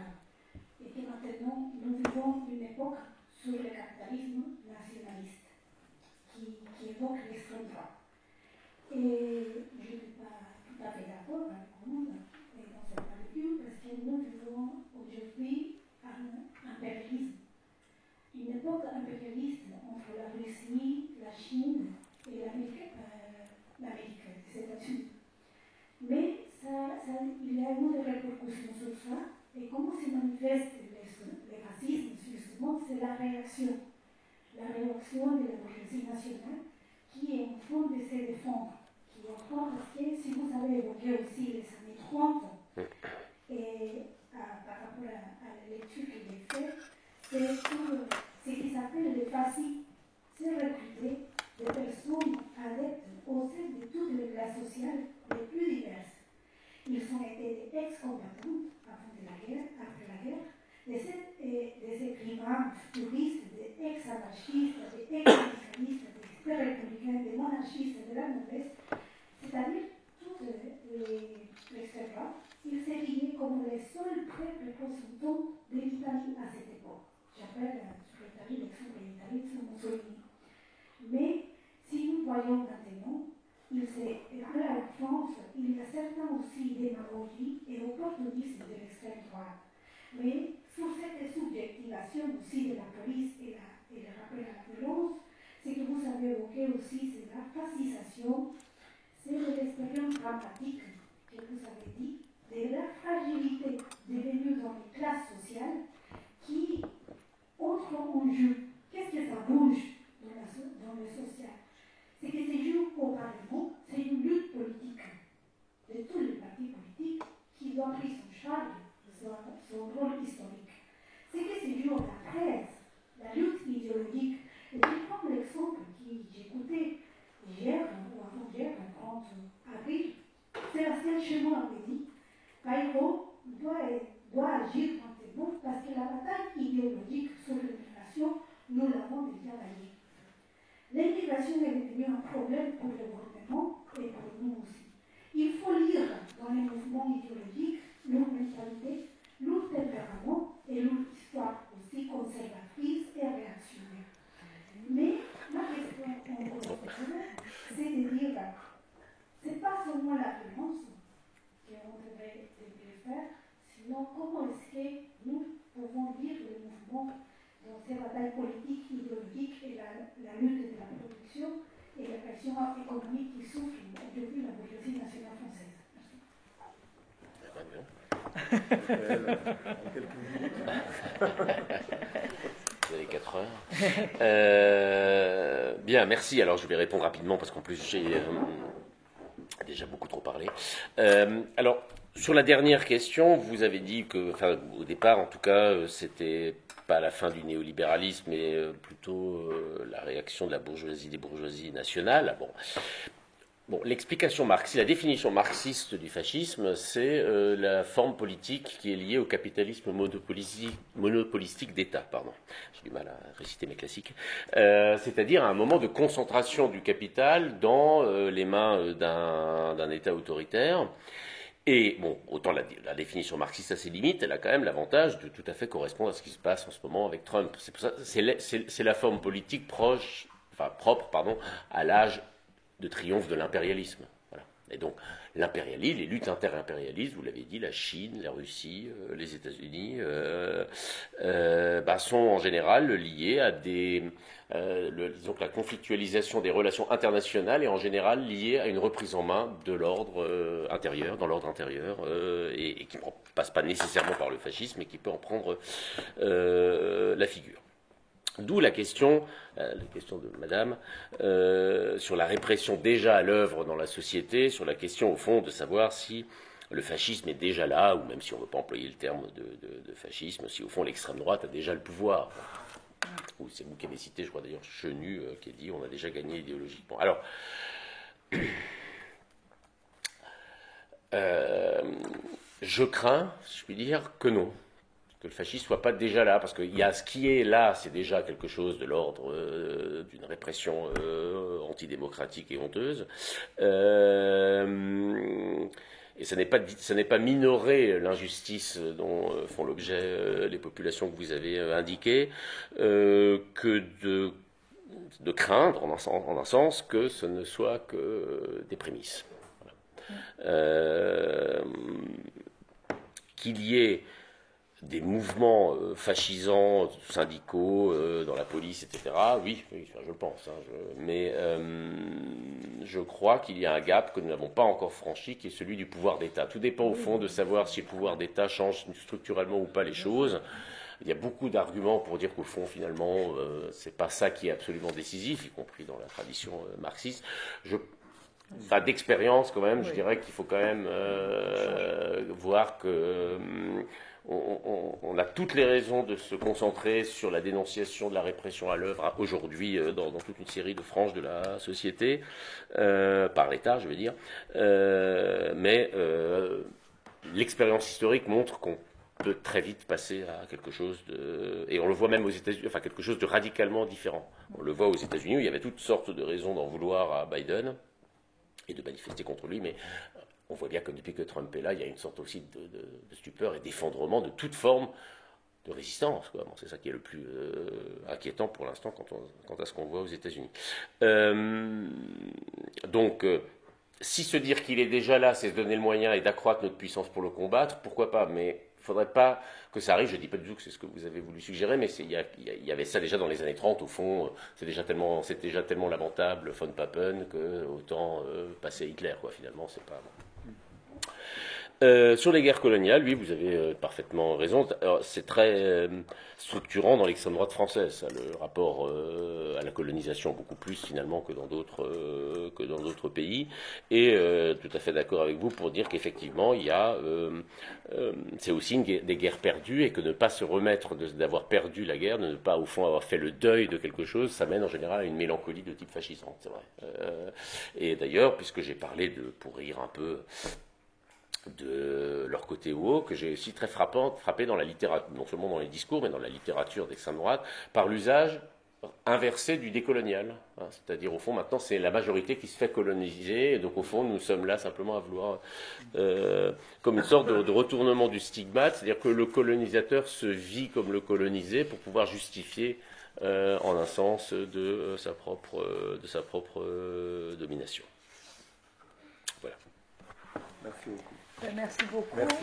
et que maintenant nous vivons une époque sous le capitalisme nationaliste qui évoque l'extrême droite. Et je ne vais pas d'accord avec vous dans cette lecture parce que nous vivons aujourd'hui un impérialisme. Une époque impérialiste entre la Russie, la Chine et l'Amérique des États-Unis. Mais il y a eu des répercussions sur ça, et comment se manifeste le racisme, justement, c'est la réaction de la bourgeoisie nationale qui est en train de se défendre, qui est en train, parce que si vous avez évoqué aussi les années 30, et par rapport à la lecture que j'ai faite, c'est tout ce qui s'appelle le fascisme, c'est recruter des personnes adeptes au sein de toutes les classes sociales les plus diverses. Ils ont été des ex-combattants avant de la guerre, après la guerre, des écrivains futuristes, des ex-anarchistes, des ex-syndicalistes, des républicains, des monarchistes, de la noblesse, c'est-à-dire toute l'extrême droite. Ils s'est lié comme les seuls vrais représentants de l'Italie à cette époque. J'appelle sur l'Italie l'exemple de l'Italie de Mussolini. Mais si nous voyons maintenant, à la France, il y a certains aussi démagogie et opportunisme de l'extrême droite. Mais sur cette subjectivation aussi de la police et le rappel à la violence, ce que vous avez évoqué aussi, c'est la fascisation, c'est l'expérience dramatique que vous avez dit, de la fragilité devenue dans les classes sociales qui entrent en jeu. Qu'est-ce que ça bouge dans le social? C'est que se joue au Parlement, c'est une lutte politique de tous les partis politiques qui doivent prendre en charge son rôle historique. C'est que se joue la presse, la lutte idéologique. Et je prends l'exemple que j'écoutais hier ou avant-hier, le 30 avril, Sébastien Chenot avait dit Bayrou doit agir maintenant parce que la bataille idéologique sur l'immigration, nous l'avons déjà gagnée. L'immigration est devenue un problème pour le gouvernement et pour nous aussi. Il faut lire dans les mouvements idéologiques leur mentalité, leur tempérament et leur histoire aussi conservatrice et réactionnaire. Mais ma question, c'est de dire, c'est pas seulement la violence qu'on devrait faire, sinon comment est-ce que nous pouvons lire le mouvement dans ces batailles politiques, idéologiques et la lutte de la production et la pression économique qui souffre aujourd'hui la bourgeoisie nationale française. En quelques minutes. Vous avez 4 heures. Bien, merci. Alors je vais répondre rapidement parce qu'en plus j'ai déjà beaucoup trop parlé. Alors, sur la dernière question, vous avez dit que, enfin, au départ en tout cas, c'était pas la fin du néolibéralisme, mais plutôt la réaction de la bourgeoisie, des bourgeoisies nationales. Bon, l'explication marxiste, la définition marxiste du fascisme, c'est la forme politique qui est liée au capitalisme monopolistique d'État. Pardon, j'ai du mal à réciter mes classiques. C'est-à-dire un moment de concentration du capital dans les mains d'un État autoritaire. Et bon, autant la définition marxiste a ses limites, elle a quand même l'avantage de tout à fait correspondre à ce qui se passe en ce moment avec Trump. C'est pour ça, c'est la forme politique propre à l'âge de triomphe de l'impérialisme. Voilà. Et donc, l'impérialisme, les luttes inter-impérialistes, vous l'avez dit, la Chine, la Russie, les États-Unis, sont en général liées à disons que la conflictualisation des relations internationales est en général liée à une reprise en main de l'ordre intérieur, et qui ne passe pas nécessairement par le fascisme, mais qui peut en prendre la figure. D'où la question de Madame, sur la répression déjà à l'œuvre dans la société, sur la question au fond de savoir si le fascisme est déjà là, ou même si on ne veut pas employer le terme de fascisme, si au fond l'extrême droite a déjà le pouvoir. Ou c'est vous qui avez cité, je crois d'ailleurs Chenu, qui a dit on a déjà gagné idéologiquement. Alors, je crains, si je puis dire, que non. Que le fascisme ne soit pas déjà là, parce qu'il y a ce qui est là, c'est déjà quelque chose de l'ordre d'une répression antidémocratique et honteuse. Et ça n'est pas minorer l'injustice dont font l'objet les populations que vous avez indiquées, que de craindre, en un sens, que ce ne soit que des prémices. Voilà. Qu'il y ait des mouvements fascisants, syndicaux, dans la police, etc. Oui, je le pense. Mais je crois qu'il y a un gap que nous n'avons pas encore franchi, qui est celui du pouvoir d'État. Tout dépend au fond de savoir si le pouvoir d'État change structurellement ou pas les choses. Il y a beaucoup d'arguments pour dire qu'au fond, finalement, c'est pas ça qui est absolument décisif, y compris dans la tradition marxiste. D'expérience, quand même, je dirais qu'il faut quand même voir que on a toutes les raisons de se concentrer sur la dénonciation de la répression à l'œuvre aujourd'hui dans toute une série de franges de la société, par l'État, je veux dire. Mais l'expérience historique montre qu'on peut très vite passer à quelque chose de... Et on le voit même aux États-Unis, enfin quelque chose de radicalement différent. On le voit aux États-Unis où il y avait toutes sortes de raisons d'en vouloir à Biden et de manifester contre lui, mais on voit bien que depuis que Trump est là, il y a une sorte aussi de stupeur et d'effondrement de toute forme de résistance. Bon, c'est ça qui est le plus inquiétant pour l'instant quant à ce qu'on voit aux États-Unis. Donc, si se dire qu'il est déjà là, c'est se donner le moyen et d'accroître notre puissance pour le combattre, pourquoi pas, mais il ne faudrait pas que ça arrive. Je ne dis pas du tout que c'est ce que vous avez voulu suggérer, mais il y avait ça déjà dans les années 30, au fond, c'est déjà tellement lamentable, von Papen, que autant passer Hitler, quoi, finalement, c'est pas... Sur les guerres coloniales, oui, vous avez parfaitement raison. C'est très structurant dans l'extrême droite française, ça, le rapport à la colonisation, beaucoup plus finalement que dans d'autres pays. Et tout à fait d'accord avec vous pour dire qu'effectivement, il y a, c'est aussi des guerres perdues et que ne pas se remettre d'avoir perdu la guerre, de ne pas au fond avoir fait le deuil de quelque chose, ça mène en général à une mélancolie de type fascisante, c'est vrai. Et d'ailleurs, puisque j'ai parlé pour rire un peu de leur côté haut, que j'ai aussi très frappé dans la littérature, non seulement dans les discours, mais dans la littérature d'extrême droite, par l'usage inversé du décolonial. C'est-à-dire, au fond, maintenant, c'est la majorité qui se fait coloniser, et donc, au fond, nous sommes là simplement à vouloir, comme une sorte de retournement du stigmate, c'est-à-dire que le colonisateur se vit comme le colonisé pour pouvoir justifier, en un sens, de sa propre domination. Voilà. Merci beaucoup. Merci beaucoup. Merci.